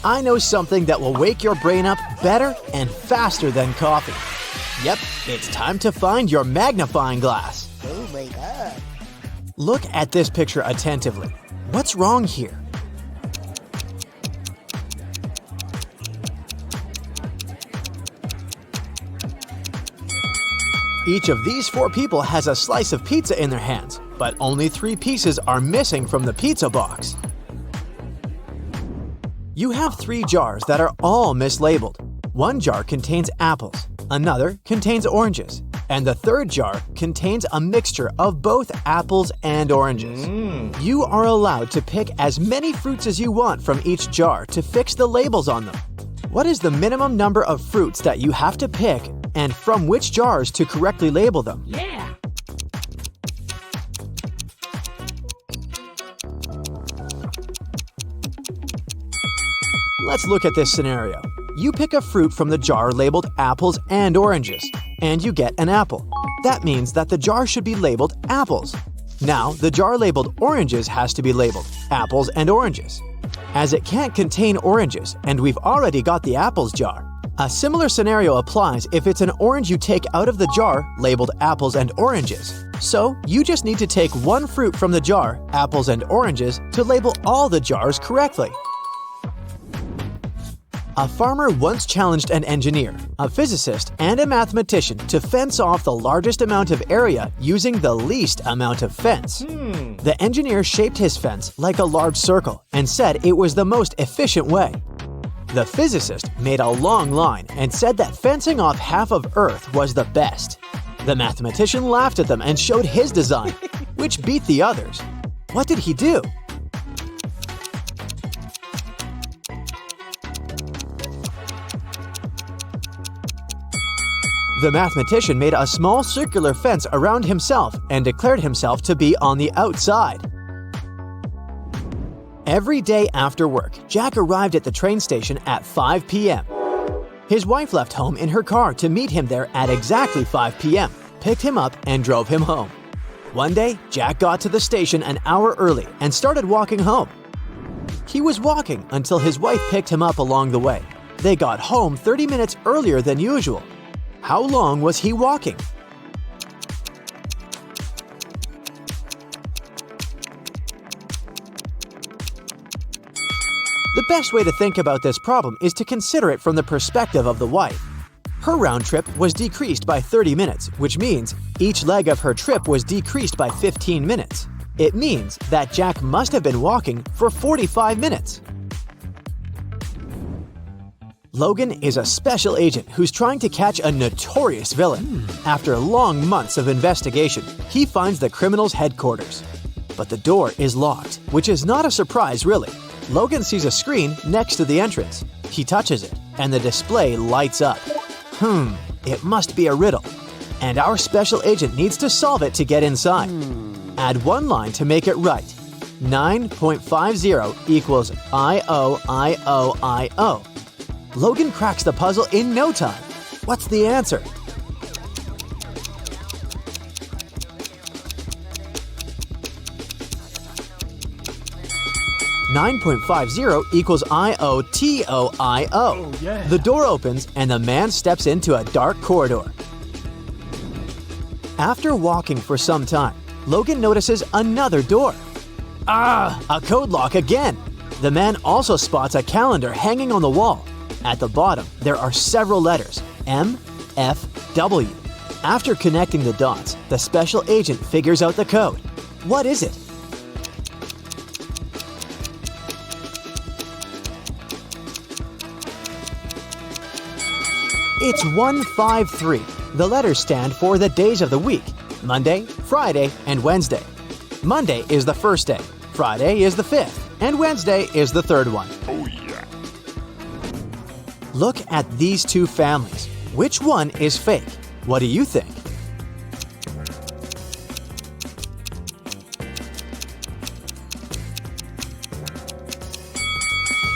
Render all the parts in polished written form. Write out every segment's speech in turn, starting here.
I know something that will wake your brain up better and faster than coffee. Yep, it's time to find your magnifying glass. Oh my god. Look at this picture attentively. What's wrong here? Each of these 4 people has a slice of pizza in their hands, but only 3 pieces are missing from the pizza box. You have 3 jars that are all mislabeled. One jar contains apples, another contains oranges, and the third jar contains a mixture of both apples and oranges. You are allowed to pick as many fruits as you want from each jar to fix the labels on them. What is the minimum number of fruits that you have to pick and from which jars to correctly label them? Yeah. Let's look at this scenario. You pick a fruit from the jar labeled apples and oranges, and you get an apple. That means that the jar should be labeled apples. Now, the jar labeled oranges has to be labeled apples and oranges. As it can't contain oranges, and we've already got the apples jar, a similar scenario applies if it's an orange you take out of the jar labeled apples and oranges. So, you just need to take one fruit from the jar, apples and oranges, to label all the jars correctly. A farmer once challenged an engineer, a physicist, and a mathematician to fence off the largest amount of area using the least amount of fence. The engineer shaped his fence like a large circle and said it was the most efficient way. The physicist made a long line and said that fencing off half of Earth was the best. The mathematician laughed at them and showed his design, which beat the others. What did he do? The mathematician made a small circular fence around himself and declared himself to be on the outside. Every day after work, Jack arrived at the train station at 5 p.m. His wife left home in her car to meet him there at exactly 5 p.m., picked him up, and drove him home. One day, Jack got to the station an hour early and started walking home. He was walking until his wife picked him up along the way. They got home 30 minutes earlier than usual. How long was he walking? The best way to think about this problem is to consider it from the perspective of the wife. Her round trip was decreased by 30 minutes, which means each leg of her trip was decreased by 15 minutes. It means that Jack must have been walking for 45 minutes. Logan is a special agent who's trying to catch a notorious villain. After long months of investigation, he finds the criminal's headquarters. But the door is locked, which is not a surprise really. Logan sees a screen next to the entrance. He touches it, and the display lights up. It must be a riddle. And our special agent needs to solve it to get inside. Add one line to make it right. 9.50 equals I-O-I-O-I-O. Logan cracks the puzzle in no time. What's the answer? $9.50 equals I-O-T-O-I-O. Oh, yeah. The door opens and the man steps into a dark corridor. After walking for some time, Logan notices another door. A code lock again. The man also spots a calendar hanging on the wall. At the bottom, there are several letters, M, F, W. After connecting the dots, the special agent figures out the code. What is it? It's 153. The letters stand for the days of the week: Monday, Friday, and Wednesday. Monday is the first day, Friday is the fifth, and Wednesday is the third one. Oh yeah. Look at these two families. Which one is fake? What do you think?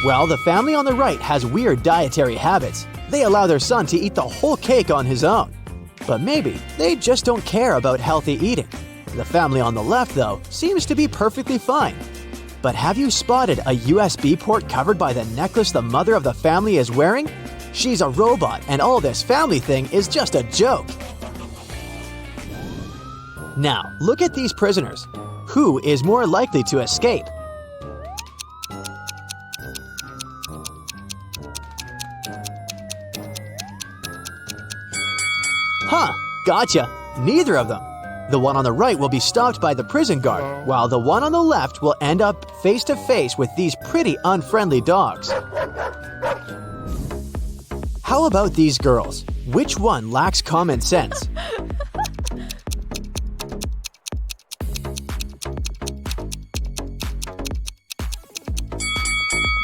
Well, the family on the right has weird dietary habits. They allow their son to eat the whole cake on his own. But maybe they just don't care about healthy eating. The family on the left, though, seems to be perfectly fine. But have you spotted a USB port covered by the necklace the mother of the family is wearing? She's a robot, and all this family thing is just a joke. Now, look at these prisoners. Who is more likely to escape? Huh, gotcha. Neither of them. The one on the right will be stopped by the prison guard, while the one on the left will end up face to face with these pretty unfriendly dogs. How about these girls? Which one lacks common sense?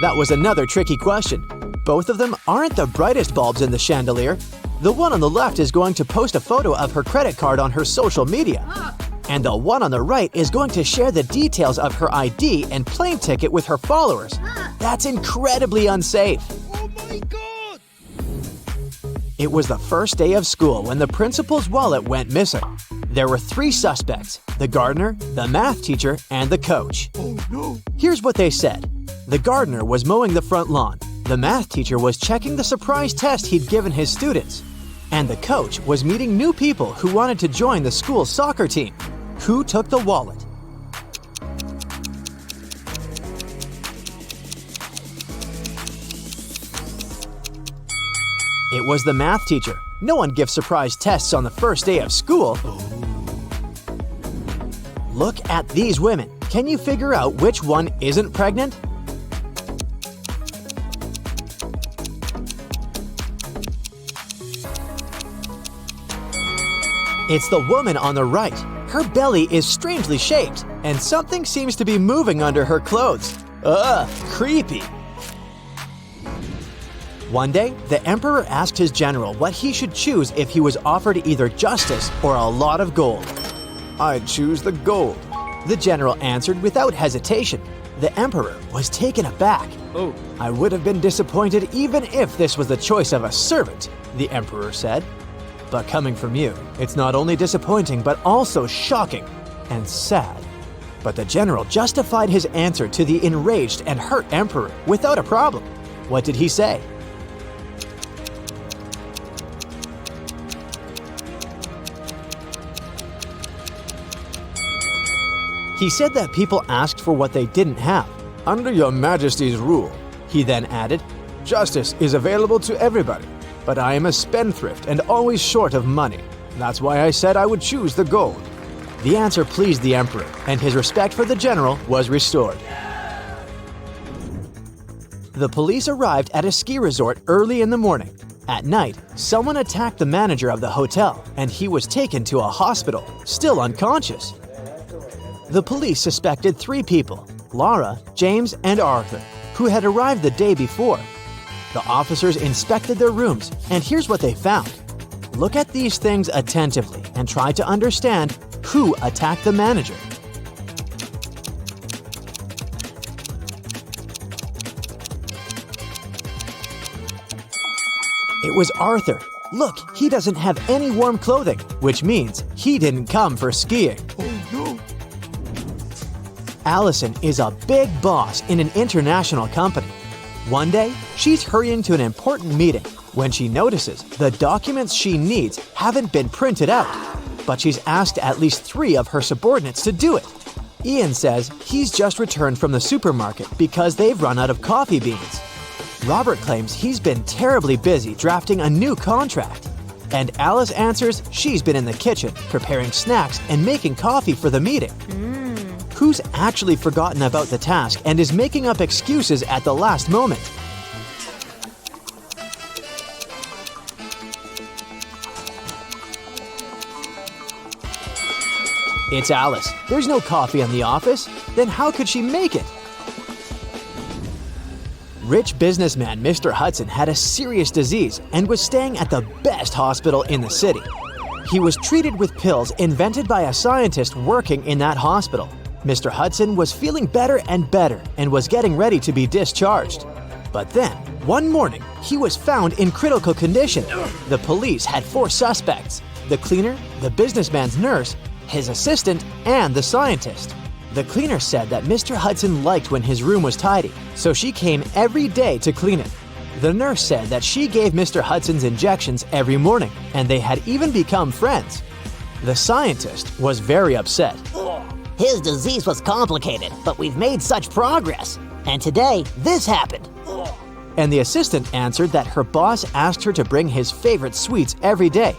That was another tricky question. Both of them aren't the brightest bulbs in the chandelier. The one on the left is going to post a photo of her credit card on her social media. And the one on the right is going to share the details of her ID and plane ticket with her followers. That's incredibly unsafe. Oh my god! It was the first day of school when the principal's wallet went missing. There were 3 suspects: the gardener, the math teacher, and the coach. Oh no! Here's what they said. The gardener was mowing the front lawn. The math teacher was checking the surprise test he'd given his students. And the coach was meeting new people who wanted to join the school's soccer team. Who took the wallet? It was the math teacher. No one gives surprise tests on the first day of school. Look at these women. Can you figure out which one isn't pregnant? It's the woman on the right. Her belly is strangely shaped, and something seems to be moving under her clothes. Ugh, creepy. One day, the emperor asked his general what he should choose if he was offered either justice or a lot of gold. "I'd choose the gold," the general answered without hesitation. The emperor was taken aback. Oh. "I would have been disappointed even if this was the choice of a servant," the emperor said. "But coming from you, it's not only disappointing but also shocking and sad." But the general justified his answer to the enraged and hurt emperor without a problem. What did he say? He said that people asked for what they didn't have. "Under your majesty's rule," he then added, "justice is available to everybody. But I am a spendthrift and always short of money. That's why I said I would choose the gold." The answer pleased the emperor, and his respect for the general was restored. The police arrived at a ski resort early in the morning. At night, someone attacked the manager of the hotel, and he was taken to a hospital, still unconscious. The police suspected 3 people: Laura, James, and Arthur, who had arrived the day before. The officers inspected their rooms, and here's what they found. Look at these things attentively and try to understand who attacked the manager. It was Arthur. Look, he doesn't have any warm clothing, which means he didn't come for skiing. Oh no! Allison is a big boss in an international company. One day, she's hurrying to an important meeting when she notices the documents she needs haven't been printed out, but she's asked at least 3 of her subordinates to do it. Ian says he's just returned from the supermarket because they've run out of coffee beans. Robert claims he's been terribly busy drafting a new contract. And Alice answers she's been in the kitchen preparing snacks and making coffee for the meeting. Who's actually forgotten about the task and is making up excuses at the last moment? It's Alice. There's no coffee in the office. Then how could she make it? Rich businessman Mr. Hudson had a serious disease and was staying at the best hospital in the city. He was treated with pills invented by a scientist working in that hospital. Mr. Hudson was feeling better and was getting ready to be discharged. But then, one morning, he was found in critical condition. The police had 4 suspects: the cleaner, the businessman's nurse, his assistant, and the scientist. The cleaner said that Mr. Hudson liked when his room was tidy, so she came every day to clean it. The nurse said that she gave Mr. Hudson's injections every morning, and they had even become friends. The scientist was very upset. His disease was complicated, but we've made such progress. And today, this happened. And the assistant answered that her boss asked her to bring his favorite sweets every day.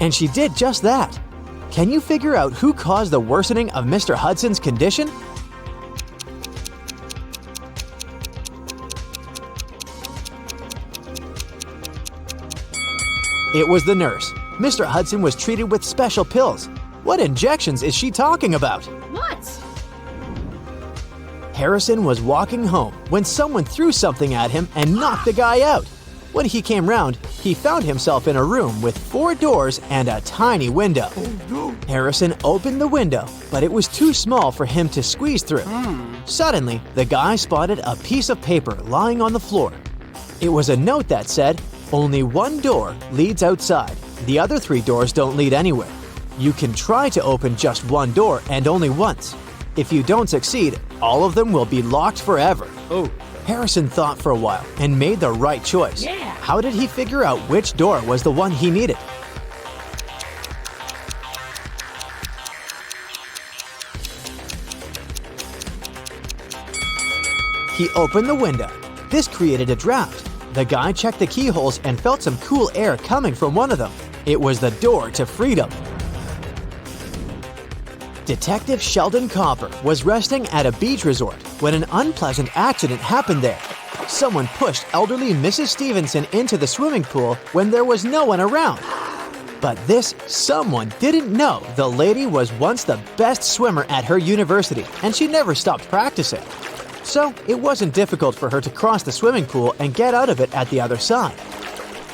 And she did just that. Can you figure out who caused the worsening of Mr. Hudson's condition? It was the nurse. Mr. Hudson was treated with special pills. What injections is she talking about? What? Harrison was walking home when someone threw something at him and knocked the guy out. When he came round, he found himself in a room with 4 doors and a tiny window. Harrison opened the window, but it was too small for him to squeeze through. Suddenly, the guy spotted a piece of paper lying on the floor. It was a note that said, "Only one door leads outside. The other 3 doors don't lead anywhere. You can try to open just one door and only once. If you don't succeed, all of them will be locked forever." Harrison thought for a while and made the right choice. How did he figure out which door was the one he needed? He opened the window. This created a draft. The guy checked the keyholes and felt some cool air coming from one of them. It was the door to freedom. Detective Sheldon Copper was resting at a beach resort when an unpleasant accident happened there. Someone pushed elderly Mrs. Stevenson into the swimming pool when there was no one around. But this someone didn't know the lady was once the best swimmer at her university, and she never stopped practicing. So it wasn't difficult for her to cross the swimming pool and get out of it at the other side.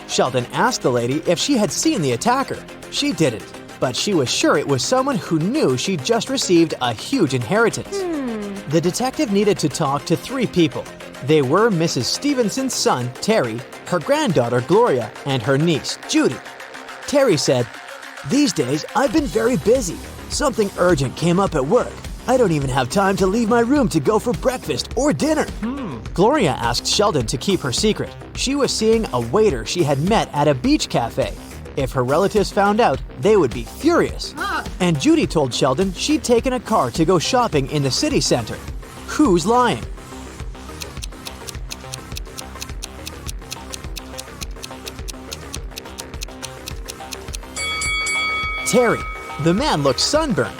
Sheldon asked the lady if she had seen the attacker. She didn't, but she was sure it was someone who knew she'd just received a huge inheritance. The detective needed to talk to 3 people. They were Mrs. Stevenson's son, Terry, her granddaughter, Gloria, and her niece, Judy. Terry said, "These days, I've been very busy. Something urgent came up at work. I don't even have time to leave my room to go for breakfast or dinner." Gloria asked Sheldon to keep her secret. She was seeing a waiter she had met at a beach cafe. If her relatives found out, they would be furious. And Judy told Sheldon she'd taken a car to go shopping in the city center. Who's lying? Terry. The man looks sunburned.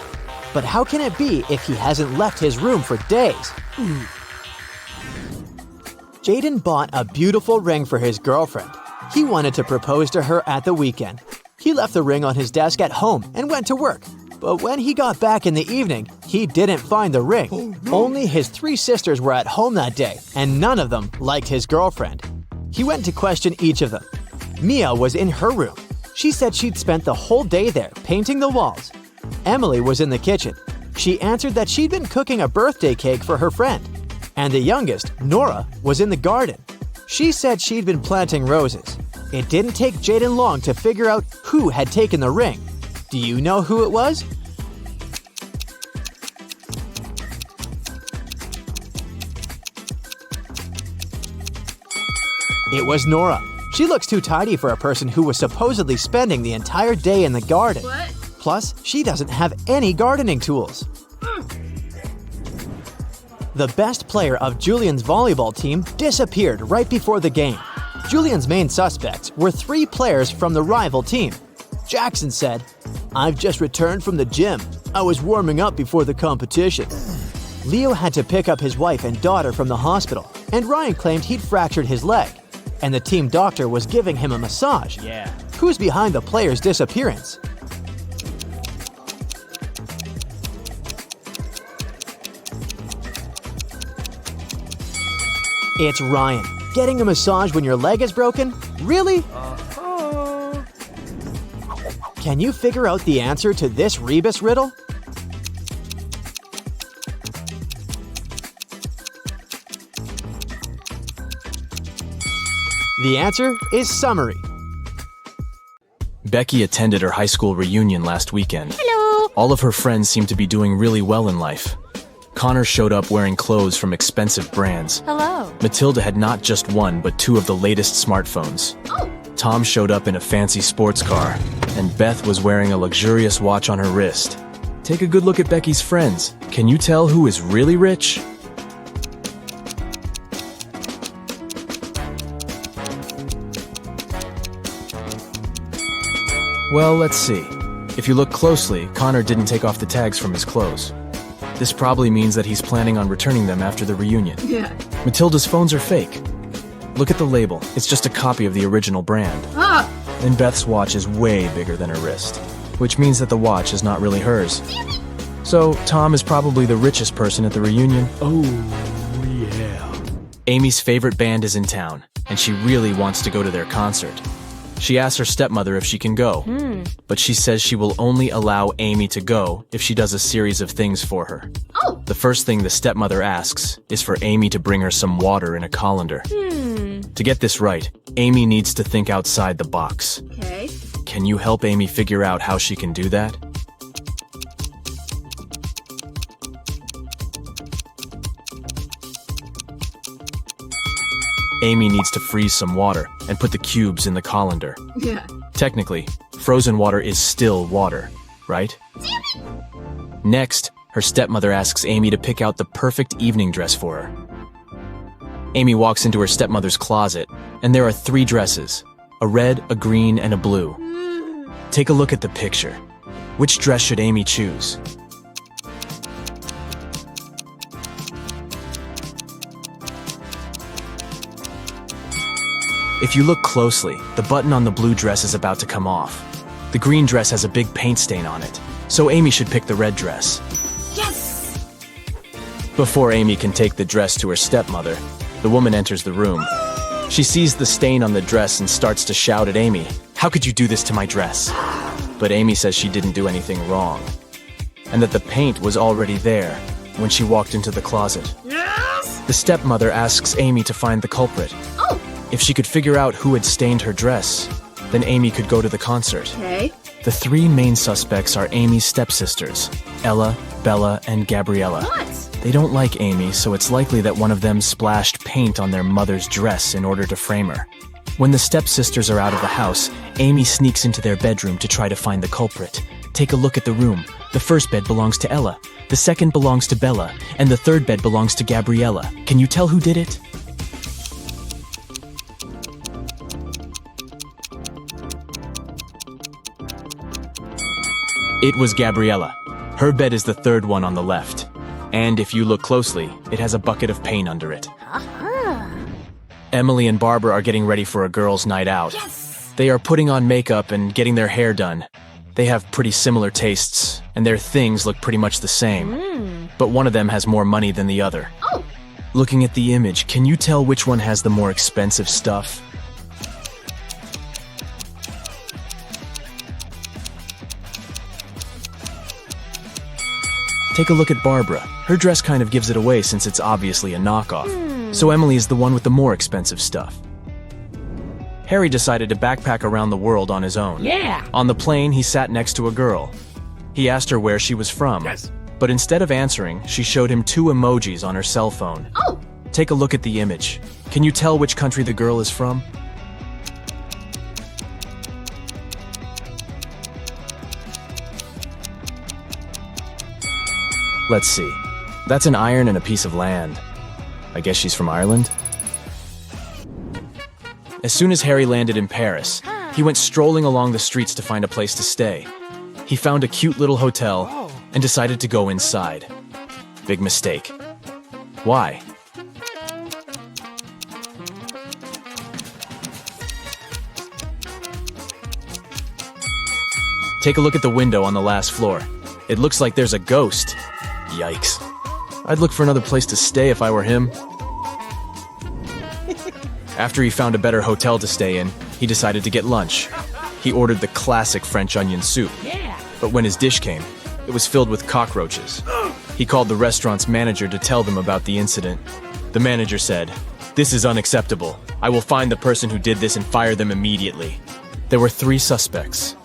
But how can it be if he hasn't left his room for days? Jaden bought a beautiful ring for his girlfriend. He wanted to propose to her at the weekend. He left the ring on his desk at home and went to work. But when he got back in the evening, he didn't find the ring. Only his 3 sisters were at home that day, and none of them liked his girlfriend. He went to question each of them. Mia was in her room. She said she'd spent the whole day there painting the walls. Emily was in the kitchen. She answered that she'd been cooking a birthday cake for her friend. And the youngest, Nora, was in the garden. She said she'd been planting roses. It didn't take Jaden long to figure out who had taken the ring. Do you know who it was? It was Nora. She looks too tidy for a person who was supposedly spending the entire day in the garden. What? Plus, she doesn't have any gardening tools. The best player of Julian's volleyball team disappeared right before the game. Julian's main suspects were 3 players from the rival team. Jackson said, "I've just returned from the gym. I was warming up before the competition." Leo had to pick up his wife and daughter from the hospital, and Ryan claimed he'd fractured his leg. And the team doctor was giving him a massage. Who's behind the player's disappearance? It's Ryan. Getting a massage when your leg is broken? Really? Can you figure out the answer to this rebus riddle? The answer is summary. Becky attended her high school reunion last weekend. Hello. All of her friends seem to be doing really well in life. Connor showed up wearing clothes from expensive brands. Hello. Matilda had not just one, but two of the latest smartphones. Tom showed up in a fancy sports car, and Beth was wearing a luxurious watch on her wrist. Take a good look at Becky's friends. Can you tell who is really rich? Well, let's see. If you look closely, Connor didn't take off the tags from his clothes. This probably means that he's planning on returning them after the reunion. Yeah. Matilda's phones are fake. Look at the label. It's just a copy of the original brand. And Beth's watch is way bigger than her wrist, which means that the watch is not really hers. So, Tom is probably the richest person at the reunion. Oh, yeah. Amy's favorite band is in town, and she really wants to go to their concert. She asks her stepmother if she can go, but she says she will only allow Amy to go if she does a series of things for her. The first thing the stepmother asks is for Amy to bring her some water in a colander. To get this right, Amy needs to think outside the box. Okay. Can you help Amy figure out how she can do that? Amy needs to freeze some water and put the cubes in the colander. Yeah. Technically, frozen water is still water, right? Next, her stepmother asks Amy to pick out the perfect evening dress for her. Amy walks into her stepmother's closet, and there are 3 dresses: a red, a green, and a blue. Take a look at the picture. Which dress should Amy choose? If you look closely, the button on the blue dress is about to come off. The green dress has a big paint stain on it, so Amy should pick the red dress. Yes! Before Amy can take the dress to her stepmother, the woman enters the room. She sees the stain on the dress and starts to shout at Amy, "How could you do this to my dress?" But Amy says she didn't do anything wrong, and that the paint was already there when she walked into the closet. Yes! The stepmother asks Amy to find the culprit. If she could figure out who had stained her dress, then Amy could go to the concert. Okay. The 3 main suspects are Amy's stepsisters, Ella, Bella, and Gabriella. What? They don't like Amy, so it's likely that one of them splashed paint on their mother's dress in order to frame her. When the stepsisters are out of the house, Amy sneaks into their bedroom to try to find the culprit. Take a look at the room. The first bed belongs to Ella, the second belongs to Bella, and the third bed belongs to Gabriella. Can you tell who did it? It was Gabriella. Her bed is the third one on the left. And if you look closely, it has a bucket of paint under it. Emily and Barbara are getting ready for a girls' night out. Yes! They are putting on makeup and getting their hair done. They have pretty similar tastes, and their things look pretty much the same. But one of them has more money than the other. Looking at the image, can you tell which one has the more expensive stuff? Take a look at Barbara. Her dress kind of gives it away since it's obviously a knockoff. So Emily is the one with the more expensive stuff. Harry decided to backpack around the world on his own. Yeah! On the plane, he sat next to a girl. He asked her where she was from. Yes. But instead of answering, she showed him 2 emojis on her cell phone. Take a look at the image. Can you tell which country the girl is from? Let's see. That's an iron and a piece of land. I guess she's from Ireland? As soon as Harry landed in Paris, he went strolling along the streets to find a place to stay. He found a cute little hotel and decided to go inside. Big mistake. Why? Take a look at the window on the last floor. It looks like there's a ghost. Yikes. I'd look for another place to stay if I were him. After he found a better hotel to stay in, he decided to get lunch. He ordered the classic French onion soup. But when his dish came, it was filled with cockroaches. He called the restaurant's manager to tell them about the incident. The manager said, "This is unacceptable. I will find the person who did this and fire them immediately." There were 3 suspects.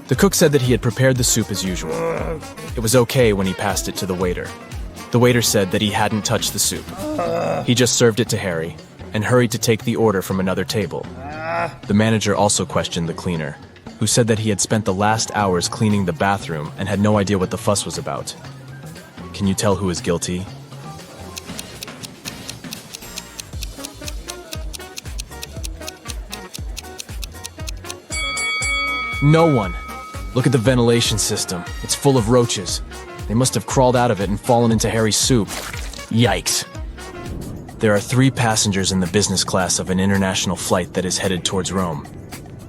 The cook said that he had prepared the soup as usual. It was okay when he passed it to the waiter. The waiter said that he hadn't touched the soup. He just served it to Harry and hurried to take the order from another table. The manager also questioned the cleaner, who said that he had spent the last hours cleaning the bathroom and had no idea what the fuss was about. Can you tell who is guilty? No one. Look at the ventilation system. It's full of roaches. They must have crawled out of it and fallen into Harry's soup. Yikes. There are 3 passengers in the business class of an international flight that is headed towards Rome.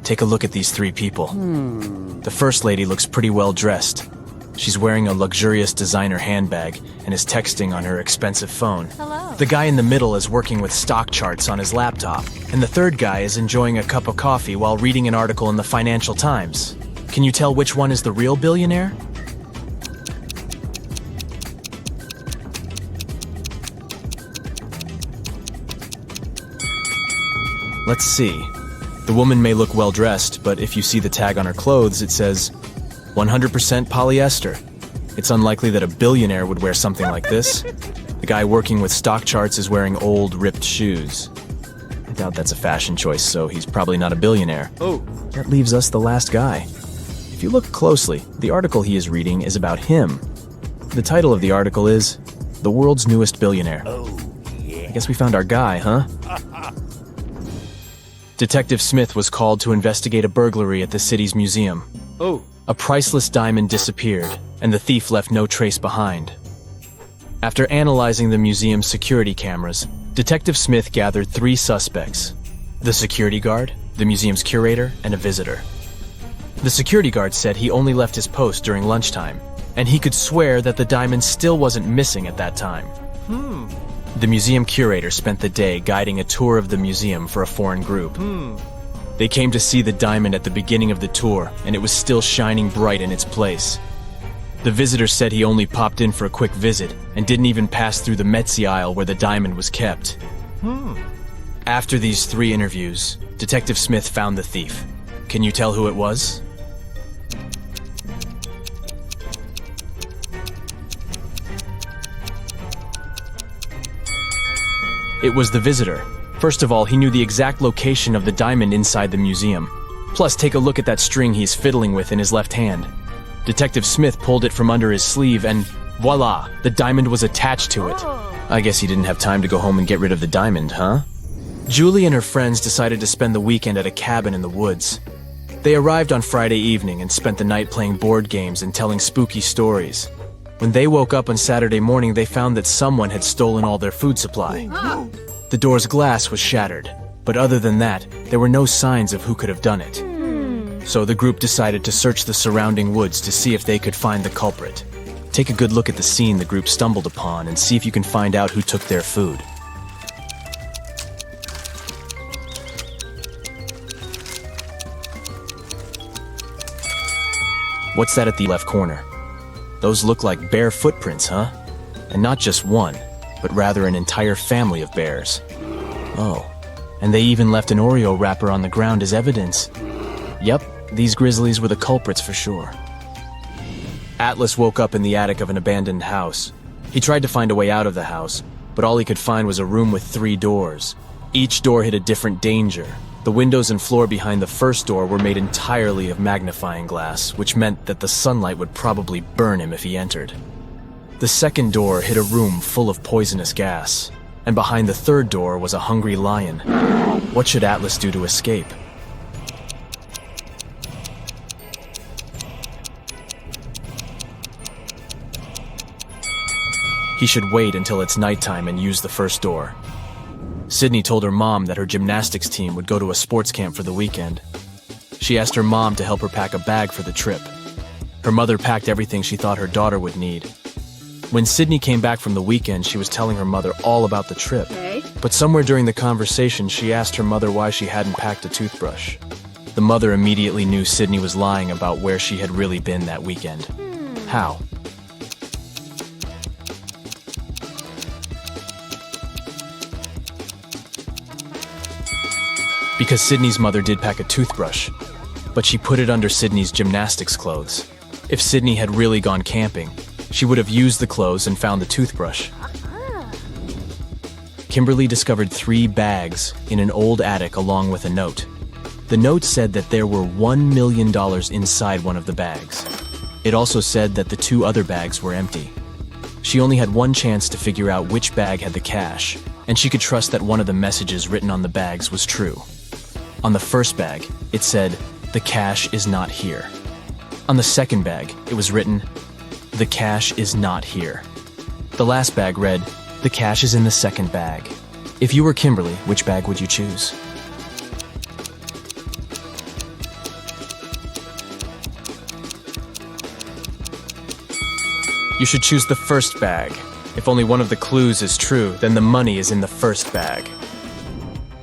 Take a look at these 3 people. The first lady looks pretty well dressed. She's wearing a luxurious designer handbag and is texting on her expensive phone. Hello. The guy in the middle is working with stock charts on his laptop, and the third guy is enjoying a cup of coffee while reading an article in the Financial Times. Can you tell which one is the real billionaire? Let's see. The woman may look well dressed, but if you see the tag on her clothes, it says 100% polyester. It's unlikely that a billionaire would wear something like this. The guy working with stock charts is wearing old, ripped shoes. I doubt that's a fashion choice, so he's probably not a billionaire. Oh. That leaves us the last guy. If you look closely, the article he is reading is about him. The title of the article is The World's Newest Billionaire. Oh, yeah. I guess we found our guy, huh? Detective Smith was called to investigate a burglary at the city's museum. Oh. A priceless diamond disappeared, and the thief left no trace behind. After analyzing the museum's security cameras, Detective Smith gathered 3 suspects: the security guard, the museum's curator, and a visitor. The security guard said he only left his post during lunchtime, and he could swear that the diamond still wasn't missing at that time. The museum curator spent the day guiding a tour of the museum for a foreign group. They came to see the diamond at the beginning of the tour, and it was still shining bright in its place. The visitor said he only popped in for a quick visit and didn't even pass through the Metzi aisle where the diamond was kept. After these 3 interviews, Detective Smith found the thief. Can you tell who it was? It was the visitor. First of all, he knew the exact location of the diamond inside the museum. Plus, take a look at that string he's fiddling with in his left hand. Detective Smith pulled it from under his sleeve and voila, the diamond was attached to it. I guess he didn't have time to go home and get rid of the diamond, huh? Julie and her friends decided to spend the weekend at a cabin in the woods. They arrived on Friday evening and spent the night playing board games and telling spooky stories. When they woke up on Saturday morning, they found that someone had stolen all their food supply. The door's glass was shattered, but other than that, there were no signs of who could have done it. So the group decided to search the surrounding woods to see if they could find the culprit. Take a good look at the scene the group stumbled upon and see if you can find out who took their food. What's that at the left corner? Those look like bear footprints, huh? And not just one, but rather an entire family of bears. Oh, and they even left an Oreo wrapper on the ground as evidence. Yep, these grizzlies were the culprits for sure. Atlas woke up in the attic of an abandoned house. He tried to find a way out of the house, but all he could find was a room with 3 doors. Each door hid a different danger. The windows and floor behind the first door were made entirely of magnifying glass, which meant that the sunlight would probably burn him if he entered. The second door hid a room full of poisonous gas, and behind the third door was a hungry lion. What should Atlas do to escape? He should wait until it's nighttime and use the first door. Sydney told her mom that her gymnastics team would go to a sports camp for the weekend. She asked her mom to help her pack a bag for the trip. Her mother packed everything she thought her daughter would need. When Sydney came back from the weekend, she was telling her mother all about the trip. But somewhere during the conversation, she asked her mother why she hadn't packed a toothbrush. The mother immediately knew Sydney was lying about where she had really been that weekend. How? Because Sydney's mother did pack a toothbrush, but she put it under Sydney's gymnastics clothes. If Sydney had really gone camping, she would have used the clothes and found the toothbrush. Kimberly discovered 3 bags in an old attic along with a note. The note said that there were $1 million inside one of the bags. It also said that the 2 other bags were empty. She only had one chance to figure out which bag had the cash, and she could trust that one of the messages written on the bags was true. On the first bag, it said, "The cash is not here." On the second bag, it was written, "The cash is not here." The last bag read, "The cash is in the second bag." If you were Kimberly, which bag would you choose? You should choose the first bag. If only one of the clues is true, then the money is in the first bag.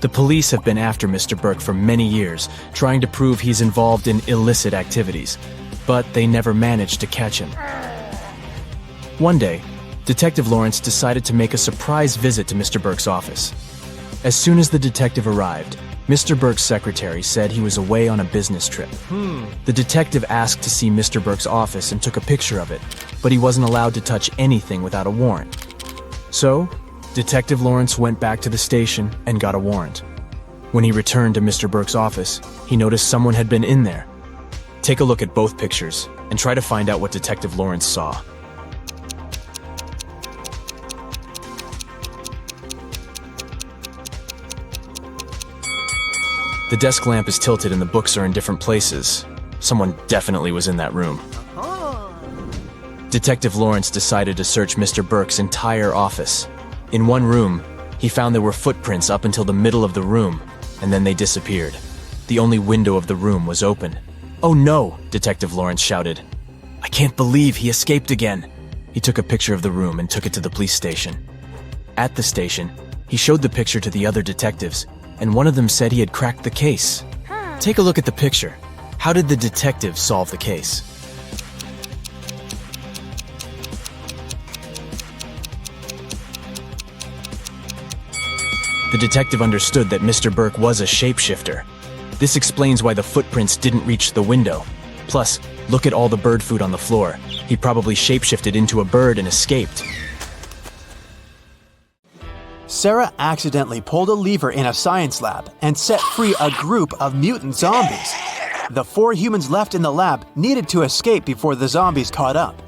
The police have been after Mr. Burke for many years, trying to prove he's involved in illicit activities, but they never managed to catch him. One day, Detective Lawrence decided to make a surprise visit to Mr. Burke's office. As soon as the detective arrived, Mr. Burke's secretary said he was away on a business trip. The detective asked to see Mr. Burke's office and took a picture of it, but he wasn't allowed to touch anything without a warrant. So, Detective Lawrence went back to the station and got a warrant. When he returned to Mr. Burke's office, he noticed someone had been in there. Take a look at both pictures and try to find out what Detective Lawrence saw. The desk lamp is tilted and the books are in different places. Someone definitely was in that room. Detective Lawrence decided to search Mr. Burke's entire office. In one room, he found there were footprints up until the middle of the room, and then they disappeared. The only window of the room was open. "Oh no!" Detective Lawrence shouted. "I can't believe he escaped again." He took a picture of the room and took it to the police station. At the station, he showed the picture to the other detectives, and one of them said he had cracked the case. Take a look at the picture. How did the detective solve the case? The detective understood that Mr. Burke was a shapeshifter. This explains why the footprints didn't reach the window. Plus, look at all the bird food on the floor. He probably shapeshifted into a bird and escaped. Sarah accidentally pulled a lever in a science lab and set free a group of mutant zombies. The 4 humans left in the lab needed to escape before the zombies caught up.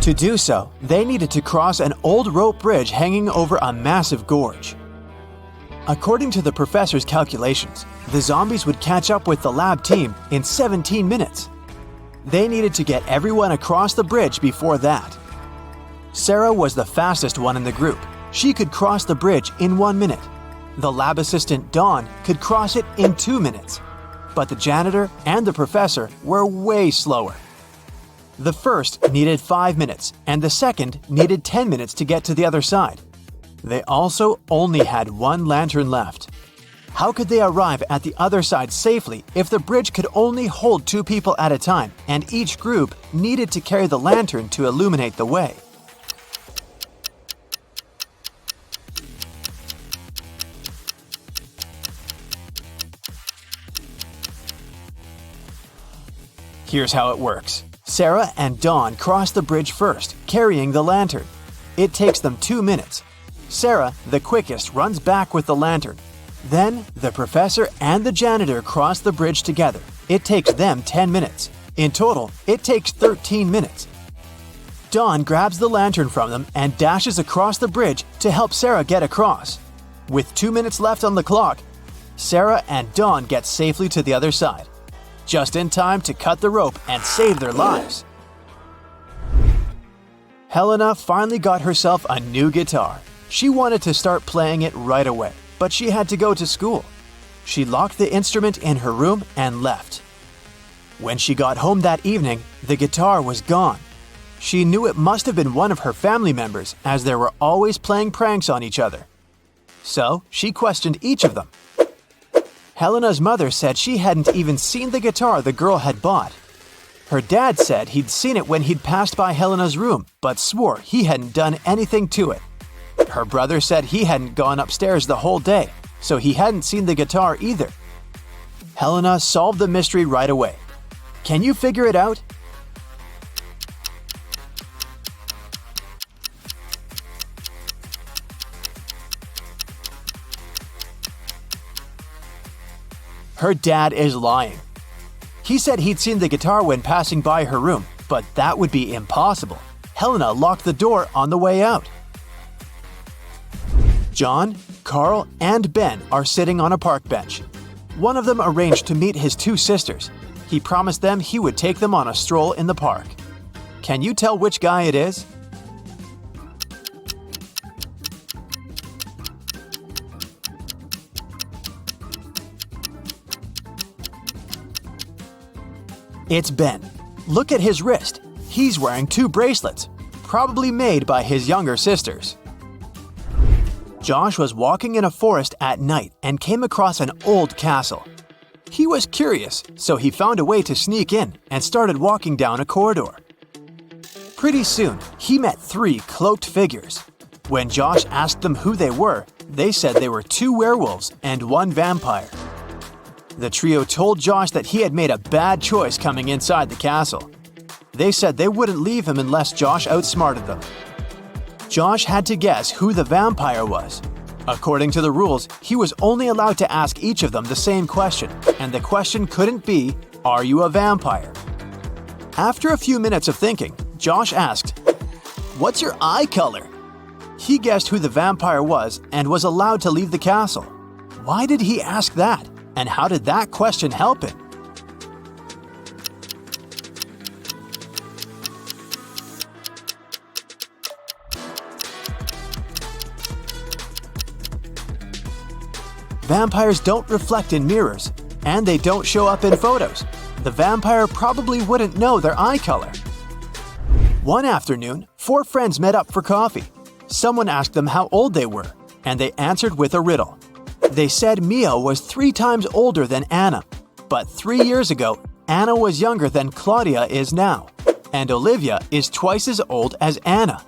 To do so, they needed to cross an old rope bridge hanging over a massive gorge. According to the professor's calculations, the zombies would catch up with the lab team in 17 minutes. They needed to get everyone across the bridge before that. Sarah was the fastest one in the group. She could cross the bridge in 1 minute. The lab assistant, Dawn, could cross it in 2 minutes. But the janitor and the professor were way slower. The first needed 5 minutes, and the second needed 10 minutes to get to the other side. They also only had 1 lantern left. How could they arrive at the other side safely if the bridge could only hold 2 people at a time, and each group needed to carry the lantern to illuminate the way? Here's how it works. Sarah and Dawn cross the bridge first, carrying the lantern. It takes them 2 minutes. Sarah, the quickest, runs back with the lantern. Then, the professor and the janitor cross the bridge together. It takes them 10 minutes. In total, it takes 13 minutes. Dawn grabs the lantern from them and dashes across the bridge to help Sarah get across. With 2 minutes left on the clock, Sarah and Dawn get safely to the other side, just in time to cut the rope and save their lives. Helena finally got herself a new guitar. She wanted to start playing it right away, but she had to go to school. She locked the instrument in her room and left. When she got home that evening, the guitar was gone. She knew it must have been one of her family members, as they were always playing pranks on each other. So she questioned each of them. Helena's mother said she hadn't even seen the guitar the girl had bought. Her dad said he'd seen it when he'd passed by Helena's room, but swore he hadn't done anything to it. Her brother said he hadn't gone upstairs the whole day, so he hadn't seen the guitar either. Helena solved the mystery right away. Can you figure it out? Her dad is lying. He said he'd seen the guitar when passing by her room, but that would be impossible. Helena locked the door on the way out. John, Carl, and Ben are sitting on a park bench. One of them arranged to meet his two sisters. He promised them he would take them on a stroll in the park. Can you tell which guy it is? It's Ben. Look at his wrist. He's wearing two bracelets, probably made by his younger sisters. Josh was walking in a forest at night and came across an old castle. He was curious, so he found a way to sneak in and started walking down a corridor. Pretty soon, he met three cloaked figures. When Josh asked them who they were, they said they were two werewolves and one vampire. The trio told Josh that he had made a bad choice coming inside the castle. They said they wouldn't leave him unless Josh outsmarted them. Josh had to guess who the vampire was. According to the rules, he was only allowed to ask each of them the same question, and the question couldn't be, "Are you a vampire?" After a few minutes of thinking, Josh asked, "What's your eye color?" He guessed who the vampire was and was allowed to leave the castle. Why did he ask that? And how did that question help him? Vampires don't reflect in mirrors, and they don't show up in photos. The vampire probably wouldn't know their eye color. One afternoon, four friends met up for coffee. Someone asked them how old they were, and they answered with a riddle. They said Mia was 3 times older than Anna, but 3 years ago, Anna was younger than Claudia is now, and Olivia is twice as old as Anna.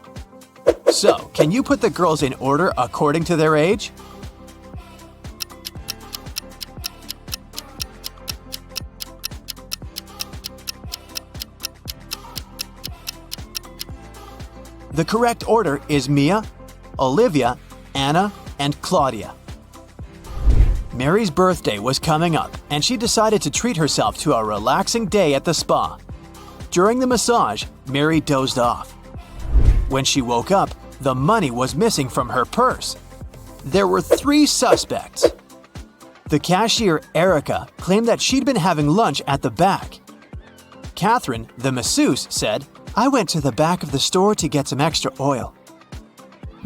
So, can you put the girls in order according to their age? The correct order is Mia, Olivia, Anna, and Claudia. Mary's birthday was coming up, and she decided to treat herself to a relaxing day at the spa. During the massage, Mary dozed off. When she woke up, the money was missing from her purse. There were 3 suspects. The cashier, Erica, claimed that she'd been having lunch at the back. Catherine, the masseuse, said, "I went to the back of the store to get some extra oil."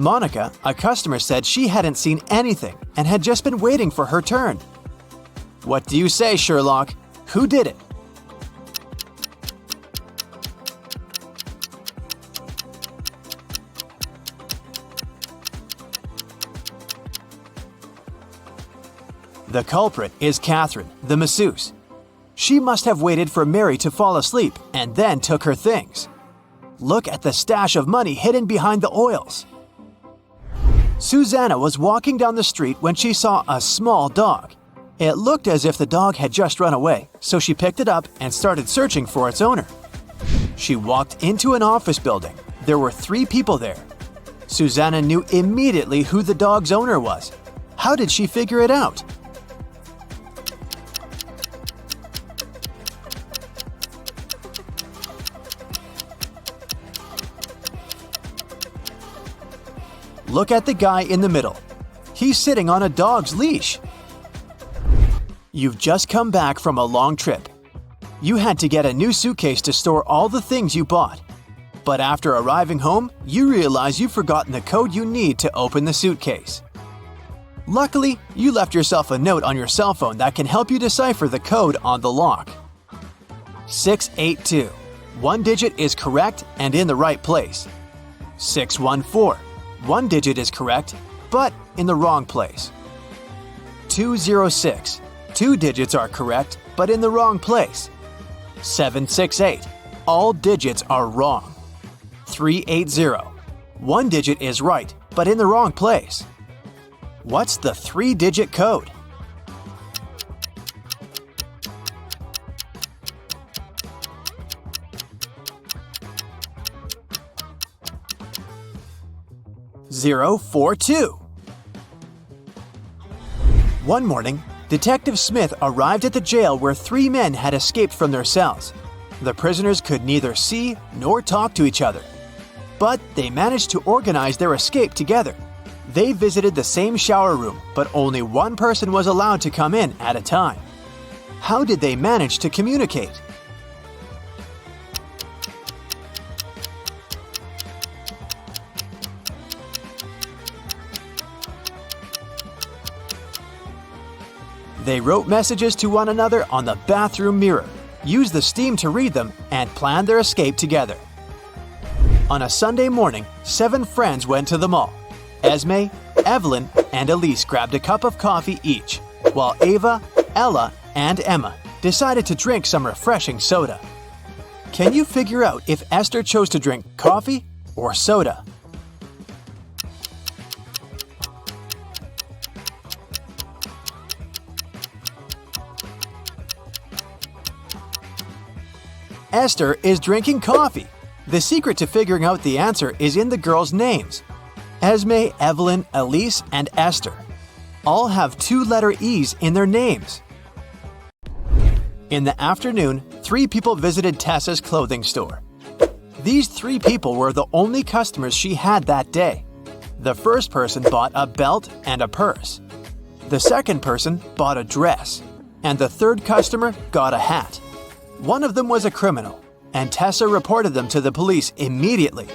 Monica, a customer, said she hadn't seen anything and had just been waiting for her turn. What do you say, Sherlock? Who did it? The culprit is Catherine, the masseuse. She must have waited for Mary to fall asleep and then took her things. Look at the stash of money hidden behind the oils. Susanna was walking down the street when she saw a small dog. It looked as if the dog had just run away, so she picked it up and started searching for its owner. She walked into an office building. There were 3 people there. Susanna knew immediately who the dog's owner was. How did she figure it out? Look at the guy in the middle. He's sitting on a dog's leash. You've just come back from a long trip. You had to get a new suitcase to store all the things you bought. But after arriving home, you realize you've forgotten the code you need to open the suitcase. Luckily, you left yourself a note on your cell phone that can help you decipher the code on the lock. 682. 1 digit is correct and in the right place. 614. 1 digit is correct, but in the wrong place. 206. 2 digits are correct, but in the wrong place. 768. All digits are wrong. 380. 1 digit is right, but in the wrong place. What's the 3-digit code? Zero, 4, 2. One morning, Detective Smith arrived at the jail where 3 men had escaped from their cells. The prisoners could neither see nor talk to each other. But they managed to organize their escape together. They visited the same shower room, but only one person was allowed to come in at a time. How did they manage to communicate? They wrote messages to one another on the bathroom mirror, used the steam to read them, and planned their escape together. On a Sunday morning, 7 friends went to the mall. Esme, Evelyn, and Elise grabbed a cup of coffee each, while Ava, Ella, and Emma decided to drink some refreshing soda. Can you figure out if Esther chose to drink coffee or soda? Esther is drinking coffee. The secret to figuring out the answer is in the girls' names. Esme, Evelyn, Elise, and Esther all have 2-letter E's in their names. In the afternoon, 3 people visited Tessa's clothing store. These 3 people were the only customers she had that day. The first person bought a belt and a purse. The second person bought a dress. And the third customer got a hat. One of them was a criminal, and Tessa reported them to the police immediately.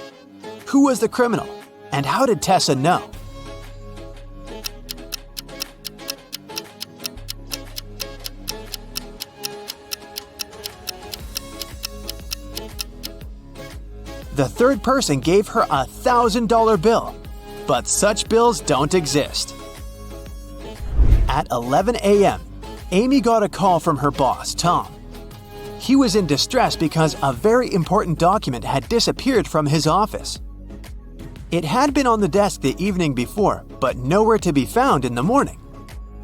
Who was the criminal, and how did Tessa know? The third person gave her a $1,000 bill, but such bills don't exist. At 11 a.m., Amy got a call from her boss, Tom. He was in distress because a very important document had disappeared from his office. It had been on the desk the evening before, but nowhere to be found in the morning.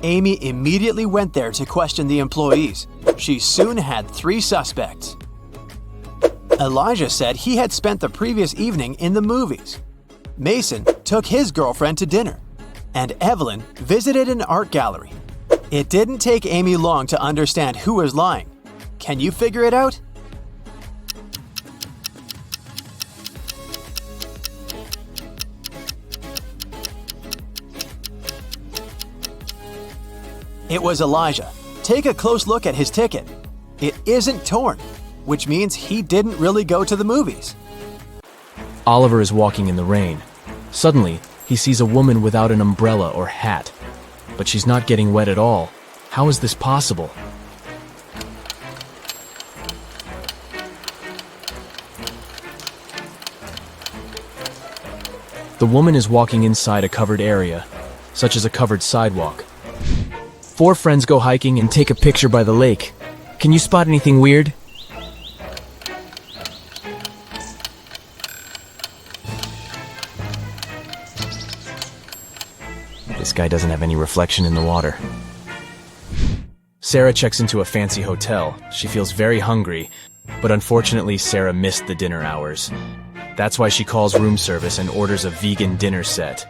Amy immediately went there to question the employees. She soon had 3 suspects. Elijah said he had spent the previous evening in the movies. Mason took his girlfriend to dinner. And Evelyn visited an art gallery. It didn't take Amy long to understand who was lying. Can you figure it out? It was Elijah. Take a close look at his ticket. It isn't torn, which means he didn't really go to the movies. Oliver is walking in the rain. Suddenly, he sees a woman without an umbrella or hat. But she's not getting wet at all. How is this possible? The woman is walking inside a covered area, such as a covered sidewalk. 4 friends go hiking and take a picture by the lake. Can you spot anything weird? This guy doesn't have any reflection in the water. Sarah checks into a fancy hotel. She feels very hungry, but unfortunately Sarah missed the dinner hours. That's why she calls room service and orders a vegan dinner set.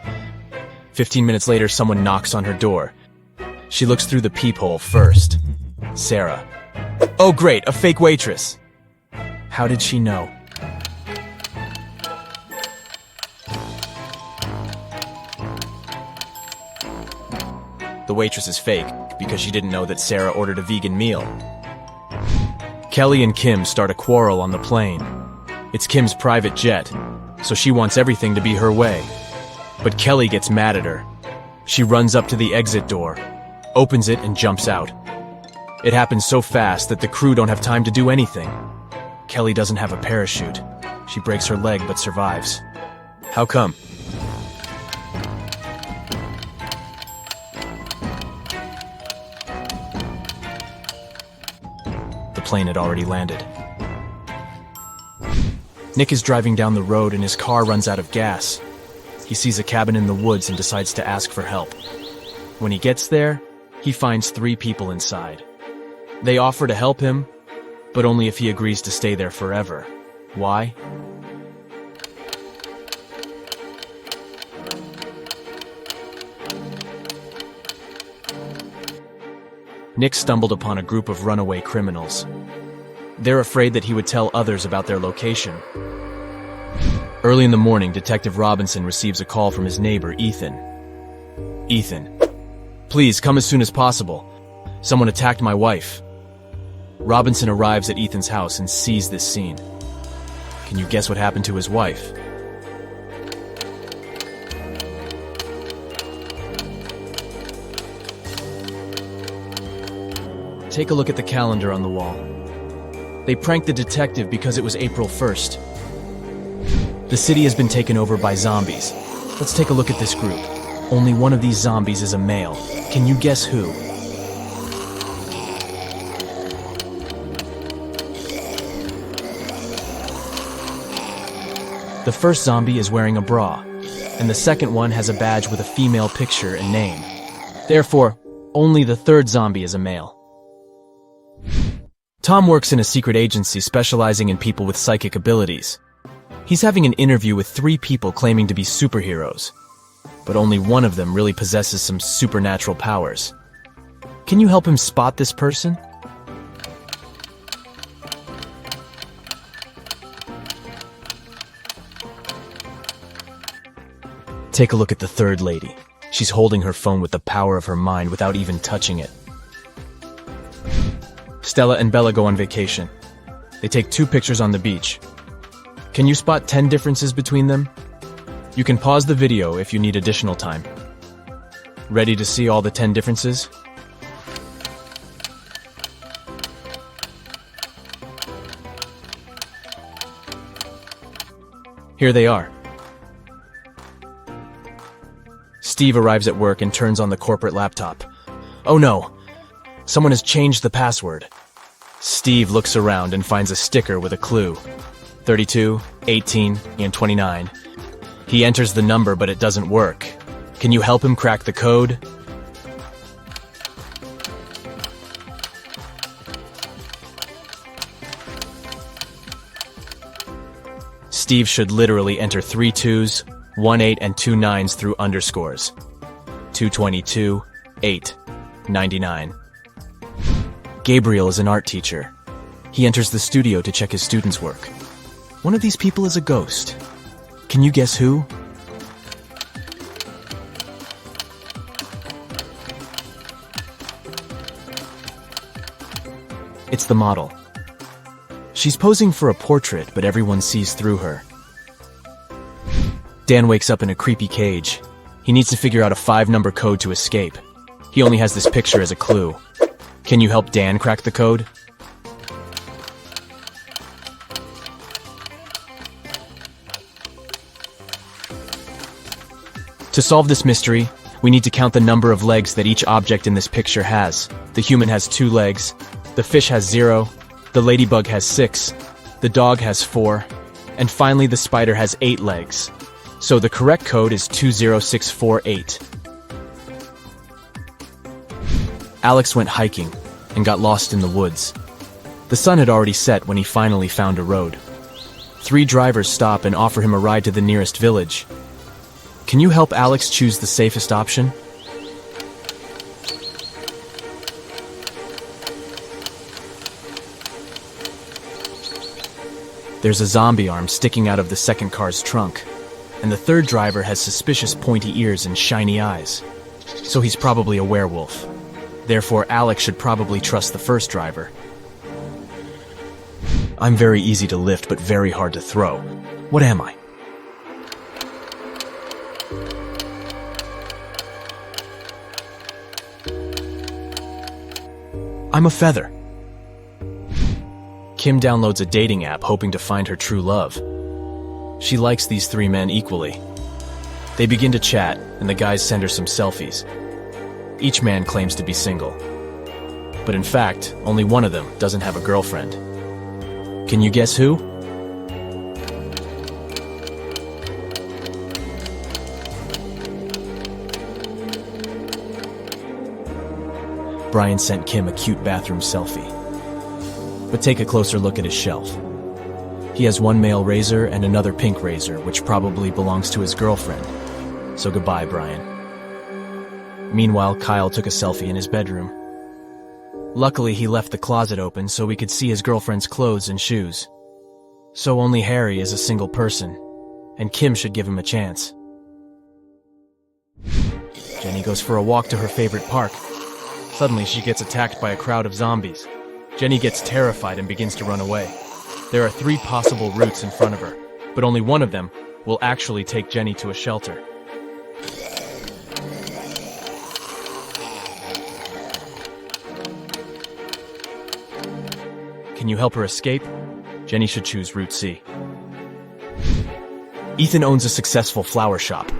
15 minutes later, someone knocks on her door. She looks through the peephole first. Sarah. Oh great, a fake waitress. How did she know? The waitress is fake because she didn't know that Sarah ordered a vegan meal. Kelly and Kim start a quarrel on the plane. It's Kim's private jet, so she wants everything to be her way. But Kelly gets mad at her. She runs up to the exit door, opens it, and jumps out. It happens so fast that the crew don't have time to do anything. Kelly doesn't have a parachute. She breaks her leg but survives. How come? The plane had already landed. Nick is driving down the road and his car runs out of gas. He sees a cabin in the woods and decides to ask for help. When he gets there, he finds 3 people inside. They offer to help him, but only if he agrees to stay there forever. Why? Nick stumbled upon a group of runaway criminals. They're afraid that he would tell others about their location. Early in the morning, Detective Robinson receives a call from his neighbor, Ethan. Ethan, please come as soon as possible. Someone attacked my wife. Robinson arrives at Ethan's house and sees this scene. Can you guess what happened to his wife? Take a look at the calendar on the wall. They pranked the detective because it was April 1st. The city has been taken over by zombies. Let's take a look at this group. Only one of these zombies is a male. Can you guess who? The first zombie is wearing a bra, and the second one has a badge with a female picture and name. Therefore, only the third zombie is a male. Tom works in a secret agency specializing in people with psychic abilities. He's having an interview with 3 people claiming to be superheroes, but only one of them really possesses some supernatural powers. Can you help him spot this person? Take a look at the third lady. She's holding her phone with the power of her mind without even touching it. Stella and Bella go on vacation. They take 2 pictures on the beach. Can you spot 10 differences between them? You can pause the video if you need additional time. Ready to see all the 10 differences? Here they are. Steve arrives at work and turns on the corporate laptop. Oh no! Someone has changed the password. Steve looks around and finds a sticker with a clue. 32, 18, and 29. He enters the number, but it doesn't work. Can you help him crack the code? Steve should literally enter 3 2s, 1 8, and 2 9s through underscores. 222, 8, 99. Gabriel is an art teacher. He enters the studio to check his students' work. One of these people is a ghost. Can you guess who? It's the model. She's posing for a portrait, but everyone sees through her. Dan wakes up in a creepy cage. He needs to figure out a 5-number code to escape. He only has this picture as a clue. Can you help Dan crack the code? To solve this mystery, we need to count the number of legs that each object in this picture has. The human has 2 legs, the fish has 0, the ladybug has 6, the dog has 4, and finally the spider has 8 legs. So the correct code is 20648. Alex went hiking and got lost in the woods. The sun had already set when he finally found a road. 3 drivers stop and offer him a ride to the nearest village. Can you help Alex choose the safest option? There's a zombie arm sticking out of the second car's trunk, and the third driver has suspicious pointy ears and shiny eyes. So he's probably a werewolf. Therefore, Alex should probably trust the first driver. I'm very easy to lift, but very hard to throw. What am I? I'm a feather. Kim downloads a dating app hoping to find her true love. She likes these 3 men equally. They begin to chat, and the guys send her some selfies. Each man claims to be single. But in fact, only one of them doesn't have a girlfriend. Can you guess who? Brian sent Kim a cute bathroom selfie. But take a closer look at his shelf. He has one male razor and another pink razor, which probably belongs to his girlfriend. So goodbye, Brian. Meanwhile, Kyle took a selfie in his bedroom. Luckily, he left the closet open so we could see his girlfriend's clothes and shoes. So only Harry is a single person, and Kim should give him a chance. Jenny goes for a walk to her favorite park. Suddenly, she gets attacked by a crowd of zombies. Jenny gets terrified and begins to run away. There are 3 possible routes in front of her, but only one of them will actually take Jenny to a shelter. Can you help her escape? Jenny should choose Route C. Ethan owns a successful flower shop,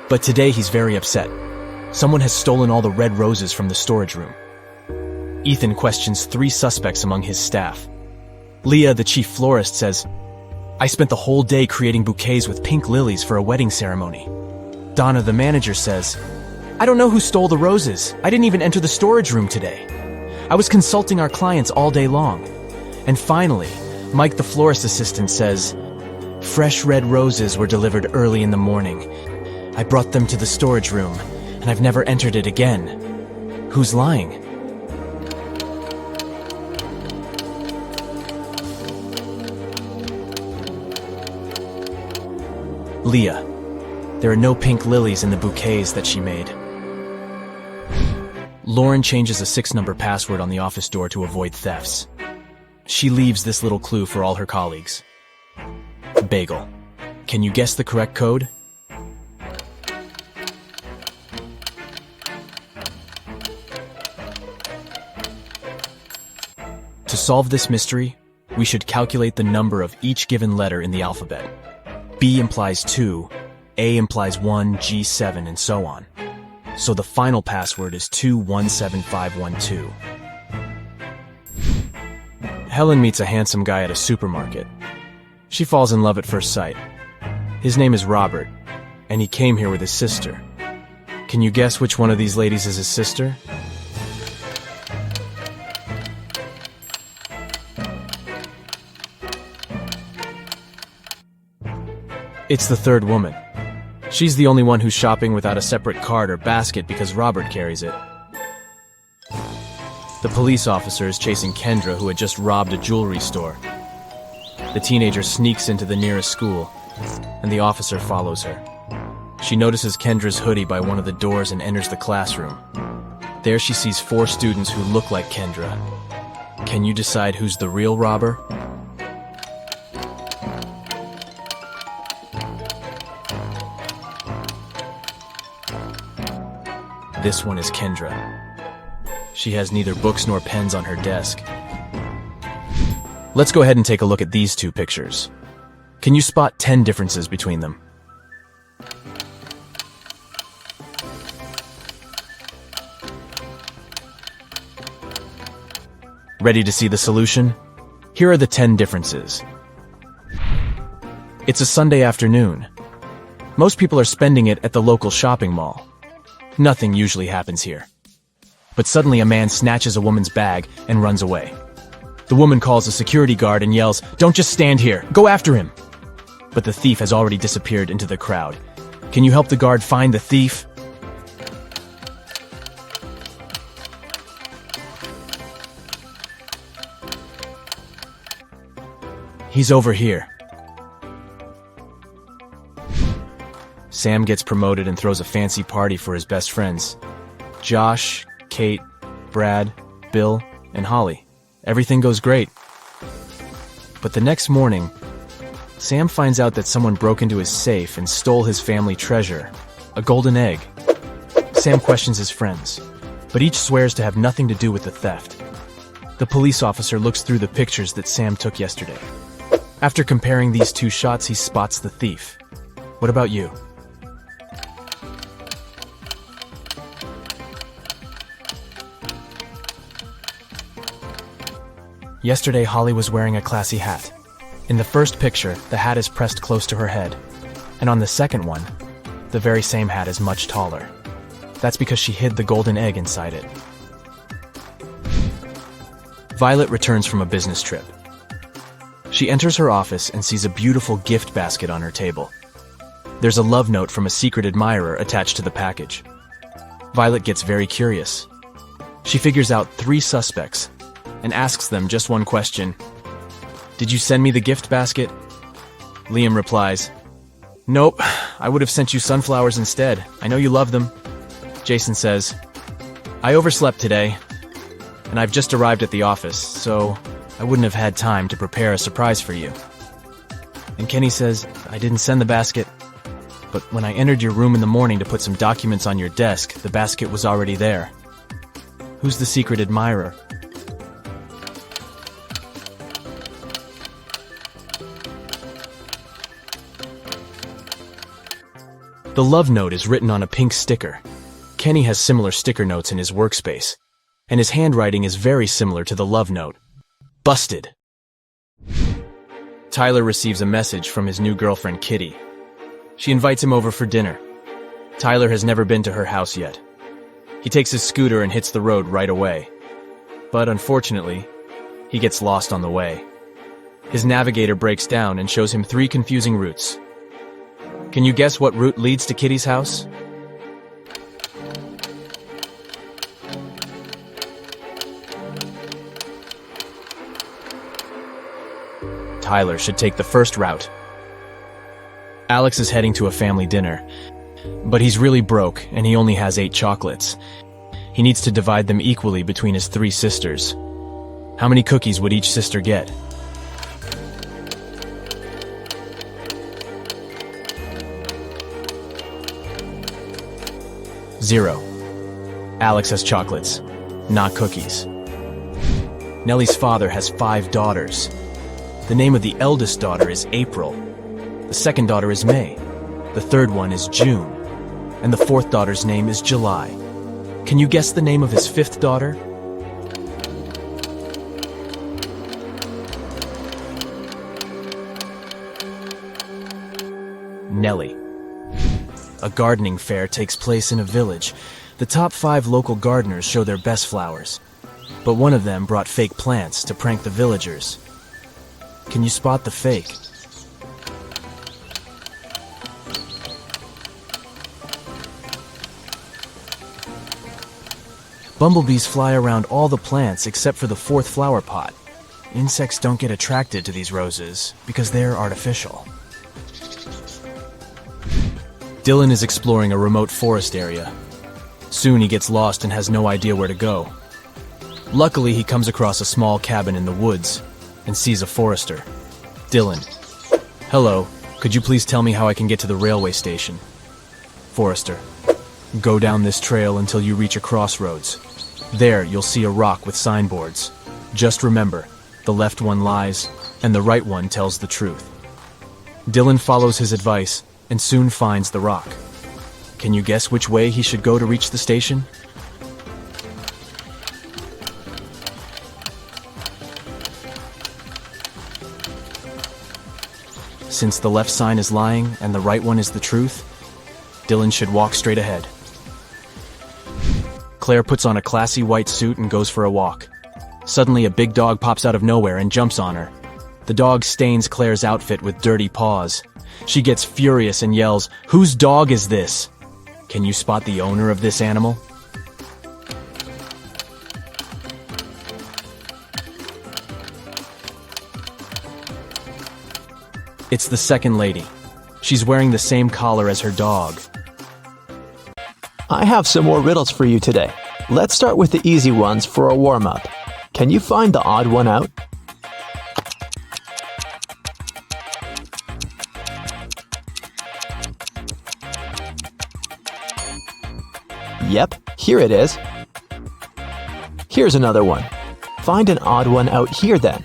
but today he's very upset. Someone has stolen all the red roses from the storage room. Ethan questions 3 suspects among his staff. Leah, the chief florist, says, "I spent the whole day creating bouquets with pink lilies for a wedding ceremony." Donna, the manager, says, "I don't know who stole the roses. I didn't even enter the storage room today. I was consulting our clients all day long." And finally, Mike, the florist assistant, says, "Fresh red roses were delivered early in the morning. I brought them to the storage room, and I've never entered it again. Who's lying?" Leah. There are no pink lilies in the bouquets that she made. Lauren changes a 6-number password on the office door to avoid thefts. She leaves this little clue for all her colleagues. Bagel. Can you guess the correct code? To solve this mystery, we should calculate the number of each given letter in the alphabet. B implies 2, A implies 1, G 7, and so on. So the final password is 217512. Helen meets a handsome guy at a supermarket. She falls in love at first sight. His name is Robert, and he came here with his sister. Can you guess which one of these ladies is his sister? It's the third woman. She's the only one who's shopping without a separate cart or basket because Robert carries it. The police officer is chasing Kendra, who had just robbed a jewelry store. The teenager sneaks into the nearest school, and the officer follows her. She notices Kendra's hoodie by one of the doors and enters the classroom. There she sees 4 students who look like Kendra. Can you decide who's the real robber? This one is Kendra. She has neither books nor pens on her desk. Let's go ahead and take a look at these 2 pictures. Can you spot 10 differences between them? Ready to see the solution? Here are the 10 differences. It's a Sunday afternoon. Most people are spending it at the local shopping mall. Nothing usually happens here. But suddenly a man snatches a woman's bag and runs away. The woman calls a security guard and yells, "Don't just stand here, go after him!" But the thief has already disappeared into the crowd. Can you help the guard find the thief? He's over here. Sam gets promoted and throws a fancy party for his best friends. Josh, Kate, Brad, Bill, and Holly. Everything goes great. But the next morning, Sam finds out that someone broke into his safe and stole his family treasure, a golden egg. Sam questions his friends, but each swears to have nothing to do with the theft. The police officer looks through the pictures that Sam took yesterday. After comparing these 2 shots, he spots the thief. What about you? Yesterday, Holly was wearing a classy hat. In the first picture, the hat is pressed close to her head. And on the second one, the very same hat is much taller. That's because she hid the golden egg inside it. Violet returns from a business trip. She enters her office and sees a beautiful gift basket on her table. There's a love note from a secret admirer attached to the package. Violet gets very curious. She figures out 3 suspects and asks them just one question. "Did you send me the gift basket?" Liam replies, "Nope, I would have sent you sunflowers instead. I know you love them." Jason says, "I overslept today, and I've just arrived at the office, so I wouldn't have had time to prepare a surprise for you." And Kenny says, "I didn't send the basket, but when I entered your room in the morning to put some documents on your desk, the basket was already there. Who's the secret admirer?" The love note is written on a pink sticker. Kenny has similar sticker notes in his workspace, and his handwriting is very similar to the love note. Busted! Tyler receives a message from his new girlfriend, Kitty. She invites him over for dinner. Tyler has never been to her house yet. He takes his scooter and hits the road right away. But unfortunately, he gets lost on the way. His navigator breaks down and shows him 3 confusing routes. Can you guess what route leads to Kitty's house? Tyler should take the first route. Alex is heading to a family dinner, but he's really broke and he only has 8 chocolates. He needs to divide them equally between his 3 sisters. How many cookies would each sister get? Zero. Alex has chocolates, not cookies. Nellie's father has 5 daughters. The name of the eldest daughter is April. The second daughter is May. The third one is June. And the 4th daughter's name is July. Can you guess the name of his 5th daughter? Nellie. A gardening fair takes place in a village. The top 5 local gardeners show their best flowers, but one of them brought fake plants to prank the villagers. Can you spot the fake? Bumblebees fly around all the plants except for the 4th flower pot. Insects don't get attracted to these roses because they're artificial. Dylan is exploring a remote forest area. Soon he gets lost and has no idea where to go. Luckily, he comes across a small cabin in the woods and sees a forester. Dylan. "Hello, could you please tell me how I can get to the railway station?" Forester. "Go down this trail until you reach a crossroads. There, you'll see a rock with signboards. Just remember, the left one lies and the right one tells the truth." Dylan follows his advice and soon finds the rock. Can you guess which way he should go to reach the station? Since the left sign is lying and the right one is the truth, Dylan should walk straight ahead. Claire puts on a classy white suit and goes for a walk. Suddenly, a big dog pops out of nowhere and jumps on her. The dog stains Claire's outfit with dirty paws. She gets furious and yells, "Whose dog is this?" Can you spot the owner of this animal? It's the second lady. She's wearing the same collar as her dog. I have some more riddles for you today. Let's start with the easy ones for a warm-up. Can you find the odd one out? Yep, here it is. Here's another one. Find an odd one out here then.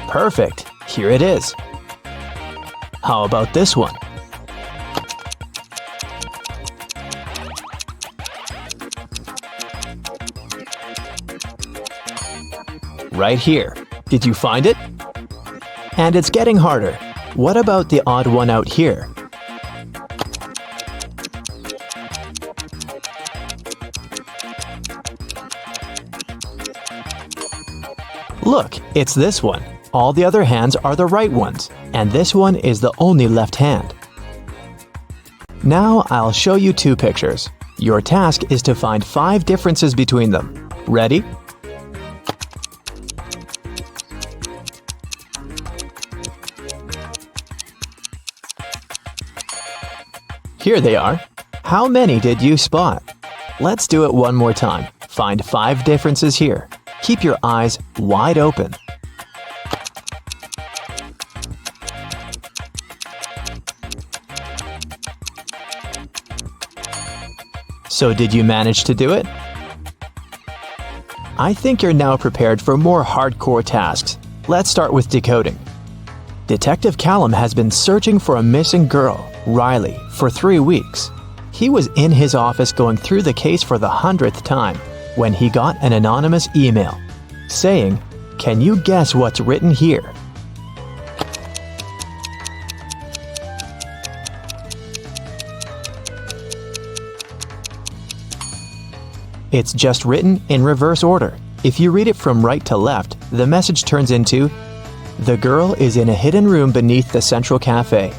Perfect, here it is. How about this one? Right here. Did you find it? And it's getting harder. What about the odd one out here? Look, it's this one. All the other hands are the right ones, and this one is the only left hand. Now I'll show you two pictures. Your task is to find 5 differences between them. Ready? Here they are. How many did you spot? Let's do it one more time. Find 5 differences here. Keep your eyes wide open. So did you manage to do it? I think you're now prepared for more hardcore tasks. Let's start with decoding. Detective Callum has been searching for a missing girl, Riley, for 3 weeks. He was in his office going through the case for the 100th time when he got an anonymous email saying, "Can you guess what's written here?" It's just written in reverse order. If you read it from right to left, the message turns into, "The girl is in a hidden room beneath the Central Cafe.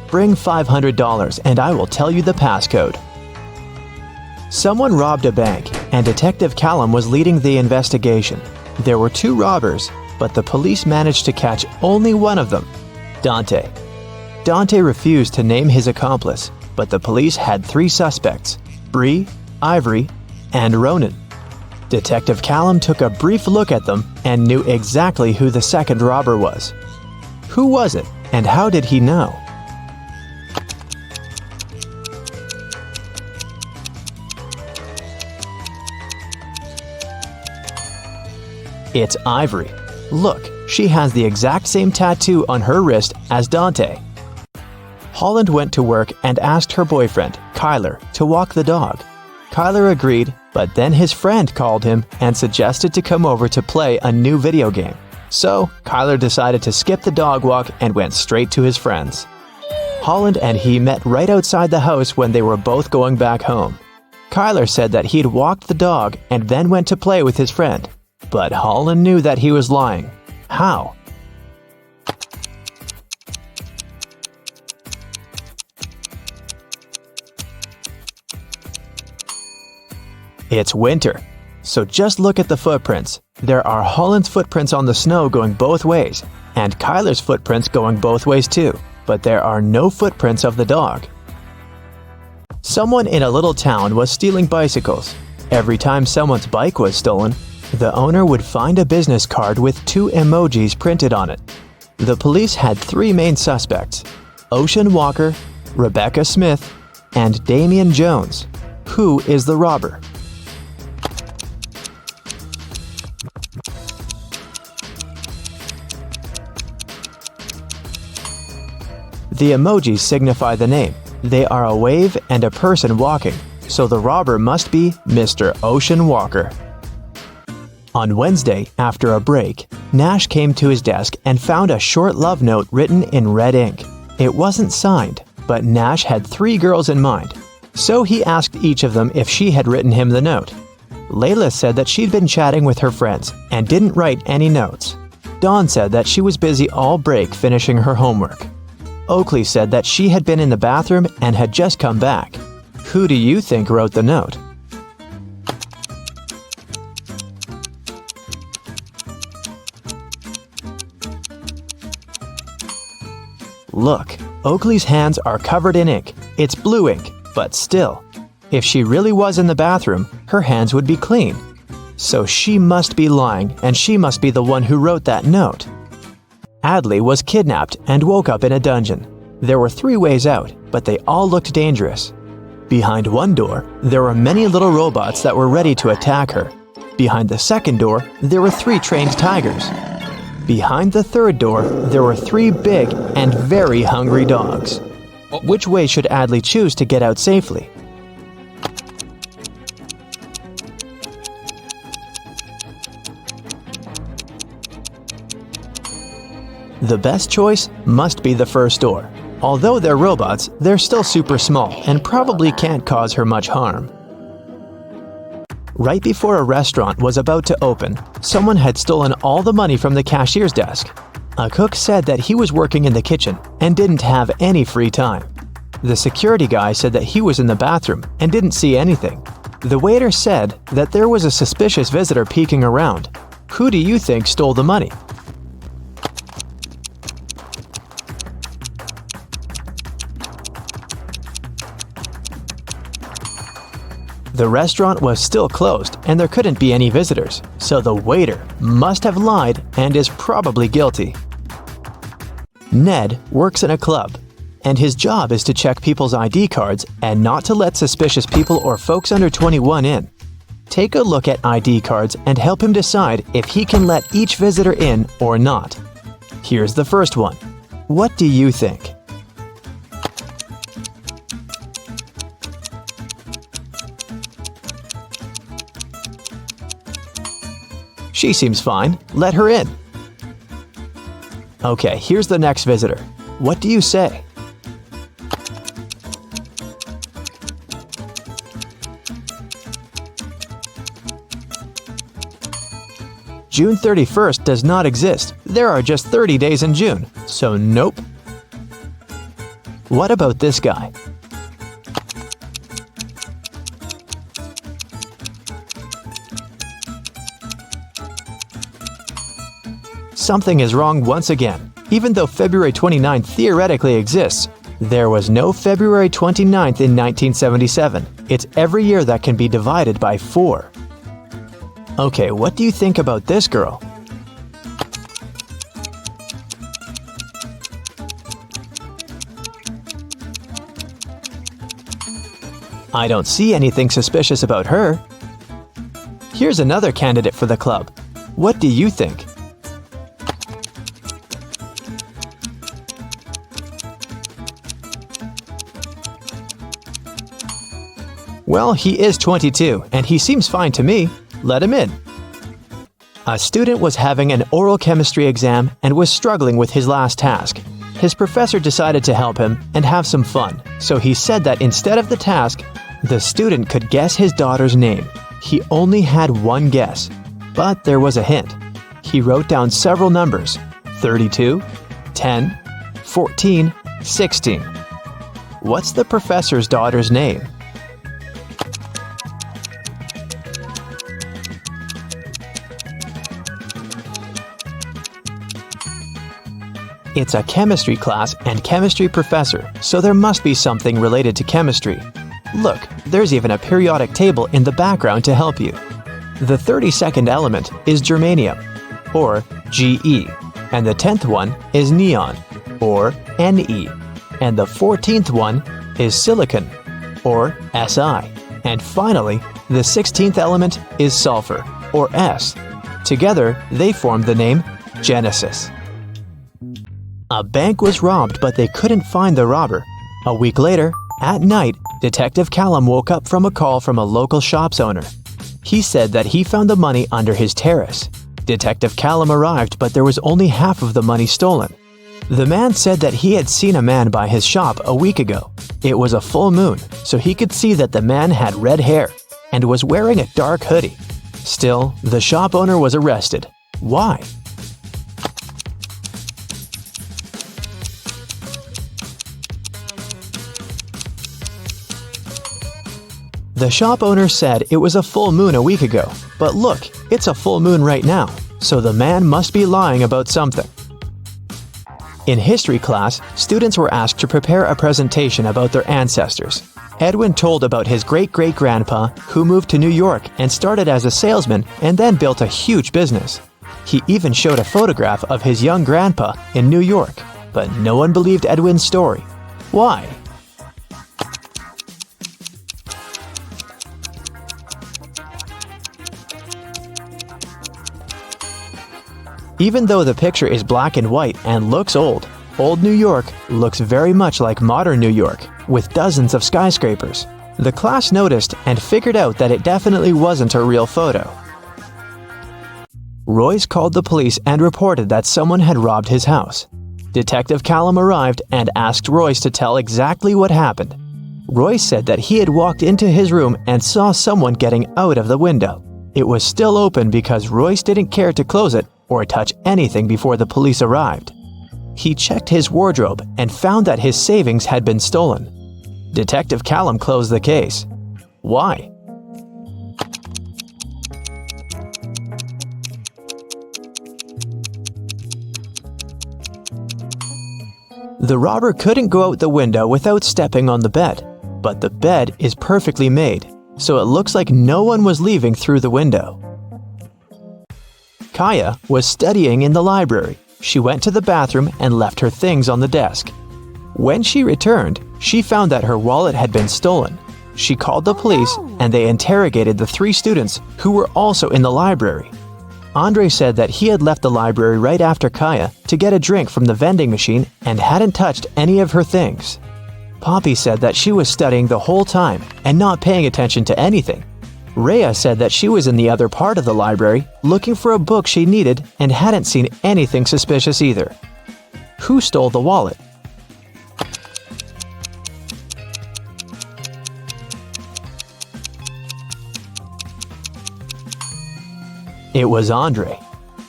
Bring $500 and I will tell you the passcode." Someone robbed a bank, and Detective Callum was leading the investigation. There were 2 robbers, but the police managed to catch only one of them, Dante. Dante refused to name his accomplice, but the police had 3 suspects, Bree, Ivory, and Ronan. Detective Callum took a brief look at them and knew exactly who the second robber was. Who was it, and how did he know? It's Ivory. Look, she has the exact same tattoo on her wrist as Dante. Holland went to work and asked her boyfriend, Kyler, to walk the dog. Kyler agreed, but then his friend called him and suggested to come over to play a new video game. So, Kyler decided to skip the dog walk and went straight to his friends. Holland and he met right outside the house when they were both going back home. Kyler said that he'd walked the dog and then went to play with his friend. But Holland knew that he was lying. How? It's winter, so just look at the footprints. There are Holland's footprints on the snow going both ways, and Kyler's footprints going both ways too, but there are no footprints of the dog. Someone in a little town was stealing bicycles. Every time someone's bike was stolen, the owner would find a business card with 2 emojis printed on it. The police had 3 main suspects, Ocean Walker, Rebecca Smith, and Damian Jones. Who is the robber? The emojis signify the name. They are a wave and a person walking, so the robber must be Mr. Ocean Walker. On Wednesday, after a break, Nash came to his desk and found a short love note written in red ink. It wasn't signed, but Nash had 3 girls in mind, so he asked each of them if she had written him the note. Layla said that she'd been chatting with her friends and didn't write any notes. Dawn said that she was busy all break finishing her homework. Oakley said that she had been in the bathroom and had just come back. Who do you think wrote the note? Look, Oakley's hands are covered in ink. It's blue ink, but still. If she really was in the bathroom, her hands would be clean. So she must be lying, and she must be the one who wrote that note. Adley was kidnapped and woke up in a dungeon. There were 3 ways out, but they all looked dangerous. Behind one door, there were many little robots that were ready to attack her. Behind the second door, there were 3 trained tigers. Behind the third door, there were 3 big and very hungry dogs. Which way should Adley choose to get out safely? The best choice must be the first door. Although they're robots, they're still super small and probably can't cause her much harm. Right before a restaurant was about to open, someone had stolen all the money from the cashier's desk. A cook said that he was working in the kitchen and didn't have any free time. The security guy said that he was in the bathroom and didn't see anything. The waiter said that there was a suspicious visitor peeking around. Who do you think stole the money? The restaurant was still closed and there couldn't be any visitors, so the waiter must have lied and is probably guilty. Ned works in a club, and his job is to check people's ID cards and not to let suspicious people or folks under 21 in. Take a look at ID cards and help him decide if he can let each visitor in or not. Here's the first one. What do you think? She seems fine. Let her in. Okay, here's the next visitor. What do you say? June 31st does not exist. There are just 30 days in June, so nope. What about this guy? Something is wrong once again. Even though February 29th theoretically exists, there was no February 29th in 1977. It's every year that can be divided by 4. Okay, what do you think about this girl? I don't see anything suspicious about her. Here's another candidate for the club. What do you think? Well, he is 22, and he seems fine to me. Let him in. A student was having an oral chemistry exam and was struggling with his last task. His professor decided to help him and have some fun, so he said that instead of the task, the student could guess his daughter's name. He only had one guess, but there was a hint. He wrote down several numbers: 32, 10, 14, 16. What's the professor's daughter's name? It's a chemistry class and chemistry professor, so there must be something related to chemistry. Look, there's even a periodic table in the background to help you. The 32nd element is germanium, or Ge, and the 10th one is neon, or Ne, and the 14th one is silicon, or Si, and finally, the 16th element is sulfur, or S. Together, they form the name Genesis. A bank was robbed, but they couldn't find the robber. A week later, at night, Detective Callum woke up from a call from a local shop's owner. He said that he found the money under his terrace. Detective Callum arrived, but there was only half of the money stolen. The man said that he had seen a man by his shop a week ago. It was a full moon, so he could see that the man had red hair and was wearing a dark hoodie. Still, the shop owner was arrested. Why? The shop owner said it was a full moon a week ago, but look, it's a full moon right now, so the man must be lying about something. In history class, students were asked to prepare a presentation about their ancestors. Edwin told about his great-great-grandpa who moved to New York and started as a salesman and then built a huge business. He even showed a photograph of his young grandpa in New York, but no one believed Edwin's story. Why? Even though the picture is black and white and looks old, old New York looks very much like modern New York, with dozens of skyscrapers. The class noticed and figured out that it definitely wasn't a real photo. Royce called the police and reported that someone had robbed his house. Detective Callum arrived and asked Royce to tell exactly what happened. Royce said that he had walked into his room and saw someone getting out of the window. It was still open because Royce didn't care to close it or touch anything before the police arrived. He checked his wardrobe and found that his savings had been stolen. Detective Callum closed the case. Why? The robber couldn't go out the window without stepping on the bed, but the bed is perfectly made, so it looks like no one was leaving through the window. Kaya was studying in the library. She went to the bathroom and left her things on the desk. When she returned, she found that her wallet had been stolen. She called the police and they interrogated the 3 students who were also in the library. Andre said that he had left the library right after Kaya to get a drink from the vending machine and hadn't touched any of her things. Poppy said that she was studying the whole time and not paying attention to anything. Rhea said that she was in the other part of the library looking for a book she needed and hadn't seen anything suspicious either. Who stole the wallet? It was Andre.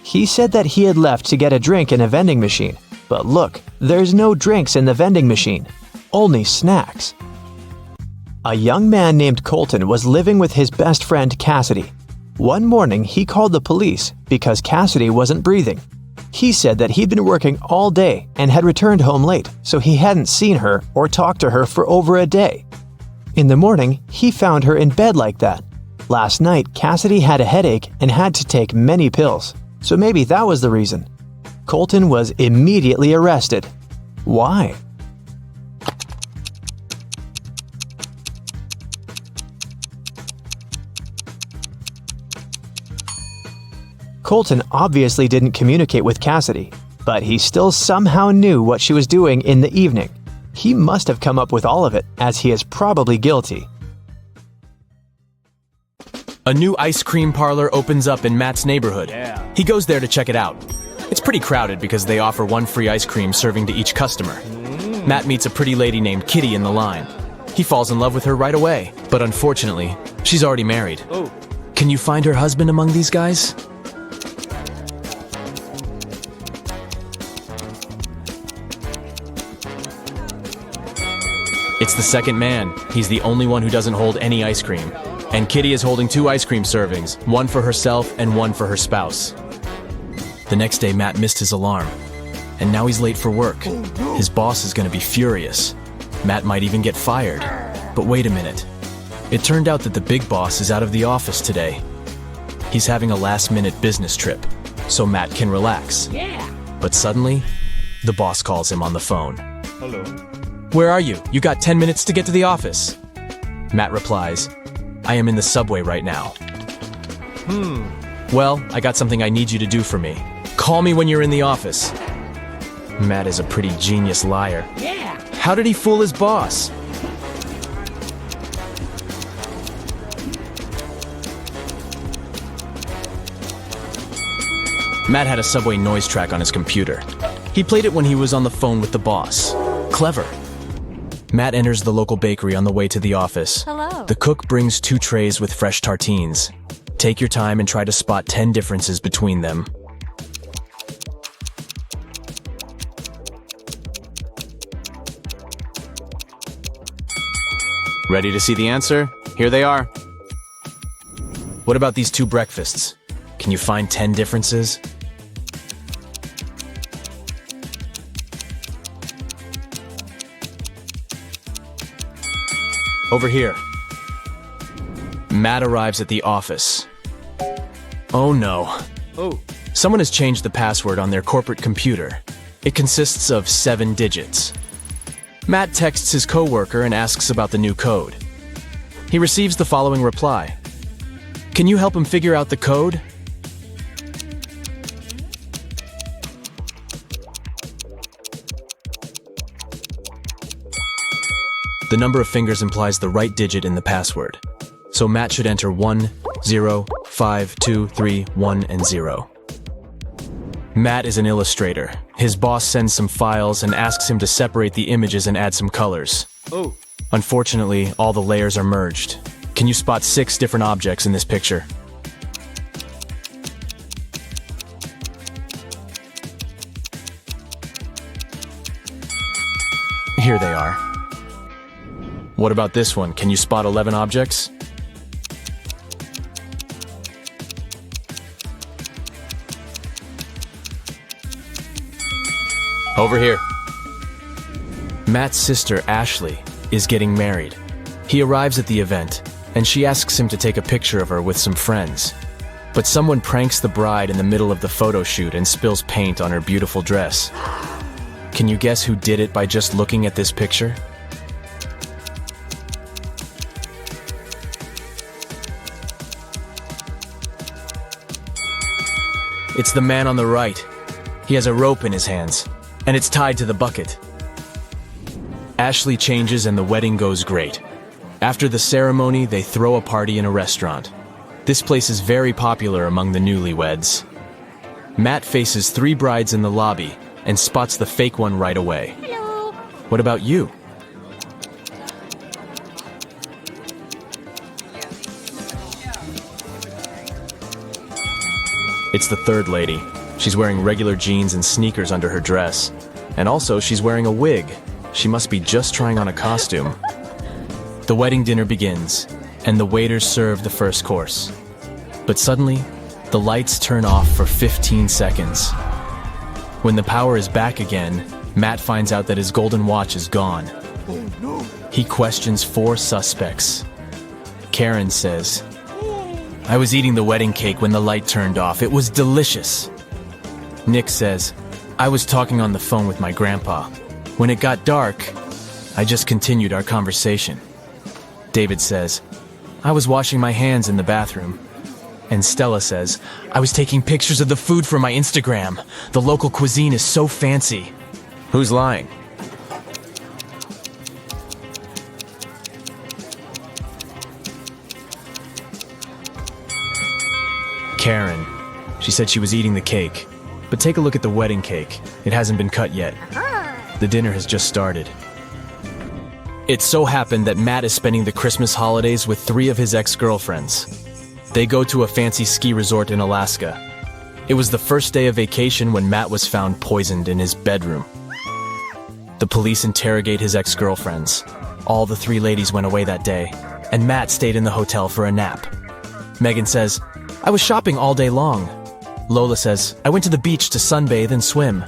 He said that he had left to get a drink in a vending machine, but look, there's no drinks in the vending machine, only snacks. A young man named Colton was living with his best friend Cassidy. One morning, he called the police because Cassidy wasn't breathing. He said that he'd been working all day and had returned home late, so he hadn't seen her or talked to her for over a day. In the morning, he found her in bed like that. Last night, Cassidy had a headache and had to take many pills, so maybe that was the reason. Colton was immediately arrested. Why? Colton obviously didn't communicate with Cassidy, but he still somehow knew what she was doing in the evening. He must have come up with all of it, as he is probably guilty. A new ice cream parlor opens up in Matt's neighborhood. He goes there to check it out. It's pretty crowded because they offer 1 free ice cream serving to each customer. Matt meets a pretty lady named Kitty in the line. He falls in love with her right away, but unfortunately, she's already married. Can you find her husband among these guys? It's the second man. He's the only one who doesn't hold any ice cream. And Kitty is holding 2 ice cream servings, 1 for herself and 1 for her spouse. The next day, Matt missed his alarm, and now he's late for work. His boss is going to be furious. Matt might even get fired. But wait a minute. It turned out that the big boss is out of the office today. He's having a last-minute business trip, so Matt can relax. But suddenly, the boss calls him on the phone. Hello. Where are you? You got 10 minutes to get to the office. Matt replies, I am in the subway right now. Well, I got something I need you to do for me. Call me when you're in the office. Matt is a pretty genius liar. How did he fool his boss? Matt had a subway noise track on his computer. He played it when he was on the phone with the boss. Clever. Matt enters the local bakery on the way to the office. Hello. The cook brings 2 trays with fresh tartines. Take your time and try to spot 10 differences between them. Ready to see the answer? Here they are. What about these 2 breakfasts? Can you find 10 differences? Over here. Matt arrives at the office. Oh no. Someone has changed the password on their corporate computer. It consists of 7 digits. Matt texts his coworker and asks about the new code. He receives the following reply. Can you help him figure out the code? The number of fingers implies the right digit in the password. So Matt should enter 1, 0, 5, 2, 3, 1, and 0. Matt is an illustrator. His boss sends some files and asks him to separate the images and add some colors. Unfortunately, all the layers are merged. Can you spot 6 different objects in this picture? Here they are. What about this one? Can you spot 11 objects? Over here. Matt's sister, Ashley, is getting married. He arrives at the event, and she asks him to take a picture of her with some friends. But someone pranks the bride in the middle of the photo shoot and spills paint on her beautiful dress. Can you guess who did it by just looking at this picture? It's the man on the right. He has a rope in his hands, and it's tied to the bucket. Ashley changes and the wedding goes great. After the ceremony, they throw a party in a restaurant. This place is very popular among the newlyweds. Matt faces 3 brides in the lobby and spots the fake one right away. Hello. What about you? It's the third lady. She's wearing regular jeans and sneakers under her dress. And also, she's wearing a wig. She must be just trying on a costume. The wedding dinner begins, and the waiters serve the first course. But suddenly, the lights turn off for 15 seconds. When the power is back again, Matt finds out that his golden watch is gone. He questions 4 suspects. Karen says, "I was eating the wedding cake when the light turned off. It was delicious." Nick says, "I was talking on the phone with my grandpa. When it got dark, I just continued our conversation." David says, "I was washing my hands in the bathroom." And Stella says, "I was taking pictures of the food for my Instagram. The local cuisine is so fancy." Who's lying? Karen. She said she was eating the cake. But take a look at the wedding cake. It hasn't been cut yet. The dinner has just started. It so happened that Matt is spending the Christmas holidays with 3 of his ex-girlfriends. They go to a fancy ski resort in Alaska. It was the first day of vacation when Matt was found poisoned in his bedroom. The police interrogate his ex-girlfriends. All the 3 ladies went away that day, and Matt stayed in the hotel for a nap. Megan says, "I was shopping all day long." Lola says, "I went to the beach to sunbathe and swim.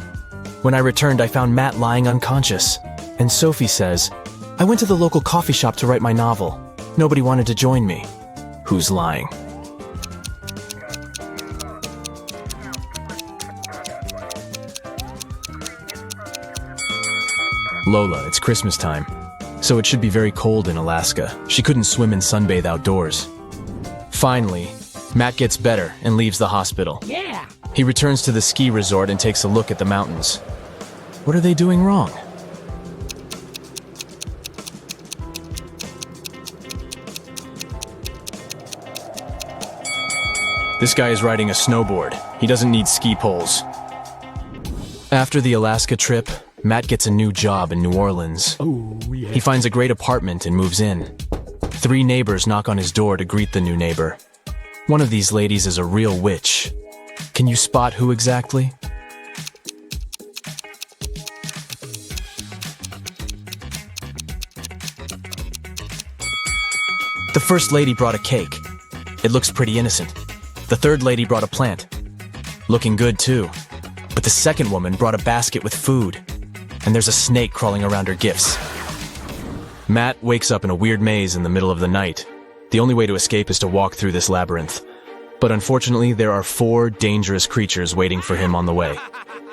When I returned, I found Matt lying unconscious." And Sophie says, "I went to the local coffee shop to write my novel. Nobody wanted to join me." Who's lying? Lola, it's Christmas time, so it should be very cold in Alaska. She couldn't swim and sunbathe outdoors. Finally, Matt gets better and leaves the hospital. Yeah. He returns to the ski resort and takes a look at the mountains. What are they doing wrong? This guy is riding a snowboard. He doesn't need ski poles. After the Alaska trip, Matt gets a new job in New Orleans. Oh, yeah. He finds a great apartment and moves in. 3 neighbors knock on his door to greet the new neighbor. One of these ladies is a real witch. Can you spot who exactly? The first lady brought a cake. It looks pretty innocent. The third lady brought a plant. Looking good too. But the second woman brought a basket with food. And there's a snake crawling around her gifts. Matt wakes up in a weird maze in the middle of the night. The only way to escape is to walk through this labyrinth. But unfortunately, there are 4 dangerous creatures waiting for him on the way.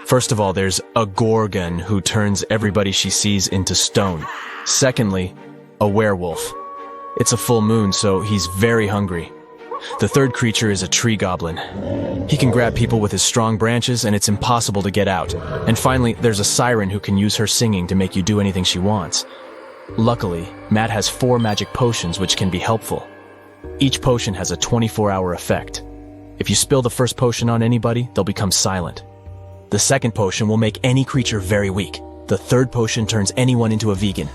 First of all, there's a gorgon who turns everybody she sees into stone. Secondly, a werewolf. It's a full moon, so he's very hungry. The third creature is a tree goblin. He can grab people with his strong branches, and it's impossible to get out. And finally, there's a siren who can use her singing to make you do anything she wants. Luckily, Matt has 4 magic potions which can be helpful. Each potion has a 24-hour effect. If you spill the first potion on anybody, they'll become silent. The second potion will make any creature very weak. The third potion turns anyone into a vegan.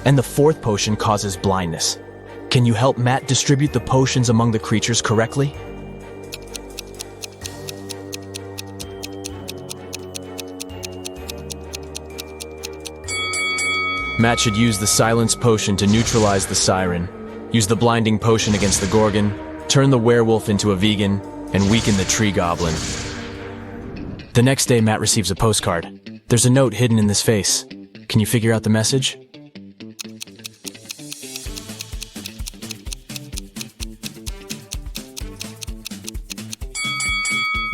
And the fourth potion causes blindness. Can you help Matt distribute the potions among the creatures correctly? Matt should use the silence potion to neutralize the siren, use the blinding potion against the Gorgon, turn the werewolf into a vegan, and weaken the tree goblin. The next day, Matt receives a postcard. There's a note hidden in this face. Can you figure out the message?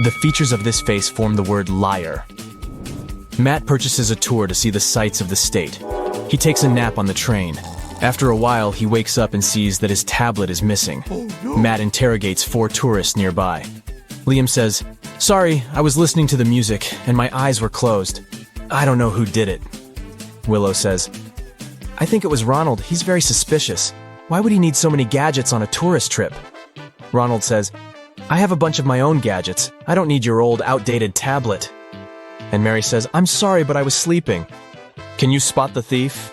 The features of this face form the word liar. Matt purchases a tour to see the sights of the state. He takes a nap on the train. After a while, he wakes up and sees that his tablet is missing. Matt interrogates 4 tourists nearby. Liam says, "Sorry, I was listening to the music and my eyes were closed. I don't know who did it." Willow says, "I think it was Ronald. He's very suspicious. Why would he need so many gadgets on a tourist trip?" Ronald says, "I have a bunch of my own gadgets. I don't need your old, outdated tablet." And Mary says, "I'm sorry, but I was sleeping. Can you spot the thief?"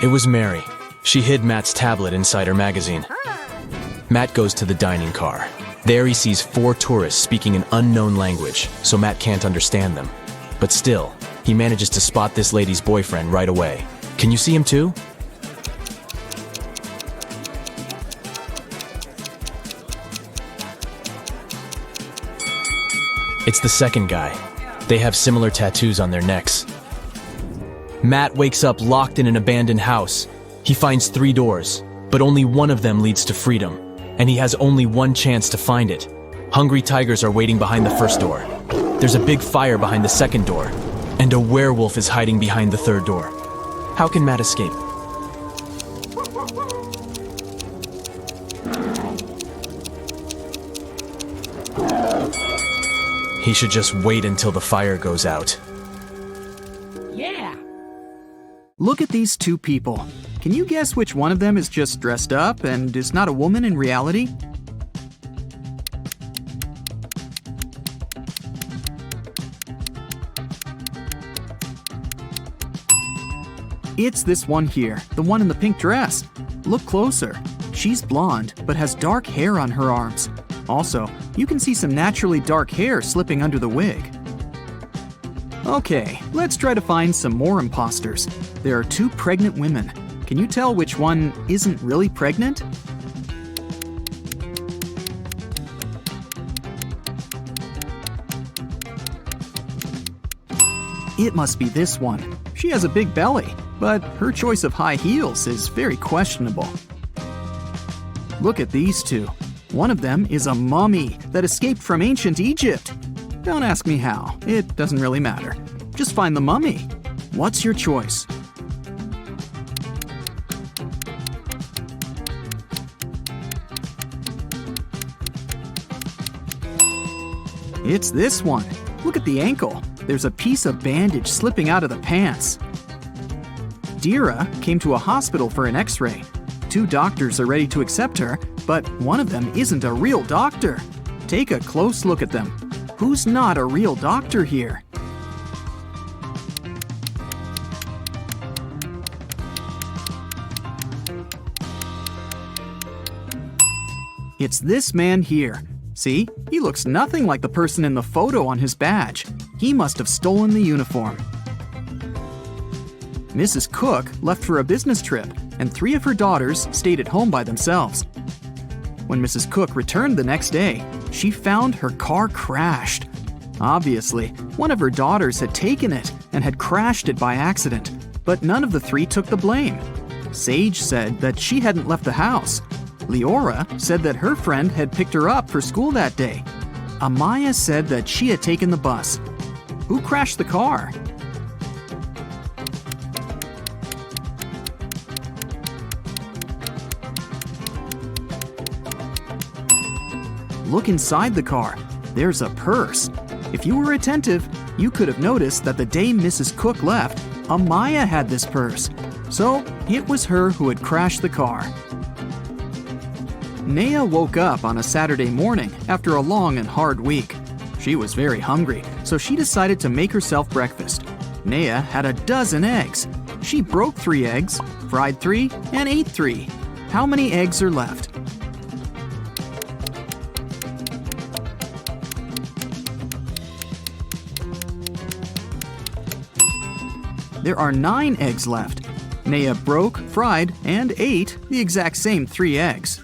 It was Mary. She hid Matt's tablet inside her magazine. Matt goes to the dining car. There he sees 4 tourists speaking an unknown language, so Matt can't understand them. But still, he manages to spot this lady's boyfriend right away. Can you see him too? It's the second guy. They have similar tattoos on their necks. Matt wakes up locked in an abandoned house. He finds 3 doors, but only one of them leads to freedom, and he has only one chance to find it. Hungry tigers are waiting behind the first door. There's a big fire behind the second door, and a werewolf is hiding behind the third door. How can Matt escape? He should just wait until the fire goes out. Look at these 2 people. Can you guess which one of them is just dressed up and is not a woman in reality? It's this one here, the one in the pink dress. Look closer. She's blonde, but has dark hair on her arms. Also, you can see some naturally dark hair slipping under the wig. Okay, let's try to find some more imposters. There are 2 pregnant women. Can you tell which one isn't really pregnant? It must be this one. She has a big belly, but her choice of high heels is very questionable. Look at these 2. One of them is a mummy that escaped from ancient Egypt. Don't ask me how. It doesn't really matter. Just find the mummy. What's your choice? It's this one. Look at the ankle. There's a piece of bandage slipping out of the pants. Dira came to a hospital for an x-ray. 2 doctors are ready to accept her, but one of them isn't a real doctor. Take a close look at them. Who's not a real doctor here? It's this man here. See, he looks nothing like the person in the photo on his badge. He must have stolen the uniform. Mrs. Cook left for a business trip, and 3 of her daughters stayed at home by themselves. When Mrs. Cook returned the next day, she found her car crashed. Obviously, one of her daughters had taken it and had crashed it by accident, but none of the 3 took the blame. Sage said that she hadn't left the house. Leora said that her friend had picked her up for school that day. Amaya said that she had taken the bus. Who crashed the car? Look inside the car. There's a purse. If you were attentive, you could have noticed that the day Mrs. Cook left, Amaya had this purse. So it was her who had crashed the car. Naya woke up on a Saturday morning after a long and hard week. She was very hungry, so she decided to make herself breakfast. Naya had a dozen eggs. She broke 3 eggs, fried 3, and ate 3. How many eggs are left? There are 9 eggs left. Naya broke, fried, and ate the exact same 3 eggs.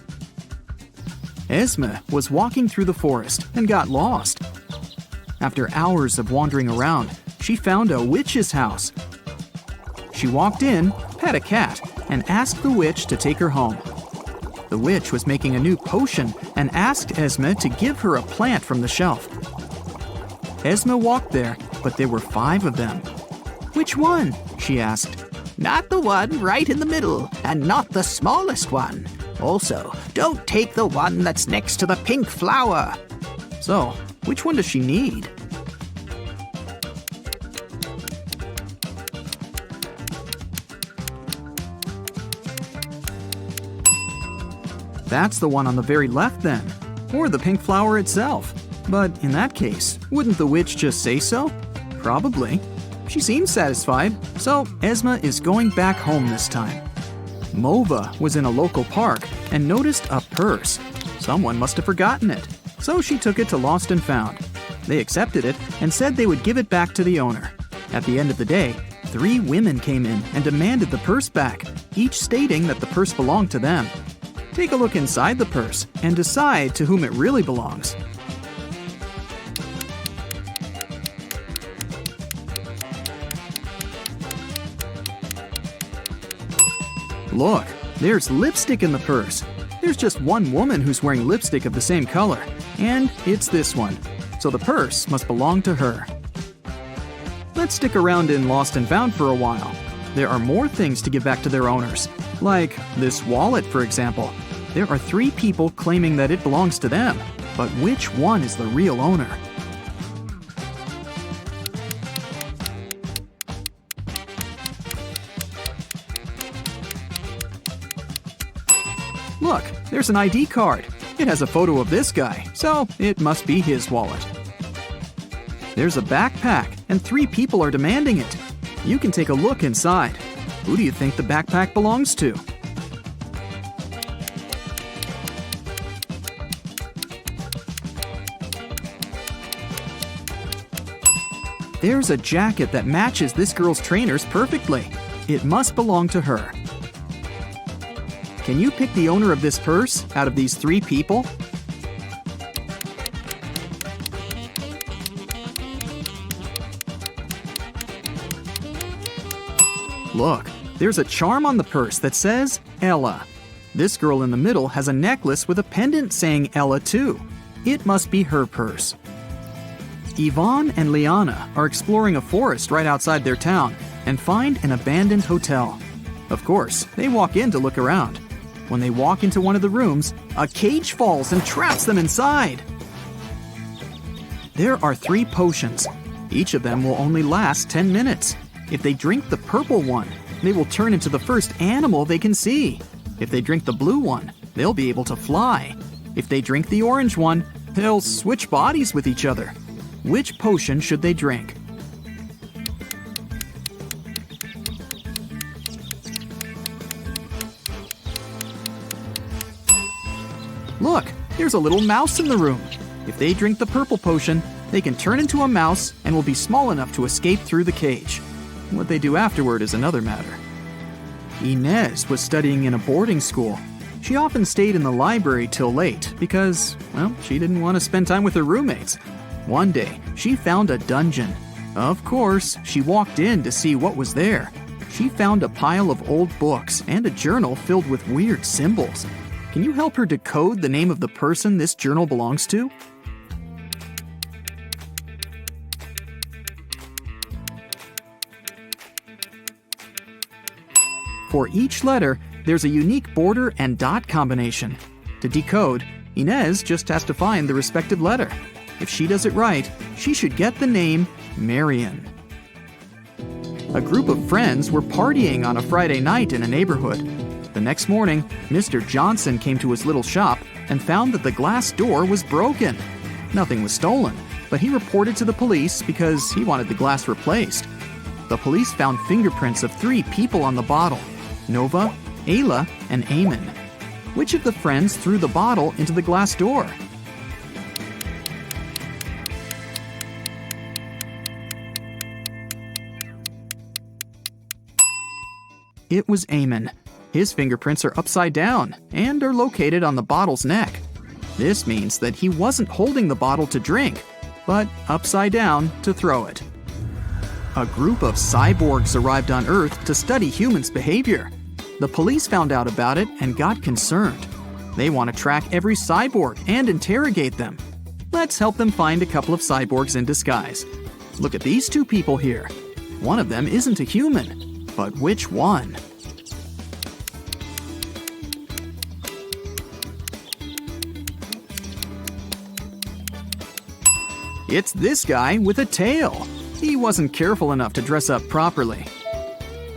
Esme was walking through the forest and got lost. After hours of wandering around, she found a witch's house. She walked in, pet a cat, and asked the witch to take her home. The witch was making a new potion and asked Esme to give her a plant from the shelf. Esme walked there, but there were 5 of them. "Which one?" she asked. Not the one right in the middle, and not the smallest one. Also, don't take the one that's next to the pink flower. So, which one does she need? That's the one on the very left then, or the pink flower itself. But in that case, wouldn't the witch just say so? Probably. She seems satisfied, so Esme is going back home this time. Mova was in a local park and noticed a purse. Someone must have forgotten it, so she took it to Lost and Found. They accepted it and said they would give it back to the owner. At the end of the day, 3 women came in and demanded the purse back, each stating that the purse belonged to them. Take a look inside the purse and decide to whom it really belongs. Look, there's lipstick in the purse. There's just one woman who's wearing lipstick of the same color, and it's this one. So the purse must belong to her. Let's stick around in Lost and Found for a while. There are more things to give back to their owners, like this wallet, for example. There are 3 people claiming that it belongs to them, but which one is the real owner? Look, there's an ID card. It has a photo of this guy, so it must be his wallet. There's a backpack, and 3 people are demanding it. You can take a look inside. Who do you think the backpack belongs to? There's a jacket that matches this girl's trainers perfectly. It must belong to her. Can you pick the owner of this purse out of these 3 people? Look, there's a charm on the purse that says Ella. This girl in the middle has a necklace with a pendant saying Ella too. It must be her purse. Yvonne and Liana are exploring a forest right outside their town and find an abandoned hotel. Of course, they walk in to look around. When they walk into one of the rooms, a cage falls and traps them inside. There are 3 potions. Each of them will only last 10 minutes. If they drink the purple one, they will turn into the first animal they can see. If they drink the blue one, they'll be able to fly. If they drink the orange one, they'll switch bodies with each other. Which potion should they drink? Look, there's a little mouse in the room. If they drink the purple potion, they can turn into a mouse and will be small enough to escape through the cage. What they do afterward is another matter. Inez was studying in a boarding school. She often stayed in the library till late because, well, she didn't want to spend time with her roommates. One day, she found a dungeon. Of course, she walked in to see what was there. She found a pile of old books and a journal filled with weird symbols. Can you help her decode the name of the person this journal belongs to? For each letter, there's a unique border and dot combination. To decode, Inez just has to find the respective letter. If she does it right, she should get the name Marion. A group of friends were partying on a Friday night in a neighborhood. The next morning, Mr. Johnson came to his little shop and found that the glass door was broken. Nothing was stolen, but he reported to the police because he wanted the glass replaced. The police found fingerprints of 3 people on the bottle: Nova, Ayla, and Eamon. Which of the friends threw the bottle into the glass door? It was Eamon. His fingerprints are upside down and are located on the bottle's neck. This means that he wasn't holding the bottle to drink, but upside down to throw it. A group of cyborgs arrived on Earth to study humans' behavior. The police found out about it and got concerned. They want to track every cyborg and interrogate them. Let's help them find a couple of cyborgs in disguise. Look at these two people here. One of them isn't a human, but which one? It's this guy with a tail. He wasn't careful enough to dress up properly.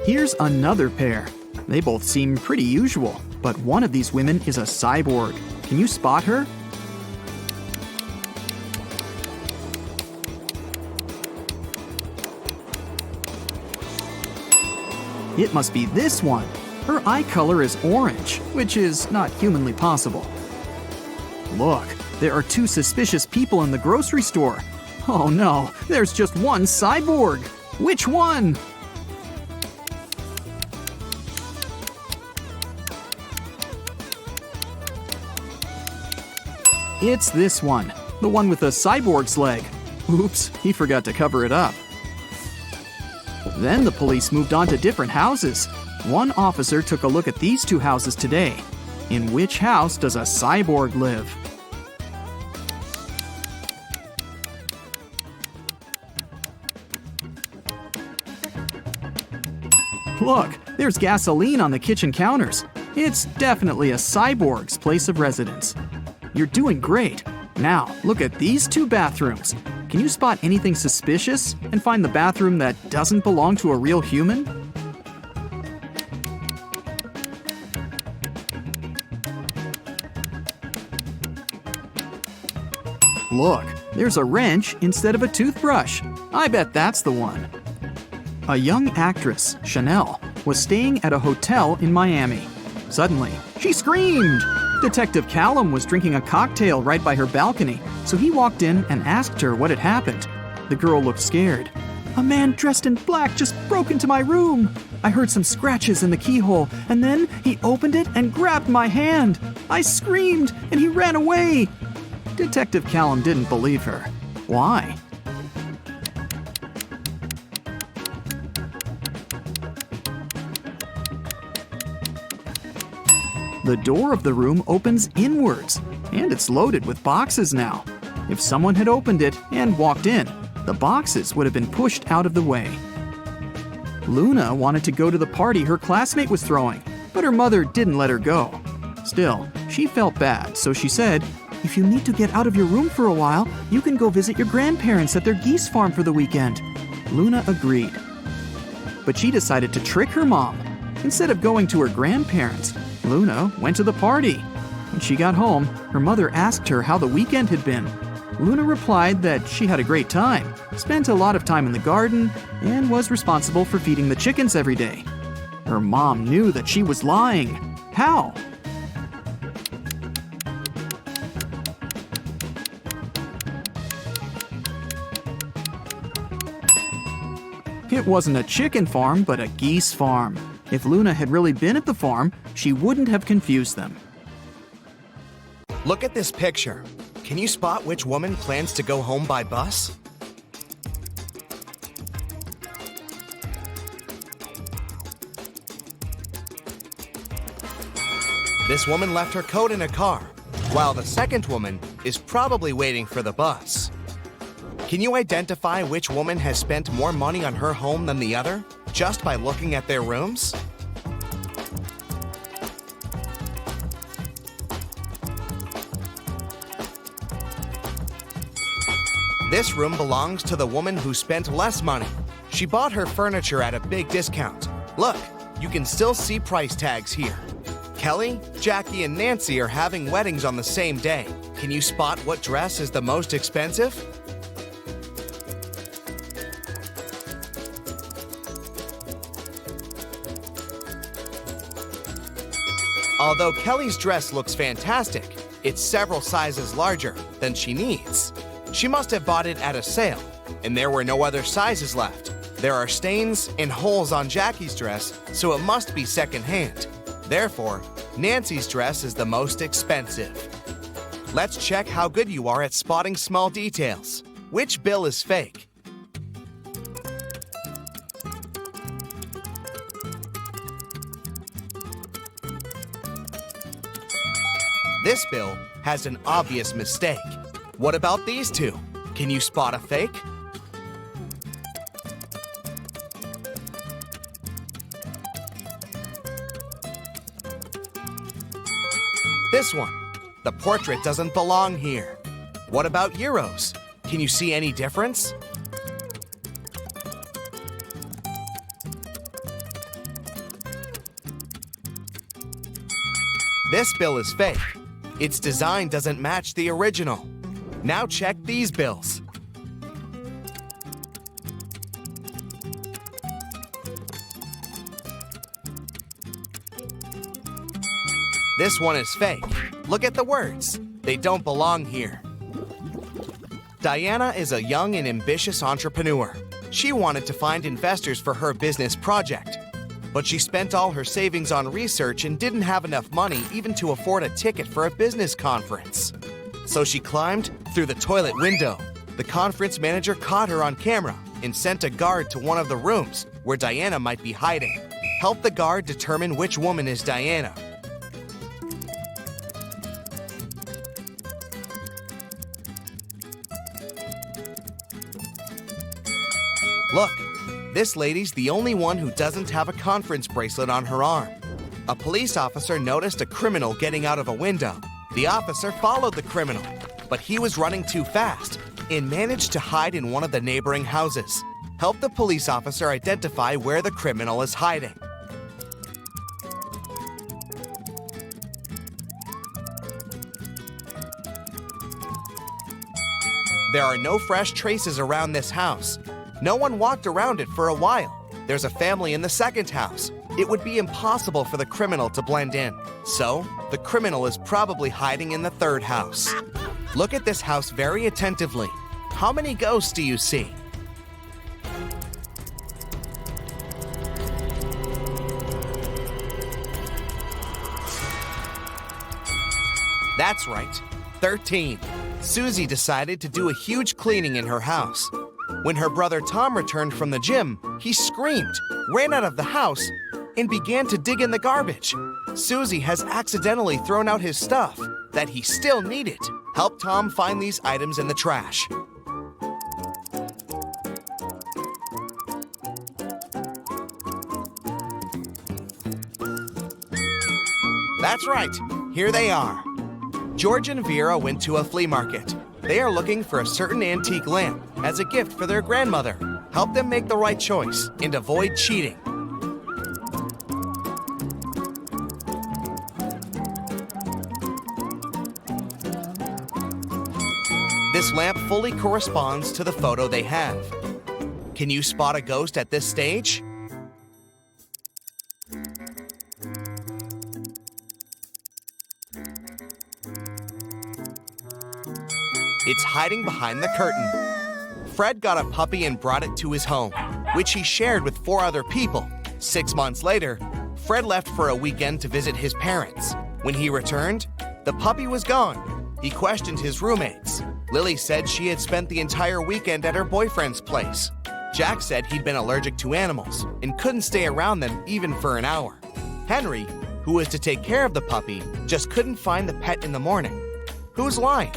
Here's another pair. They both seem pretty usual, but one of these women is a cyborg. Can you spot her? It must be this one. Her eye color is orange, which is not humanly possible. Look, there are two suspicious people in the grocery store. Oh no, there's just one cyborg. Which one? It's this one, the one with the cyborg's leg. Oops, he forgot to cover it up. Then the police moved on to different houses. One officer took a look at these two houses today. In which house does a cyborg live? Look, there's gasoline on the kitchen counters. It's definitely a cyborg's place of residence. You're doing great. Now, look at these two bathrooms. Can you spot anything suspicious and find the bathroom that doesn't belong to a real human? Look, there's a wrench instead of a toothbrush. I bet that's the one. A young actress, Chanel, was staying at a hotel in Miami. Suddenly, she screamed! Detective Callum was drinking a cocktail right by her balcony, so he walked in and asked her what had happened. The girl looked scared. "A man dressed in black just broke into my room. I heard some scratches in the keyhole, and then he opened it and grabbed my hand. I screamed, and he ran away." Detective Callum didn't believe her. Why? The door of the room opens inwards, and it's loaded with boxes now. If someone had opened it and walked in, the boxes would have been pushed out of the way. Luna wanted to go to the party her classmate was throwing, but her mother didn't let her go. Still, she felt bad, so she said, "If you need to get out of your room for a while, you can go visit your grandparents at their geese farm for the weekend." Luna agreed. But she decided to trick her mom. Instead of going to her grandparents, Luna went to the party. When she got home, her mother asked her how the weekend had been. Luna replied that she had a great time, spent a lot of time in the garden, and was responsible for feeding the chickens every day. Her mom knew that she was lying. How? It wasn't a chicken farm, but a geese farm. If Luna had really been at the farm, she wouldn't have confused them. Look at this picture. Can you spot which woman plans to go home by bus? This woman left her coat in a car, while the second woman is probably waiting for the bus. Can you identify which woman has spent more money on her home than the other, just by looking at their rooms? This room belongs to the woman who spent less money. She bought her furniture at a big discount. Look, you can still see price tags here. Kelly, Jackie, and Nancy are having weddings on the same day. Can you spot what dress is the most expensive? Although Kelly's dress looks fantastic, it's several sizes larger than she needs. She must have bought it at a sale, and there were no other sizes left. There are stains and holes on Jackie's dress, so it must be secondhand. Therefore, Nancy's dress is the most expensive. Let's check how good you are at spotting small details. Which bill is fake? This bill has an obvious mistake. What about these two? Can you spot a fake? This one. The portrait doesn't belong here. What about euros? Can you see any difference? This bill is fake. Its design doesn't match the original. Now check these bills. This one is fake. Look at the words. They don't belong here. Diana is a young and ambitious entrepreneur. She wanted to find investors for her business project, but she spent all her savings on research and didn't have enough money even to afford a ticket for a business conference. So she climbed through the toilet window. The conference manager caught her on camera and sent a guard to one of the rooms where Diana might be hiding. Help the guard determine which woman is Diana. Look, this lady's the only one who doesn't have a conference bracelet on her arm. A police officer noticed a criminal getting out of a window. The officer followed the criminal, but he was running too fast and managed to hide in one of the neighboring houses. Help the police officer identify where the criminal is hiding. There are no fresh traces around this house. No one walked around it for a while. There's a family in the second house. It would be impossible for the criminal to blend in. So, the criminal is probably hiding in the third house. Look at this house very attentively. How many ghosts do you see? That's right, 13. Susie decided to do a huge cleaning in her house. When her brother Tom returned from the gym, he screamed, ran out of the house, and began to dig in the garbage. Susie has accidentally thrown out his stuff that he still needed. Help Tom find these items in the trash. That's right, here they are. George and Vera went to a flea market. They are looking for a certain antique lamp as a gift for their grandmother. Help them make the right choice and avoid cheating. This lamp fully corresponds to the photo they have. Can you spot a ghost at this stage? It's hiding behind the curtain. Fred got a puppy and brought it to his home, which he shared with 4 other people. 6 months later, Fred left for a weekend to visit his parents. When he returned, the puppy was gone. He questioned his roommates. Lily said she had spent the entire weekend at her boyfriend's place. Jack said he'd been allergic to animals and couldn't stay around them even for an hour. Henry, who was to take care of the puppy, just couldn't find the pet in the morning. Who's lying?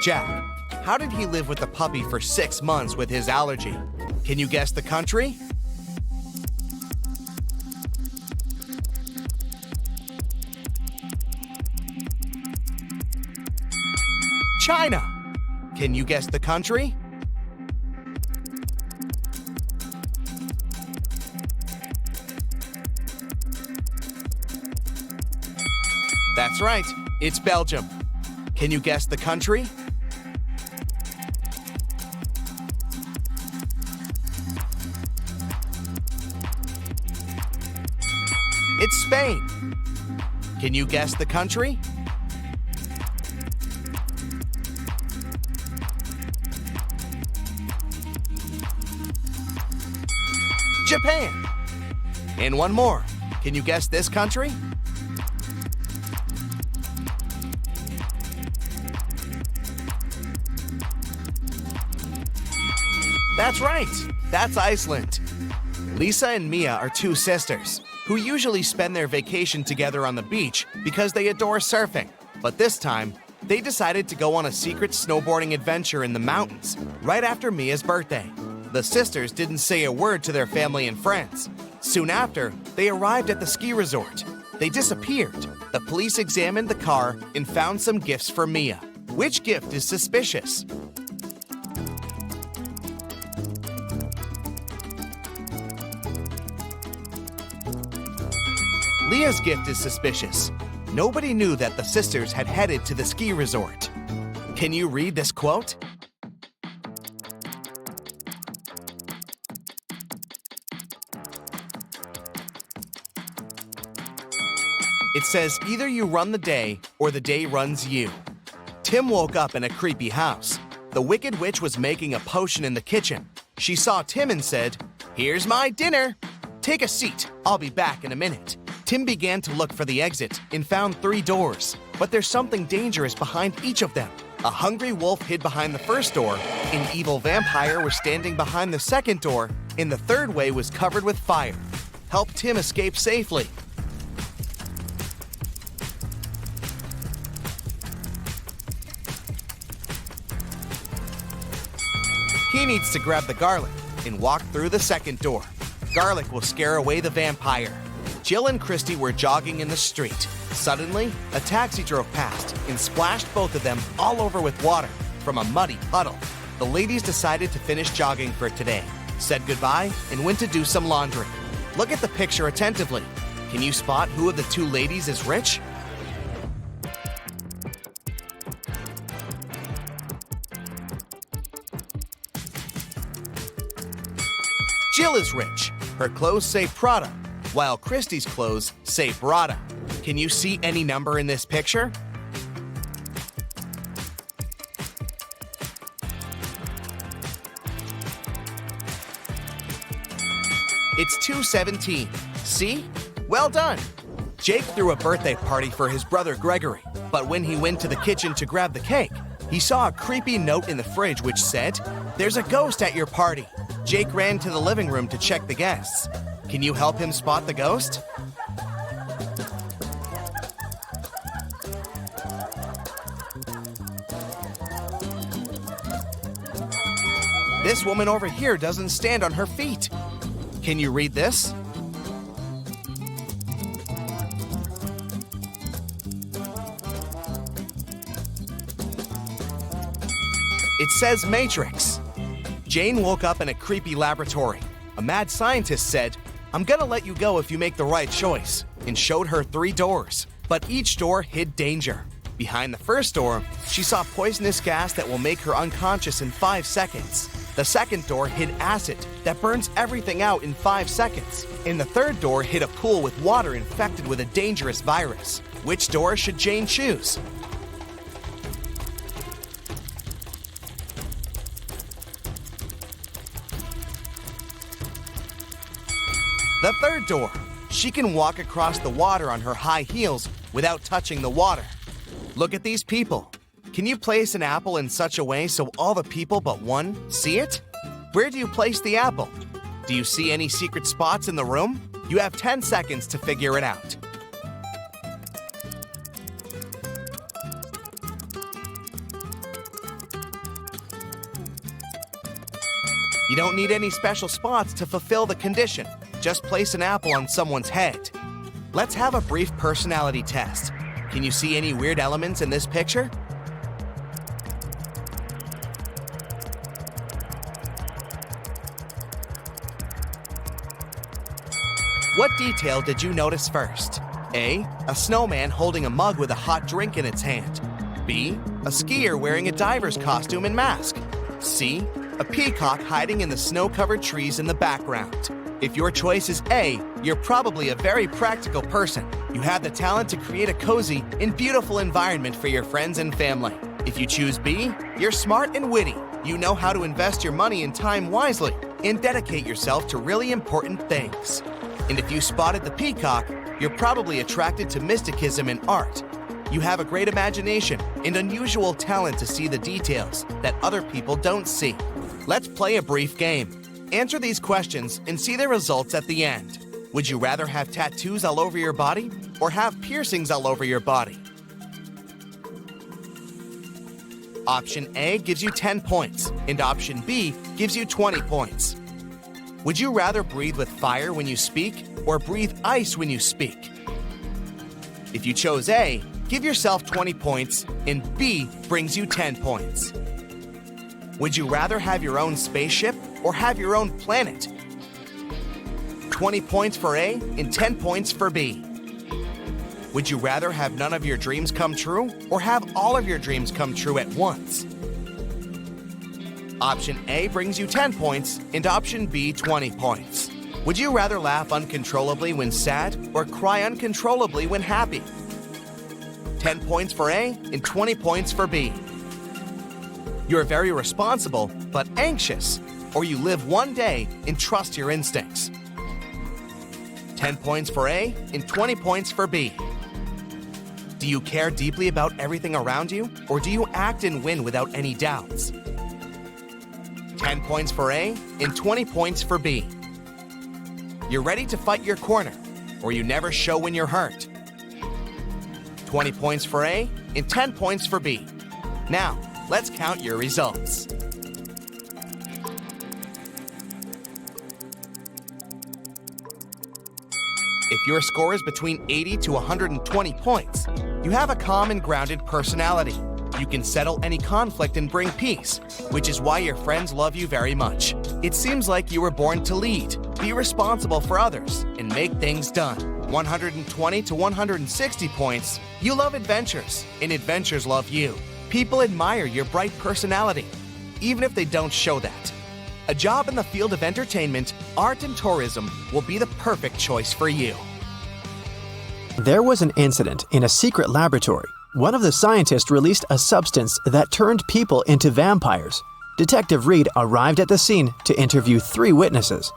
Jack. How did he live with the puppy for 6 months with his allergy? Can you guess the country? China. Can you guess the country? That's right, it's Belgium. Can you guess the country? It's Spain. Can you guess the country? Japan. And one more. Can you guess this country? That's right. That's Iceland. Lisa and Mia are two sisters who usually spend their vacation together on the beach because they adore surfing. But this time, they decided to go on a secret snowboarding adventure in the mountains right after Mia's birthday. The sisters didn't say a word to their family and friends. Soon after, they arrived at the ski resort. They disappeared. The police examined the car and found some gifts for Mia. Which gift is suspicious? Leah's gift is suspicious. Nobody knew that the sisters had headed to the ski resort. Can you read this quote? It says, either you run the day or the day runs you. Tim woke up in a creepy house. The Wicked Witch was making a potion in the kitchen. She saw Tim and said, "Here's my dinner. Take a seat. I'll be back in a minute." Tim began to look for the exit and found 3 doors, but there's something dangerous behind each of them. A hungry wolf hid behind the first door, an evil vampire was standing behind the second door, and the third way was covered with fire. Help Tim escape safely. He needs to grab the garlic and walk through the second door. Garlic will scare away the vampire. Jill and Christy were jogging in the street. Suddenly, a taxi drove past and splashed both of them all over with water from a muddy puddle. The ladies decided to finish jogging for today, said goodbye, and went to do some laundry. Look at the picture attentively. Can you spot who of the 2 ladies is rich? Jill is rich. Her clothes say Prada, while Christy's clothes say Brada. Can you see any number in this picture? It's 217. See? Well done. Jake threw a birthday party for his brother Gregory, but when he went to the kitchen to grab the cake, he saw a creepy note in the fridge which said, "There's a ghost at your party." Jake ran to the living room to check the guests. Can you help him spot the ghost? This woman over here doesn't stand on her feet. Can you read this? It says Matrix. Jane woke up in a creepy laboratory. A mad scientist said, "I'm gonna let you go if you make the right choice," and showed her 3 doors. But each door hid danger. Behind the first door, she saw poisonous gas that will make her unconscious in 5 seconds. The second door hid acid that burns everything out in 5 seconds. And the third door hid a pool with water infected with a dangerous virus. Which door should Jane choose? The third door. She can walk across the water on her high heels without touching the water. Look at these people. Can you place an apple in such a way so all the people but one see it? Where do you place the apple? Do you see any secret spots in the room? You have 10 seconds to figure it out. You don't need any special spots to fulfill the condition. Just place an apple on someone's head. Let's have a brief personality test. Can you see any weird elements in this picture? What detail did you notice first? A snowman holding a mug with a hot drink in its hand. B, a skier wearing a diver's costume and mask. C, a peacock hiding in the snow-covered trees in the background. If your choice is A, you're probably a very practical person. You have the talent to create a cozy and beautiful environment for your friends and family. If you choose B, you're smart and witty. You know how to invest your money and time wisely and dedicate yourself to really important things. And if you spotted the peacock, you're probably attracted to mysticism and art. You have a great imagination and unusual talent to see the details that other people don't see. Let's play a brief game. Answer these questions and see the results at the end. Would you rather have tattoos all over your body or have piercings all over your body? Option A gives you 10 points, and option B gives you 20 points. Would you rather breathe with fire when you speak or breathe ice when you speak? If you chose A, give yourself 20 points, and B brings you 10 points. Would you rather have your own spaceship or have your own planet? 20 points for A and 10 points for B. Would you rather have none of your dreams come true or have all of your dreams come true at once? Option A brings you 10 points and option B 20 points. Would you rather laugh uncontrollably when sad or cry uncontrollably when happy? 10 points for A and 20 points for B. You're very responsible but anxious, or you live one day and trust your instincts. 10 points for A and 20 points for B. Do you care deeply about everything around you, or do you act and win without any doubts? 10 points for A and 20 points for B. You're ready to fight your corner, or you never show when you're hurt. 20 points for A and 10 points for B. Now, let's count your results. If your score is between 80 to 120 points, you have a calm and grounded personality. You can settle any conflict and bring peace, which is why your friends love you very much. It seems like you were born to lead, be responsible for others, and make things done. 120 to 160 points, you love adventures, and adventures love you. People admire your bright personality, even if they don't show that. A job in the field of entertainment, art, and tourism will be the perfect choice for you. There was an incident in a secret laboratory. One of the scientists released a substance that turned people into vampires. Detective Reed arrived at the scene to interview 3 witnesses.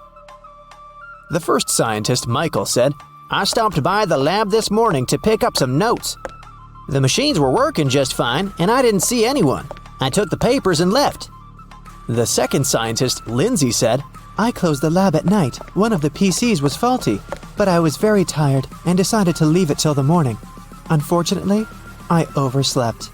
The first scientist, Michael, said, "I stopped by the lab this morning to pick up some notes. The machines were working just fine, and I didn't see anyone. I took the papers and left." The second scientist, Lindsay, said, "I closed the lab at night. One of the PCs was faulty, but I was very tired and decided to leave it till the morning. Unfortunately, I overslept."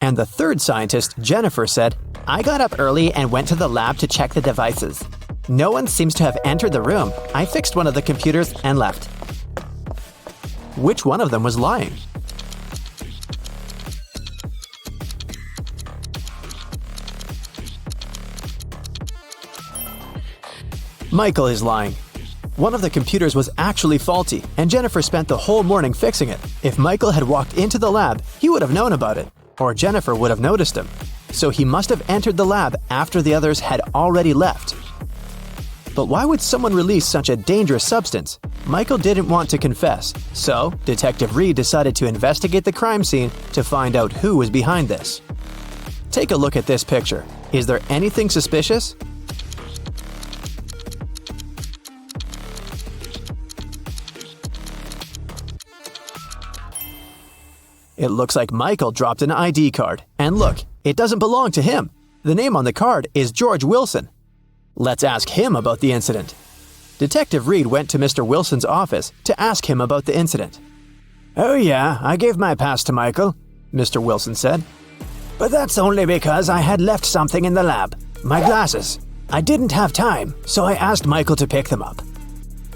And the third scientist, Jennifer, said, "I got up early and went to the lab to check the devices. No one seems to have entered the room. I fixed one of the computers and left." Which one of them was lying? Michael is lying. One of the computers was actually faulty, and Jennifer spent the whole morning fixing it. If Michael had walked into the lab, he would have known about it, or Jennifer would have noticed him. So he must have entered the lab after the others had already left. But why would someone release such a dangerous substance? Michael didn't want to confess, so Detective Reed decided to investigate the crime scene to find out who was behind this. Take a look at this picture. Is there anything suspicious? It looks like Michael dropped an ID card. And look, it doesn't belong to him. The name on the card is George Wilson. Let's ask him about the incident. Detective Reed went to Mr. Wilson's office to ask him about the incident. "Oh yeah, I gave my pass to Michael," Mr. Wilson said. "But that's only because I had left something in the lab. My glasses. I didn't have time, so I asked Michael to pick them up."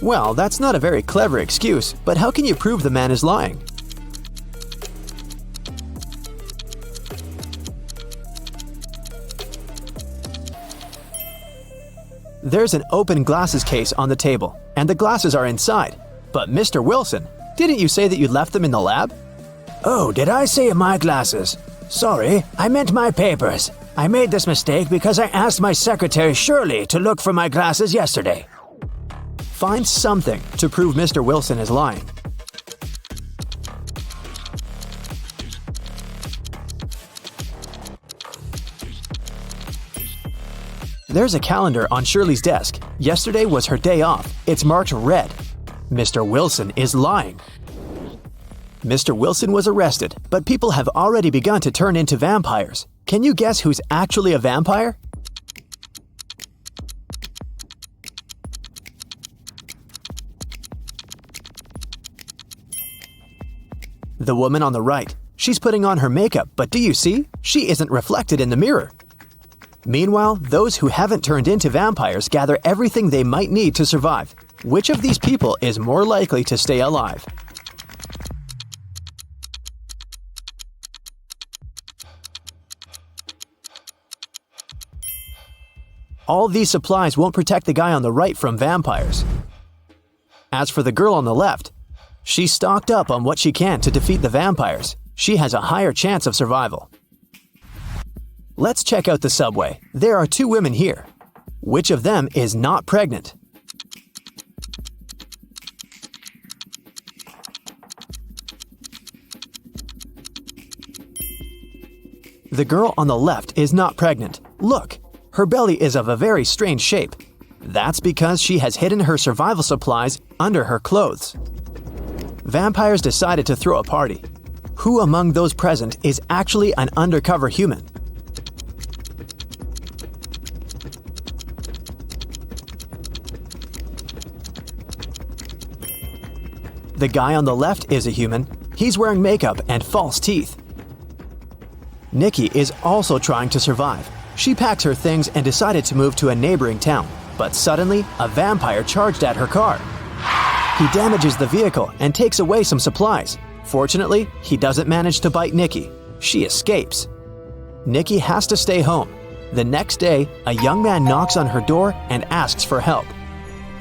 Well, that's not a very clever excuse, but how can you prove the man is lying? There's an open glasses case on the table, and the glasses are inside. But Mr. Wilson, didn't you say that you left them in the lab? Oh, did I say my glasses? Sorry, I meant my papers. I made this mistake because I asked my secretary Shirley to look for my glasses yesterday. Find something to prove Mr. Wilson is lying. There's a calendar on Shirley's desk. Yesterday was her day off. It's marked red. Mr. Wilson is lying. Mr. Wilson was arrested, but people have already begun to turn into vampires. Can you guess who's actually a vampire? The woman on the right. She's putting on her makeup, but do you see? She isn't reflected in the mirror. Meanwhile, those who haven't turned into vampires gather everything they might need to survive. Which of these people is more likely to stay alive? All these supplies won't protect the guy on the right from vampires. As for the girl on the left, she's stocked up on what she can to defeat the vampires. She has a higher chance of survival. Let's check out the subway. There are 2 women here. Which of them is not pregnant? The girl on the left is not pregnant. Look, her belly is of a very strange shape. That's because she has hidden her survival supplies under her clothes. Vampires decided to throw a party. Who among those present is actually an undercover human? The guy on the left is a human. He's wearing makeup and false teeth. Nikki is also trying to survive. She packs her things and decided to move to a neighboring town. But suddenly, a vampire charged at her car. He damages the vehicle and takes away some supplies. Fortunately, he doesn't manage to bite Nikki. She escapes. Nikki has to stay home. The next day, a young man knocks on her door and asks for help.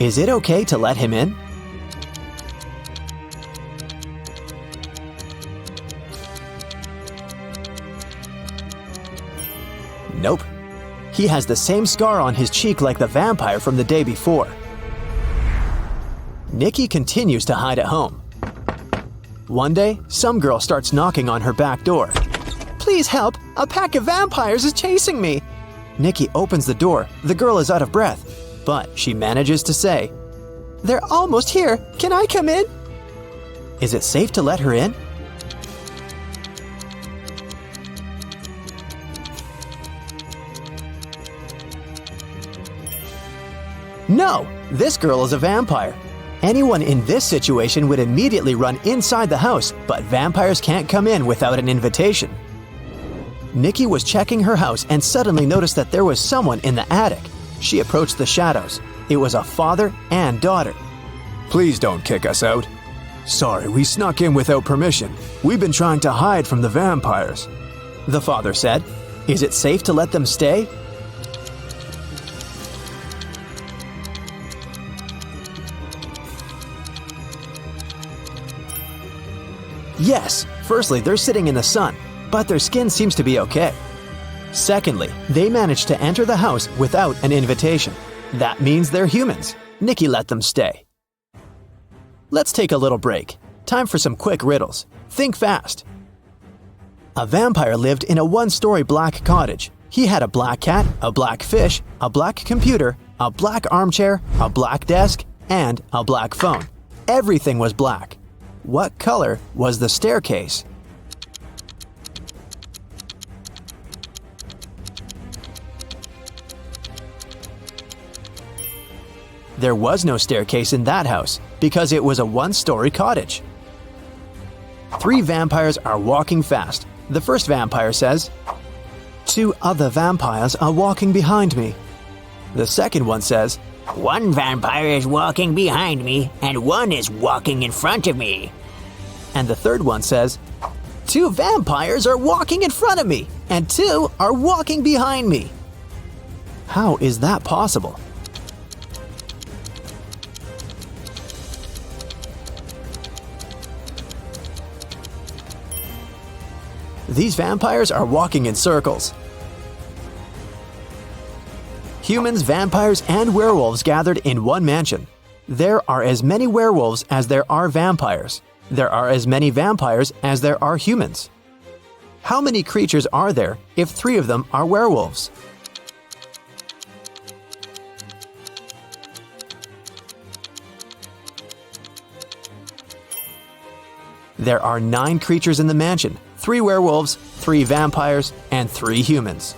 Is it okay to let him in? Nope. He has the same scar on his cheek like the vampire from the day before. Nikki continues to hide at home. One day, some girl starts knocking on her back door. Please help! A pack of vampires is chasing me! Nikki opens the door. The girl is out of breath, but she manages to say, They're almost here! Can I come in? Is it safe to let her in? No! This girl is a vampire. Anyone in this situation would immediately run inside the house, but vampires can't come in without an invitation. Nikki was checking her house and suddenly noticed that there was someone in the attic. She approached the shadows. It was a father and daughter. Please don't kick us out. Sorry, we snuck in without permission. We've been trying to hide from the vampires. The father said, Is it safe to let them stay? Yes, firstly, they're sitting in the sun, but their skin seems to be okay. Secondly, they managed to enter the house without an invitation. That means they're humans. Nikki let them stay. Let's take a little break. Time for some quick riddles. Think fast. A vampire lived in a 1-story black cottage. He had a black cat, a black fish, a black computer, a black armchair, a black desk, and a black phone. Everything was black. What color was the staircase? There was no staircase in that house because it was a 1-story cottage. 3 vampires are walking fast. The first vampire says, 2 other vampires are walking behind me. The second one says, 1 vampire is walking behind me, and 1 is walking in front of me. And the third one says, 2 vampires are walking in front of me, and 2 are walking behind me. How is that possible? These vampires are walking in circles. Humans, vampires, and werewolves gathered in one mansion. There are as many werewolves as there are vampires. There are as many vampires as there are humans. How many creatures are there if 3 of them are werewolves? There are 9 creatures in the mansion, 3 werewolves, 3 vampires, and 3 humans.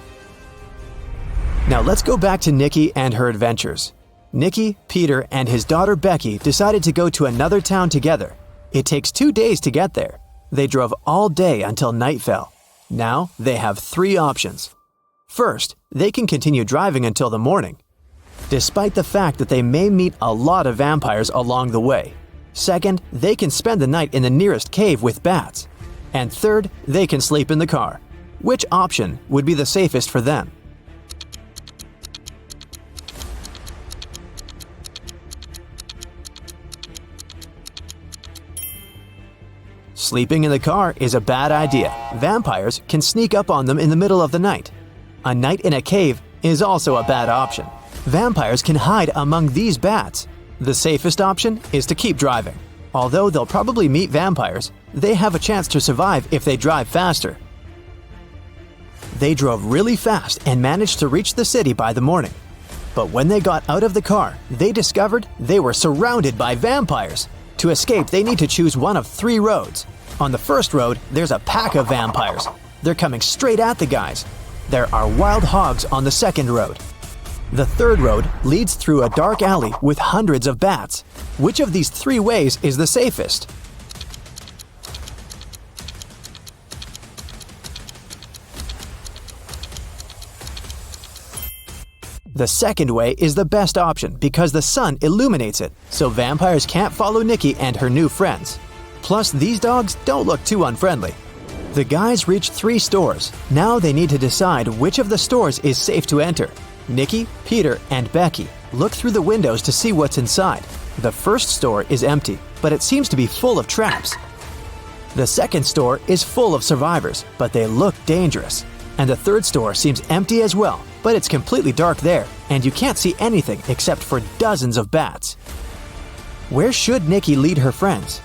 Now let's go back to Nikki and her adventures. Nikki, Peter, and his daughter Becky decided to go to another town together. It takes 2 days to get there. They drove all day until night fell. Now they have 3 options. First, they can continue driving until the morning, despite the fact that they may meet a lot of vampires along the way. Second, they can spend the night in the nearest cave with bats. And third, they can sleep in the car. Which option would be the safest for them? Sleeping in the car is a bad idea. Vampires can sneak up on them in the middle of the night. A night in a cave is also a bad option. Vampires can hide among these bats. The safest option is to keep driving. Although they'll probably meet vampires, they have a chance to survive if they drive faster. They drove really fast and managed to reach the city by the morning. But when they got out of the car, they discovered they were surrounded by vampires. To escape, they need to choose one of 3 roads. On the first road, there's a pack of vampires. They're coming straight at the guys. There are wild hogs on the second road. The third road leads through a dark alley with hundreds of bats. Which of these 3 ways is the safest? The second way is the best option because the sun illuminates it, so vampires can't follow Nikki and her new friends. Plus, these dogs don't look too unfriendly. The guys reach 3 stores. Now they need to decide which of the stores is safe to enter. Nikki, Peter, and Becky look through the windows to see what's inside. The first store is empty, but it seems to be full of traps. The second store is full of survivors, but they look dangerous. And the third store seems empty as well, but it's completely dark there, and you can't see anything except for dozens of bats. Where should Nikki lead her friends?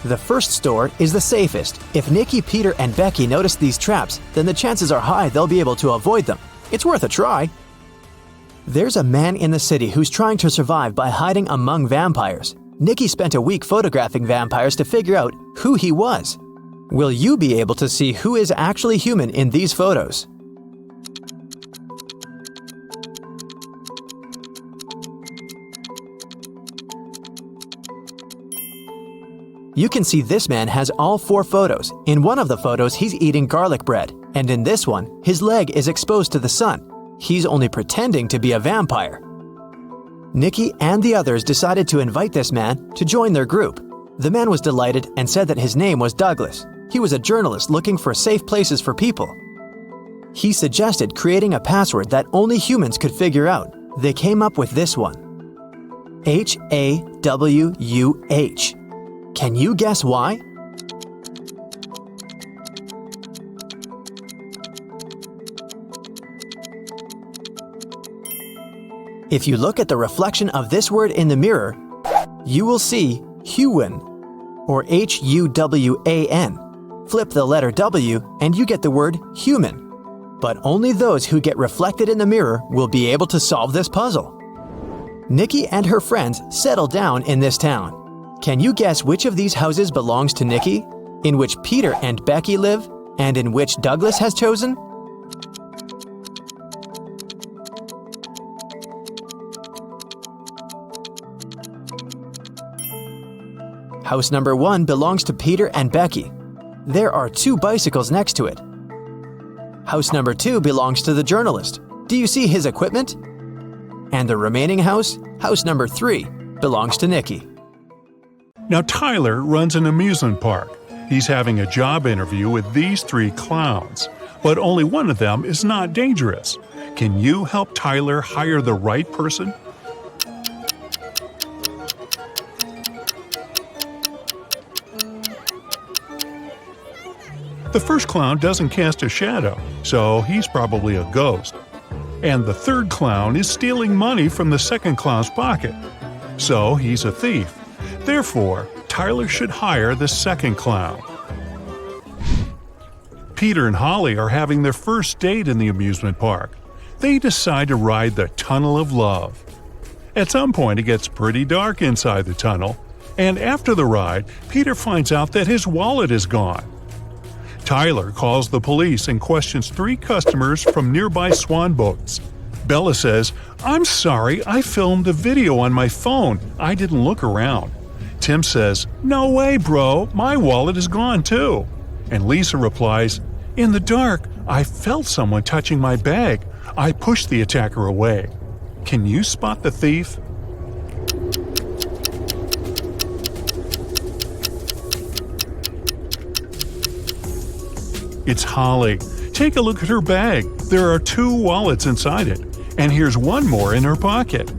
The first store is the safest. If Nikki, Peter, and Becky notice these traps, then the chances are high they'll be able to avoid them. It's worth a try. There's a man in the city who's trying to survive by hiding among vampires. Nikki spent a week photographing vampires to figure out who he was. Will you be able to see who is actually human in these photos? You can see this man has all 4 photos. In one of the photos, he's eating garlic bread, and in this one, his leg is exposed to the sun. He's only pretending to be a vampire. Nikki and the others decided to invite this man to join their group. The man was delighted and said that his name was Douglas. He was a journalist looking for safe places for people. He suggested creating a password that only humans could figure out. They came up with this one: HAWUH. Can you guess why? If you look at the reflection of this word in the mirror, you will see Huwan, or Huwan. Flip the letter W and you get the word human. But only those who get reflected in the mirror will be able to solve this puzzle. Nikki and her friends settle down in this town. Can you guess which of these houses belongs to Nikki, in which Peter and Becky live, and in which Douglas has chosen? House number 1 belongs to Peter and Becky. There are 2 bicycles next to it. House number 2 belongs to the journalist. Do you see his equipment? And the remaining house, house number 3, belongs to Nikki. Now Tyler runs an amusement park. He's having a job interview with these 3 clowns, but only one of them is not dangerous. Can you help Tyler hire the right person? The first clown doesn't cast a shadow, so he's probably a ghost. And the third clown is stealing money from the second clown's pocket, so he's a thief. Therefore, Tyler should hire the second clown. Peter and Holly are having their first date in the amusement park. They decide to ride the Tunnel of Love. At some point, it gets pretty dark inside the tunnel, and after the ride, Peter finds out that his wallet is gone. Tyler calls the police and questions 3 customers from nearby swan boats. Bella says, "I'm sorry, I filmed a video on my phone. I didn't look around." Tim says, "No way, bro, my wallet is gone too." And Lisa replies, "In the dark, I felt someone touching my bag. I pushed the attacker away. Can you spot the thief?" It's Holly. Take a look at her bag. There are 2 wallets inside it, and here's one more in her pocket.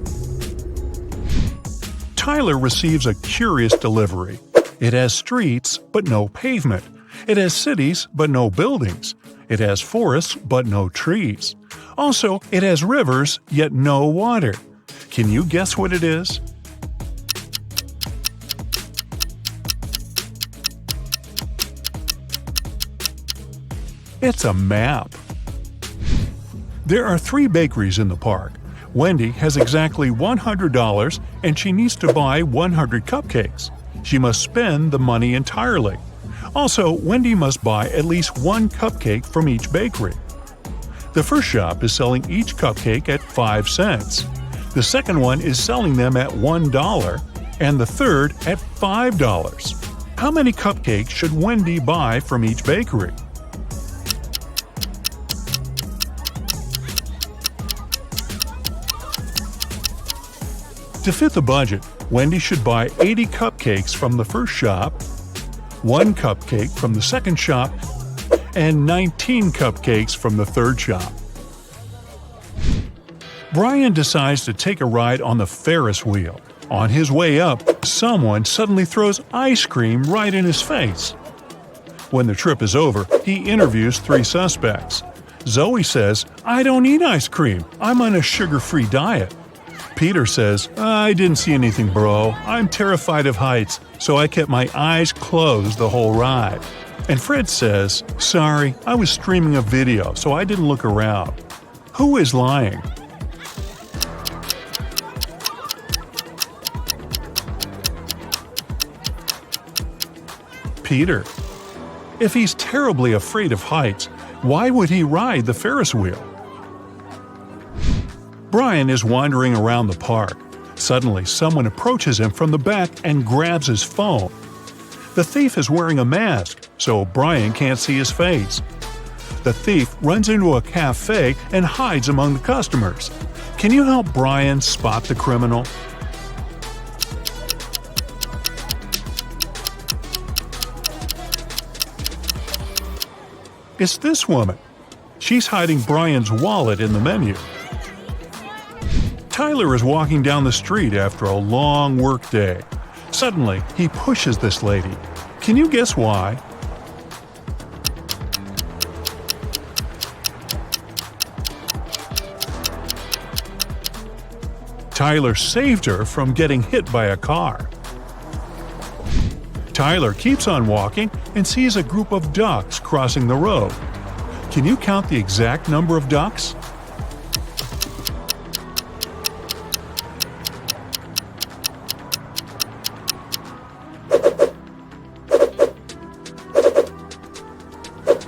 Tyler receives a curious delivery. It has streets, but no pavement. It has cities, but no buildings. It has forests, but no trees. Also, it has rivers, yet no water. Can you guess what it is? It's a map. There are 3 bakeries in the park. Wendy has exactly $100 and she needs to buy 100 cupcakes. She must spend the money entirely. Also, Wendy must buy at least 1 cupcake from each bakery. The first shop is selling each cupcake at 5 cents. The second one is selling them at $1, and the third at $5. How many cupcakes should Wendy buy from each bakery? To fit the budget, Wendy should buy 80 cupcakes from the first shop, 1 cupcake from the second shop, and 19 cupcakes from the third shop. Brian decides to take a ride on the Ferris wheel. On his way up, someone suddenly throws ice cream right in his face. When the trip is over, he interviews 3 suspects. Zoe says, "I don't eat ice cream. I'm on a sugar-free diet." Peter says, "I didn't see anything, bro. I'm terrified of heights, so I kept my eyes closed the whole ride." And Fred says, "Sorry, I was streaming a video, so I didn't look around." Who is lying? Peter. If he's terribly afraid of heights, why would he ride the Ferris wheel? Brian is wandering around the park. Suddenly, someone approaches him from the back and grabs his phone. The thief is wearing a mask, so Brian can't see his face. The thief runs into a cafe and hides among the customers. Can you help Brian spot the criminal? It's this woman. She's hiding Brian's wallet in the menu. Tyler is walking down the street after a long work day. Suddenly, he pushes this lady. Can you guess why? Tyler saved her from getting hit by a car. Tyler keeps on walking and sees a group of ducks crossing the road. Can you count the exact number of ducks?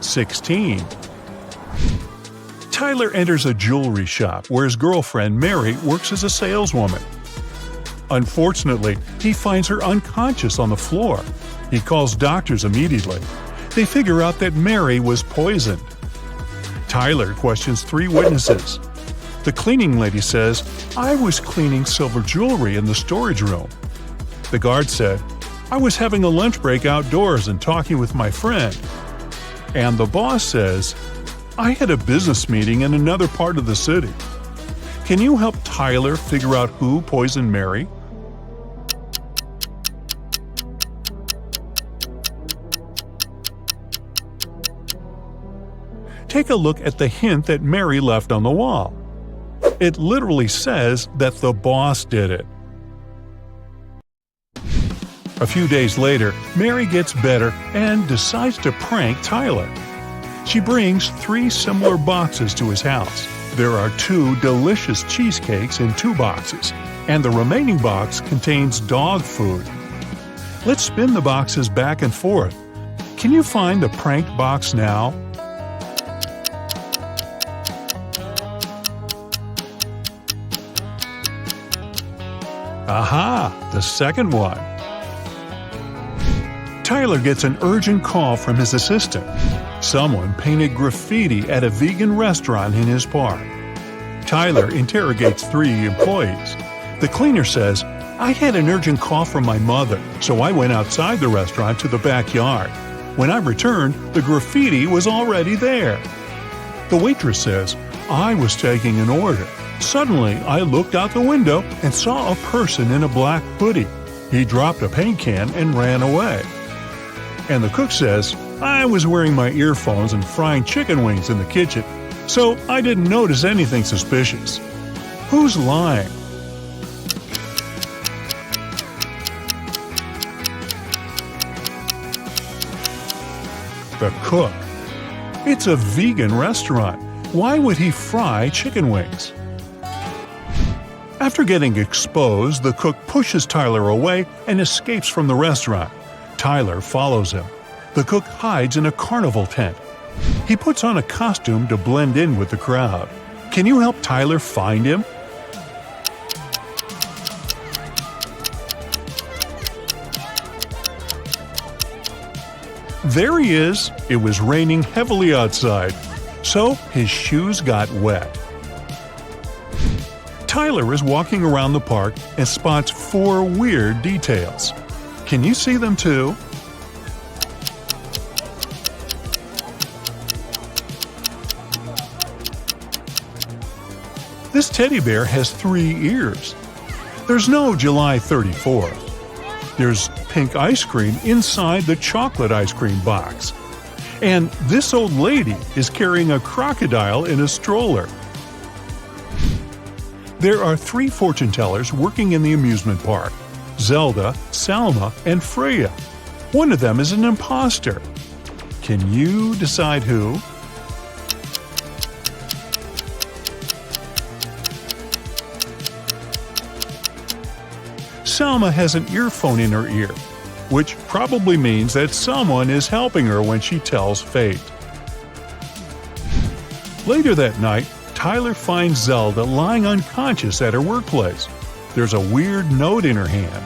$16. Tyler enters a jewelry shop where his girlfriend Mary works as a saleswoman. Unfortunately, he finds her unconscious on the floor. He calls doctors immediately. They figure out that Mary was poisoned. Tyler questions 3 witnesses. The cleaning lady says, "I was cleaning silver jewelry in the storage room." The guard said, "I was having a lunch break outdoors and talking with my friend." And the boss says, "I had a business meeting in another part of the city." Can you help Tyler figure out who poisoned Mary? Take a look at the hint that Mary left on the wall. It literally says that the boss did it. A few days later, Mary gets better and decides to prank Tyler. She brings 3 similar boxes to his house. There are 2 delicious cheesecakes in 2 boxes, and the remaining box contains dog food. Let's spin the boxes back and forth. Can you find the pranked box now? Aha! The second one. Tyler gets an urgent call from his assistant. Someone painted graffiti at a vegan restaurant in his park. Tyler interrogates 3 employees. The cleaner says, "I had an urgent call from my mother, so I went outside the restaurant to the backyard. When I returned, the graffiti was already there." The waitress says, "I was taking an order. Suddenly, I looked out the window and saw a person in a black hoodie. He dropped a paint can and ran away." And the cook says, "I was wearing my earphones and frying chicken wings in the kitchen, so I didn't notice anything suspicious." Who's lying? The cook. It's a vegan restaurant. Why would he fry chicken wings? After getting exposed, the cook pushes Tyler away and escapes from the restaurant. Tyler follows him. The cook hides in a carnival tent. He puts on a costume to blend in with the crowd. Can you help Tyler find him? There he is. It was raining heavily outside, so his shoes got wet. Tyler is walking around the park and spots 4 weird details. Can you see them too? This teddy bear has 3 ears. There's no July 34th. There's pink ice cream inside the chocolate ice cream box. And this old lady is carrying a crocodile in a stroller. There are 3 fortune tellers working in the amusement park: Zelda, Salma, and Freya. One of them is an imposter. Can you decide who? Salma has an earphone in her ear, which probably means that someone is helping her when she tells fate. Later that night, Tyler finds Zelda lying unconscious at her workplace. There's a weird note in her hand.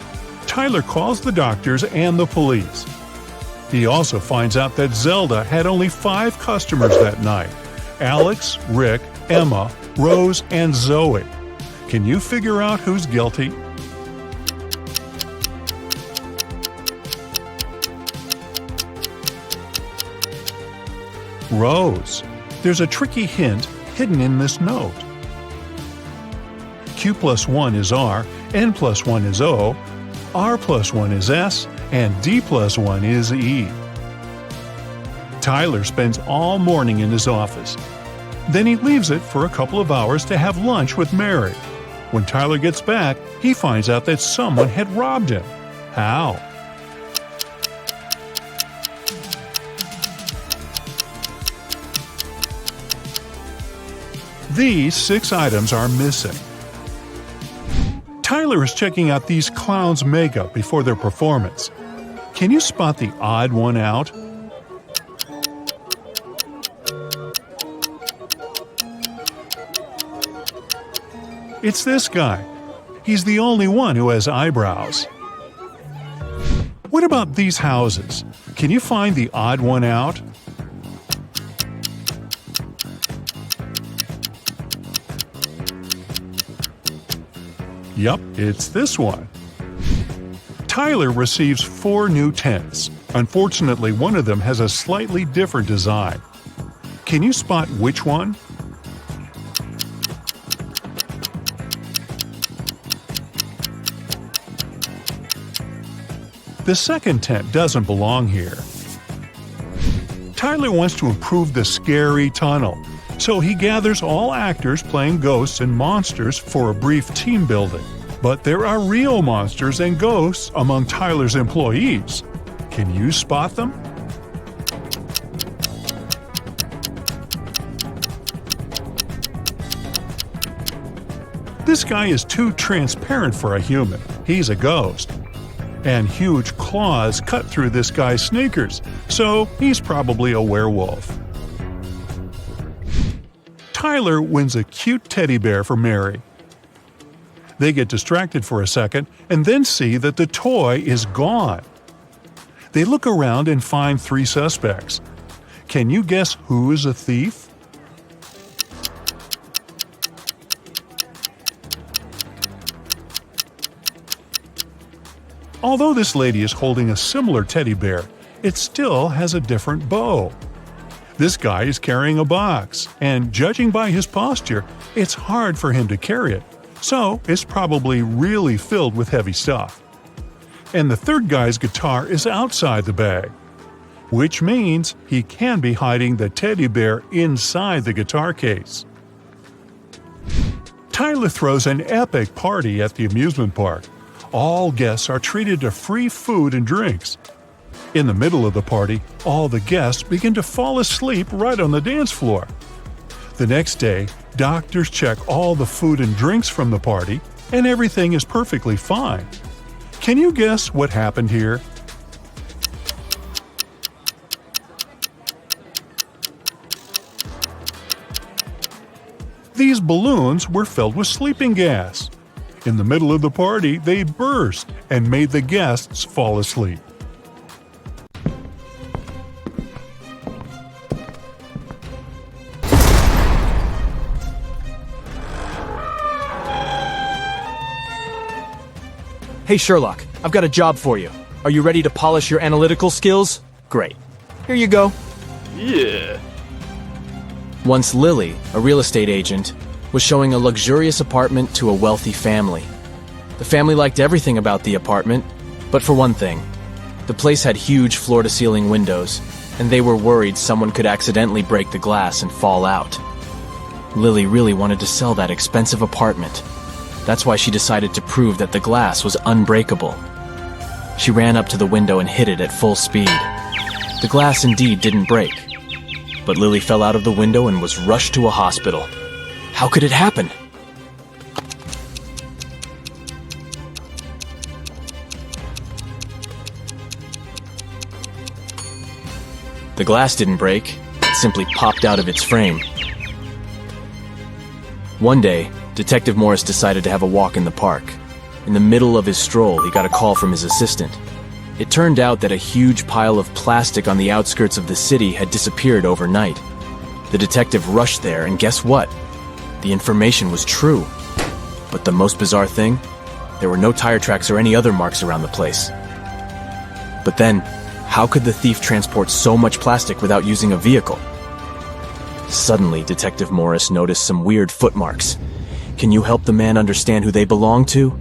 Tyler calls the doctors and the police. He also finds out that Zelda had only 5 customers that night: Alex, Rick, Emma, Rose, and Zoe. Can you figure out who's guilty? Rose. There's a tricky hint hidden in this note. Q plus 1 is R, N plus 1 is O, R plus 1 is S, and D plus 1 is E. Tyler spends all morning in his office. Then he leaves it for a couple of hours to have lunch with Mary. When Tyler gets back, he finds out that someone had robbed him. How? These 6 items are missing. Tyler is checking out these clowns' makeup before their performance. Can you spot the odd one out? It's this guy. He's the only one who has eyebrows. What about these houses? Can you find the odd one out? Yup, it's this one. Tyler receives 4 new tents. Unfortunately, one of them has a slightly different design. Can you spot which one? The second tent doesn't belong here. Tyler wants to improve the scary tunnel, so he gathers all actors playing ghosts and monsters for a brief team building. But there are real monsters and ghosts among Tyler's employees. Can you spot them? This guy is too transparent for a human. He's a ghost. And huge claws cut through this guy's sneakers, so he's probably a werewolf. Tyler wins a cute teddy bear for Mary. They get distracted for a second and then see that the toy is gone. They look around and find 3 suspects. Can you guess who is a thief? Although this lady is holding a similar teddy bear, it still has a different bow. This guy is carrying a box, and judging by his posture, it's hard for him to carry it, so it's probably really filled with heavy stuff. And the third guy's guitar is outside the bag, which means he can be hiding the teddy bear inside the guitar case. Tyler throws an epic party at the amusement park. All guests are treated to free food and drinks. In the middle of the party, all the guests begin to fall asleep right on the dance floor. The next day, doctors check all the food and drinks from the party, and everything is perfectly fine. Can you guess what happened here? These balloons were filled with sleeping gas. In the middle of the party, they burst and made the guests fall asleep. Hey Sherlock, I've got a job for you. Are you ready to polish your analytical skills? Great. Here you go. Yeah. Once Lily, a real estate agent, was showing a luxurious apartment to a wealthy family. The family liked everything about the apartment, but for one thing, the place had huge floor-to-ceiling windows, and they were worried someone could accidentally break the glass and fall out. Lily really wanted to sell that expensive apartment. That's why she decided to prove that the glass was unbreakable. She ran up to the window and hit it at full speed. The glass indeed didn't break, but Lily fell out of the window and was rushed to a hospital. How could it happen? The glass didn't break, it simply popped out of its frame. One day, Detective Morris decided to have a walk in the park. In the middle of his stroll, he got a call from his assistant. It turned out that a huge pile of plastic on the outskirts of the city had disappeared overnight. The detective rushed there, and guess what? The information was true. But the most bizarre thing? There were no tire tracks or any other marks around the place. But then, how could the thief transport so much plastic without using a vehicle? Suddenly, Detective Morris noticed some weird footmarks. Can you help the man understand who they belong to?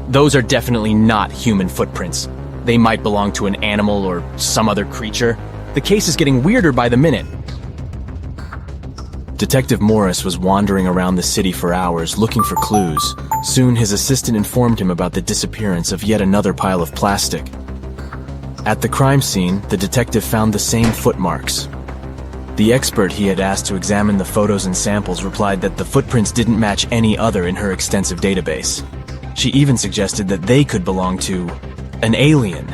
Those are definitely not human footprints. They might belong to an animal or some other creature. The case is getting weirder by the minute. Detective Morris was wandering around the city for hours looking for clues. Soon his assistant informed him about the disappearance of yet another pile of plastic. At the crime scene, the detective found the same footmarks. The expert he had asked to examine the photos and samples replied that the footprints didn't match any other in her extensive database. She even suggested that they could belong to an alien.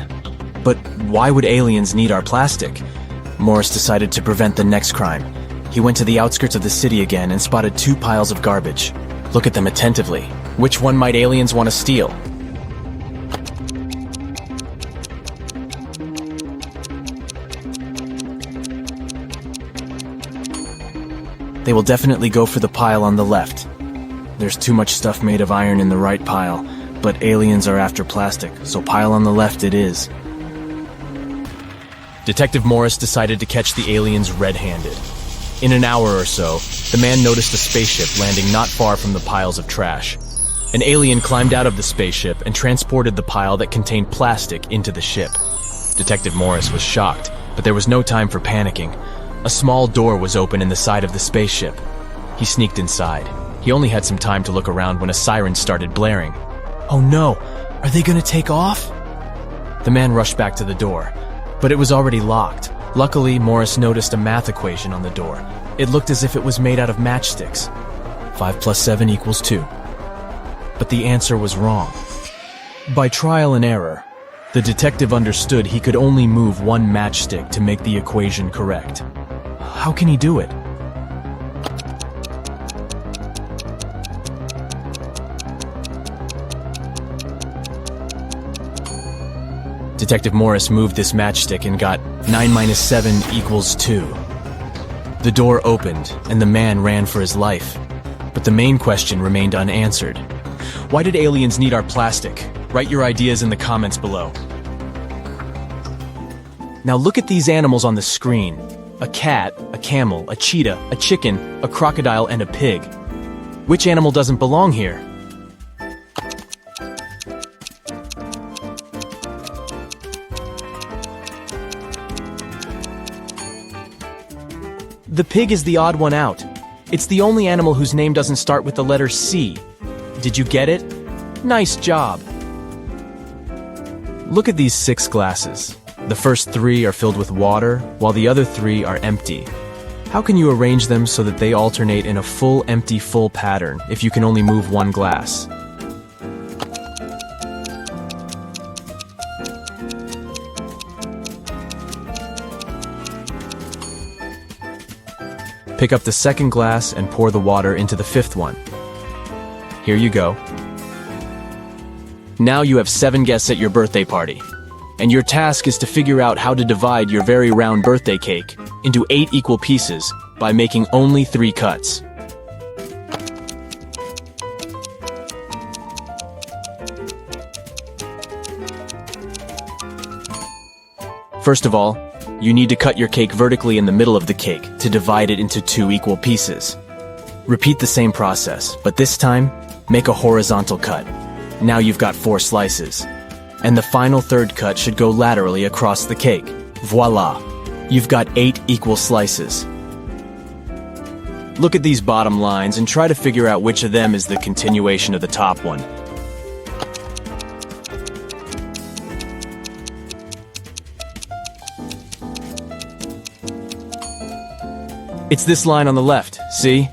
But why would aliens need our plastic? Morris decided to prevent the next crime. He went to the outskirts of the city again and spotted 2 piles of garbage. Look at them attentively. Which one might aliens want to steal? They will definitely go for the pile on the left. There's too much stuff made of iron in the right pile, but aliens are after plastic, so pile on the left it is. Detective Morris decided to catch the aliens red-handed. In an hour or so, the man noticed a spaceship landing not far from the piles of trash. An alien climbed out of the spaceship and transported the pile that contained plastic into the ship. Detective Morris was shocked, but there was no time for panicking. A small door was open in the side of the spaceship. He sneaked inside. He only had some time to look around when a siren started blaring. Oh no! Are they gonna take off? The man rushed back to the door, but it was already locked. Luckily, Morris noticed a math equation on the door. It looked as if it was made out of matchsticks. 5 plus 7 equals 2. But the answer was wrong. By trial and error, the detective understood he could only move one matchstick to make the equation correct. How can he do it? Detective Morris moved this matchstick and got 9 minus 7 equals 2. The door opened, and the man ran for his life. But the main question remained unanswered. Why did aliens need our plastic? Write your ideas in the comments below. Now look at these animals on the screen. A cat, a camel, a cheetah, a chicken, a crocodile, and a pig. Which animal doesn't belong here? The pig is the odd one out. It's the only animal whose name doesn't start with the letter C. Did you get it? Nice job. Look at these 6 glasses. The first 3 are filled with water, while the other 3 are empty. How can you arrange them so that they alternate in a full, empty, full pattern if you can only move one glass? Pick up the second glass and pour the water into the 5th one. Here you go. Now you have 7 guests at your birthday party. And your task is to figure out how to divide your very round birthday cake into 8 equal pieces by making only 3 cuts. First of all, you need to cut your cake vertically in the middle of the cake to divide it into 2 equal pieces. Repeat the same process, but this time, make a horizontal cut. Now you've got 4 slices. And the final 3rd cut should go laterally across the cake. Voila! You've got 8 equal slices. Look at these bottom lines and try to figure out which of them is the continuation of the top one. It's this line on the left, see?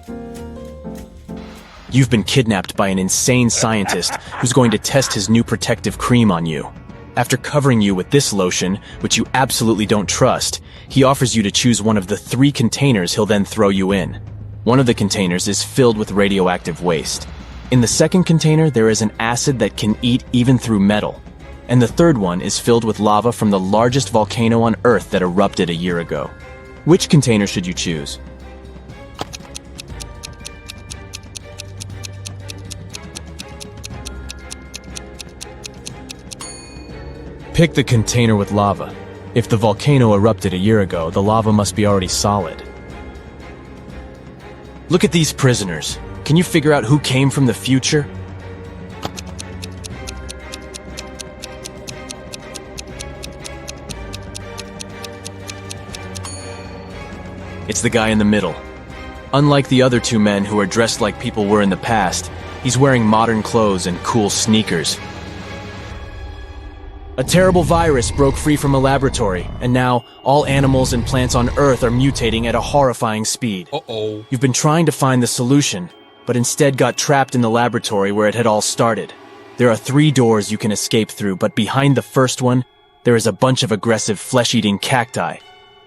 You've been kidnapped by an insane scientist who's going to test his new protective cream on you. After covering you with this lotion, which you absolutely don't trust, he offers you to choose one of the 3 containers he'll then throw you in. One of the containers is filled with radioactive waste. In the second container, there is an acid that can eat even through metal. And the 3rd one is filled with lava from the largest volcano on Earth that erupted a year ago. Which container should you choose? Pick the container with lava. If the volcano erupted a year ago, the lava must be already solid. Look at these prisoners. Can you figure out who came from the future? It's the guy in the middle. Unlike the other 2 men who are dressed like people were in the past, he's wearing modern clothes and cool sneakers. A terrible virus broke free from a laboratory, and now all animals and plants on Earth are mutating at a horrifying speed. Uh-oh. You've been trying to find the solution, but instead got trapped in the laboratory where it had all started. There are 3 doors you can escape through, but behind the first one, there is a bunch of aggressive flesh-eating cacti.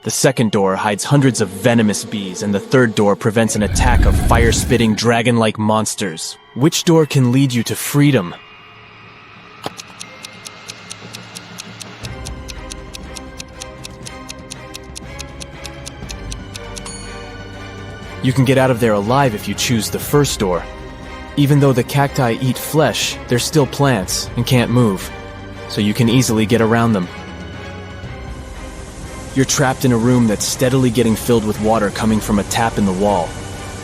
The second door hides hundreds of venomous bees, and the 3rd door prevents an attack of fire-spitting dragon-like monsters. Which door can lead you to freedom? You can get out of there alive if you choose the first door. Even though the cacti eat flesh, they're still plants and can't move, so you can easily get around them. You're trapped in a room that's steadily getting filled with water coming from a tap in the wall.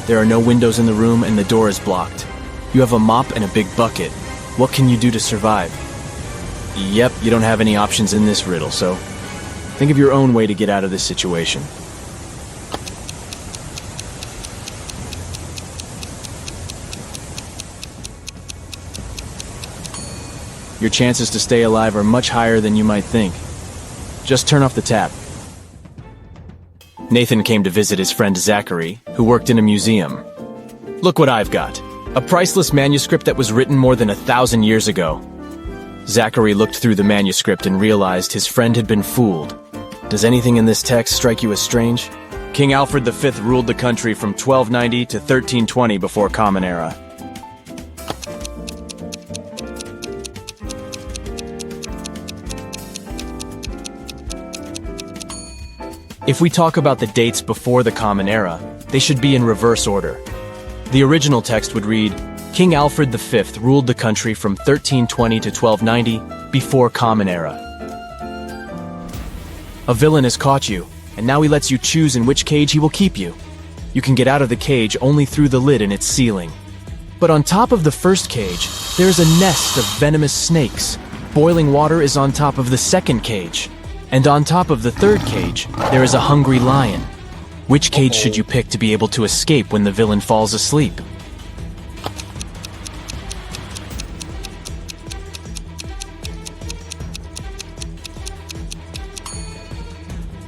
There are no windows in the room and the door is blocked. You have a mop and a big bucket. What can you do to survive? Yep, you don't have any options in this riddle, so think of your own way to get out of this situation. Your chances to stay alive are much higher than you might think. Just turn off the tap. Nathan came to visit his friend Zachary, who worked in a museum. Look what I've got. A priceless manuscript that was written more than 1,000 years ago. Zachary looked through the manuscript and realized his friend had been fooled. Does anything in this text strike you as strange? King Alfred V ruled the country from 1290 to 1320 before Common Era. If we talk about the dates before the Common Era, they should be in reverse order. The original text would read, King Alfred V ruled the country from 1320 to 1290 before Common Era. A villain has caught you, and now he lets you choose in which cage he will keep you. You can get out of the cage only through the lid in its ceiling. But on top of the first cage, there is a nest of venomous snakes. Boiling water is on top of the second cage. And on top of the third cage, there is a hungry lion. Which cage should you pick to be able to escape when the villain falls asleep?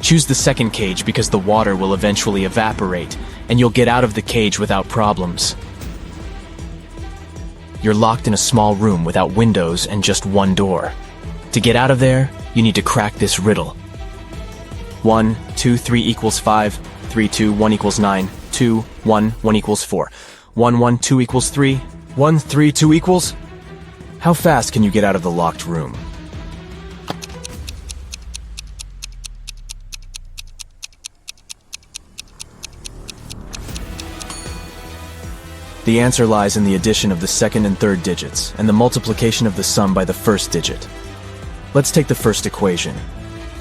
Choose the second cage because the water will eventually evaporate, and you'll get out of the cage without problems. You're locked in a small room without windows and just one door. To get out of there, you need to crack this riddle. 1, 2, 3 equals 5, 3, 2, 1 equals 9, 2, 1, 1 equals 4, 1, 1, 2 equals 3, 1, 3, 2 equals... How fast can you get out of the locked room? The answer lies in the addition of the second and third digits, and the multiplication of the sum by the first digit. Let's take the first equation.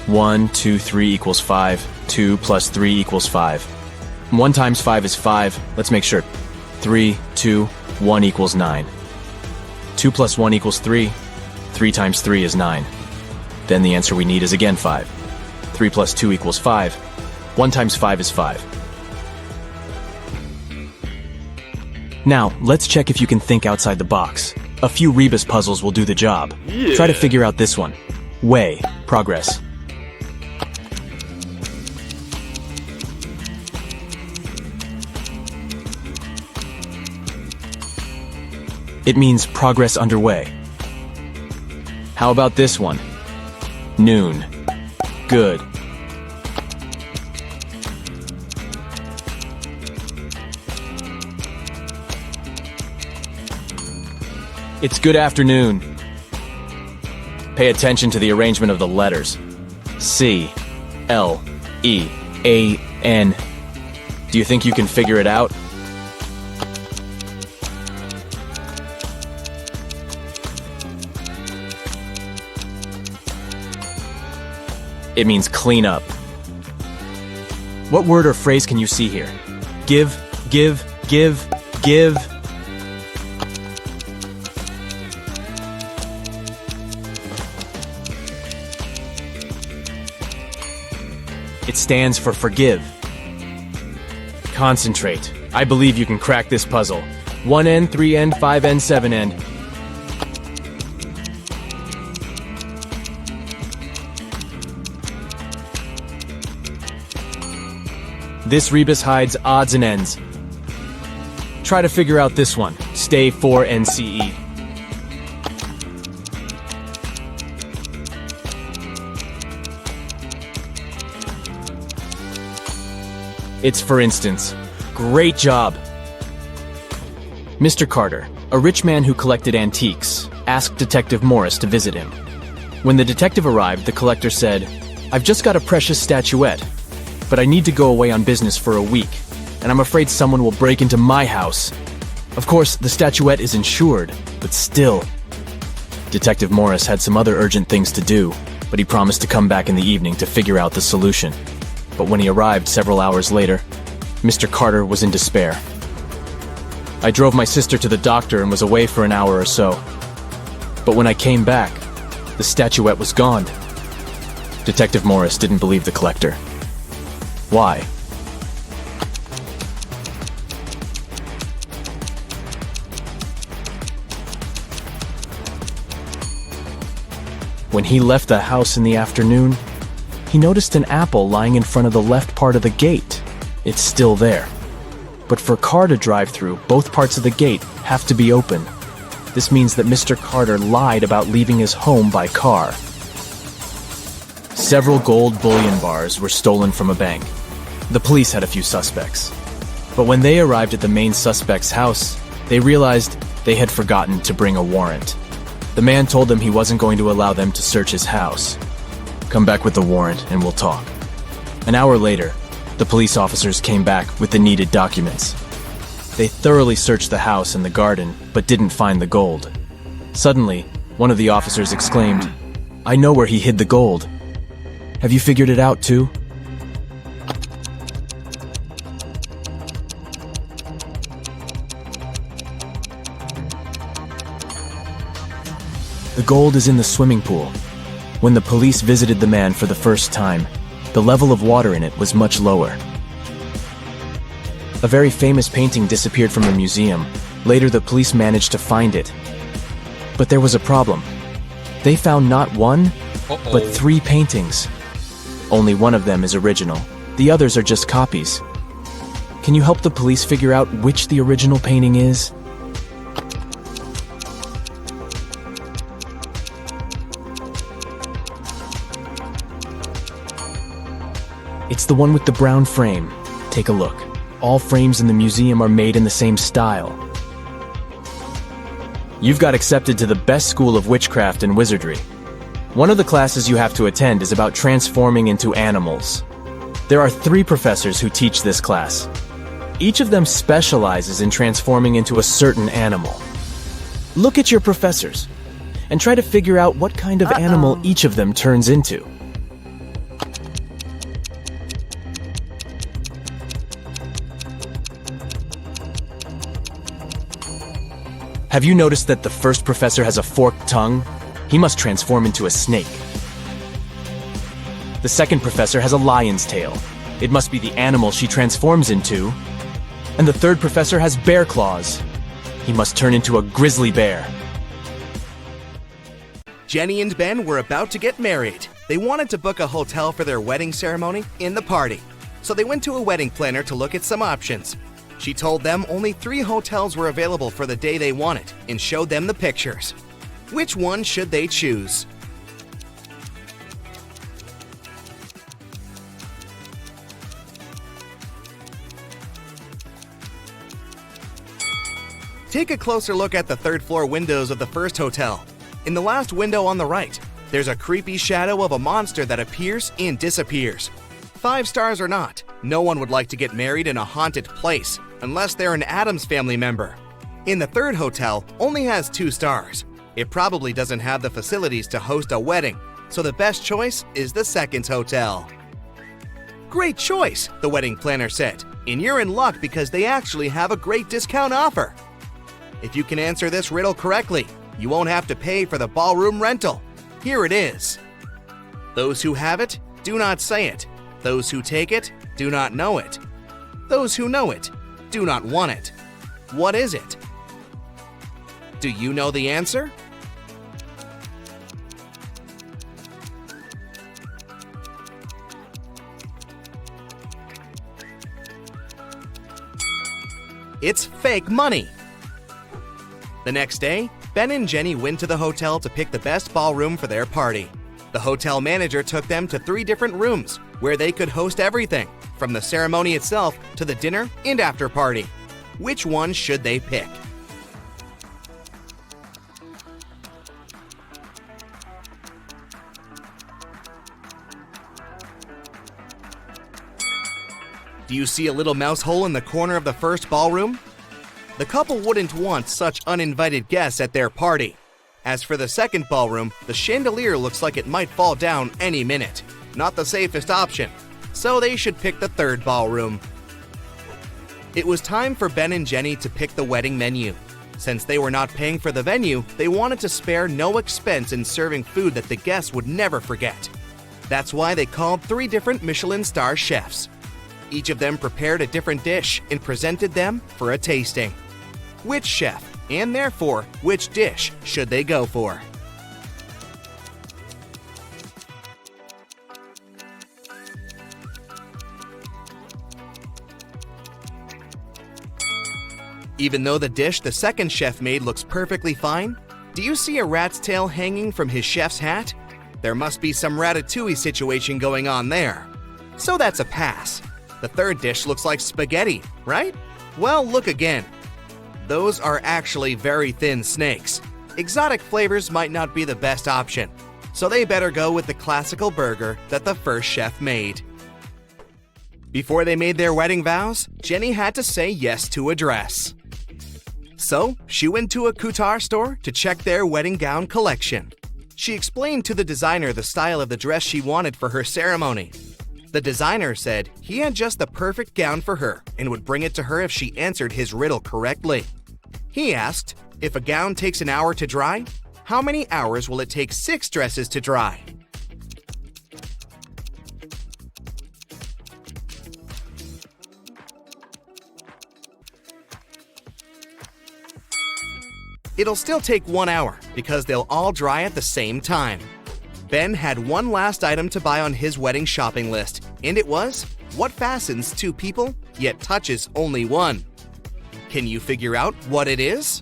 1, 2, 3 equals 5, 2 plus 3 equals 5. 1 times 5 is 5, let's make sure. 3, 2, 1 equals 9. 2 plus 1 equals 3, 3 times 3 is 9. Then the answer we need is again 5. 3 plus 2 equals 5, 1 times 5 is 5. Now, let's check if you can think outside the box. A few rebus puzzles will do the job. Try to figure out this one. Way, progress. It means progress underway. How about this one? Noon. Good. It's good afternoon. Pay attention to the arrangement of the letters. C, L, E, A, N. Do you think you can figure it out? It means clean up. What word or phrase can you see here? Give, give, give, give. It stands for forgive. Concentrate. I believe you can crack this puzzle. 1N, 3N, 5N, 7N. This rebus hides odds and ends. Try to figure out this one. Stay 4NCE. It's for instance. Great job! Mr. Carter, a rich man who collected antiques, asked Detective Morris to visit him. When the detective arrived, the collector said, "I've just got a precious statuette, but I need to go away on business for a week, and I'm afraid someone will break into my house." Of course, the statuette is insured, but still. Detective Morris had some other urgent things to do, but he promised to come back in the evening to figure out the solution. But when he arrived several hours later, Mr. Carter was in despair. I drove my sister to the doctor and was away for an hour or so. But when I came back, the statuette was gone. Detective Morris didn't believe the collector. Why? When he left the house in the afternoon, he noticed an apple lying in front of the left part of the gate. It's still there. But for a car to drive through, both parts of the gate have to be open. This means that Mr. Carter lied about leaving his home by car. Several gold bullion bars were stolen from a bank. The police had a few suspects. But when they arrived at the main suspect's house, they realized they had forgotten to bring a warrant. The man told them he wasn't going to allow them to search his house. Come back with the warrant and we'll talk. An hour later, the police officers came back with the needed documents. They thoroughly searched the house and the garden, but didn't find the gold. Suddenly, one of the officers exclaimed, "I know where he hid the gold. Have you figured it out too?" The gold is in the swimming pool. When the police visited the man for the first time, the level of water in it was much lower. A very famous painting disappeared from the museum. Later, the police managed to find it. But there was a problem. They found not one, but 3 paintings. Only one of them is original. The others are just copies. Can you help the police figure out which the original painting is? It's the one with the brown frame. Take a look. All frames in the museum are made in the same style. You've got accepted to the best school of witchcraft and wizardry. One of the classes you have to attend is about transforming into animals. There are 3 professors who teach this class. Each of them specializes in transforming into a certain animal. Look at your professors and try to figure out what kind of animal each of them turns into. Have you noticed that the first professor has a forked tongue? He must transform into a snake. The second professor has a lion's tail. It must be the animal she transforms into. And the third professor has bear claws. He must turn into a grizzly bear. Jenny and Ben were about to get married. They wanted to book a hotel for their wedding ceremony in the party. So they went to a wedding planner to look at some options. She told them only 3 hotels were available for the day they wanted and showed them the pictures. Which one should they choose? Take a closer look at the 3rd floor windows of the first hotel. In the last window on the right, there's a creepy shadow of a monster that appears and disappears. 5 stars or not, no one would like to get married in a haunted place unless they're an Addams Family member. In the 3rd hotel, only has 2 stars. It probably doesn't have the facilities to host a wedding, so the best choice is the 2nd hotel. Great choice, the wedding planner said, and you're in luck because they actually have a great discount offer. If you can answer this riddle correctly, you won't have to pay for the ballroom rental. Here it is. Those who have it, do not say it. Those who take it, do not know it. Those who know it, do not want it. What is it? Do you know the answer? It's fake money. The next day, Ben and Jenny went to the hotel to pick the best ballroom for their party. The hotel manager took them to 3 different rooms where they could host everything, from the ceremony itself to the dinner and after party. Which one should they pick? Do you see a little mouse hole in the corner of the first ballroom? The couple wouldn't want such uninvited guests at their party. As for the second ballroom, the chandelier looks like it might fall down any minute. Not the safest option, so they should pick the third ballroom. It was time for Ben and Jenny to pick the wedding menu. Since they were not paying for the venue, they wanted to spare no expense in serving food that the guests would never forget. That's why they called 3 different Michelin star chefs. Each of them prepared a different dish and presented them for a tasting. Which chef, and therefore which dish, should they go for? Even though the dish the second chef made looks perfectly fine, do you see a rat's tail hanging from his chef's hat? There must be some ratatouille situation going on there. So that's a pass. The third dish looks like spaghetti, right? Well, look again. Those are actually very thin snakes. Exotic flavors might not be the best option, so they better go with the classical burger that the first chef made. Before they made their wedding vows, Jenny had to say yes to a dress. So, she went to a couture store to check their wedding gown collection. She explained to the designer the style of the dress she wanted for her ceremony. The designer said he had just the perfect gown for her and would bring it to her if she answered his riddle correctly. He asked, if a gown takes an hour to dry, how many hours will it take 6 dresses to dry? It'll still take 1 hour because they'll all dry at the same time. Ben had one last item to buy on his wedding shopping list, and it was what fastens 2 people yet touches only one. Can you figure out what it is?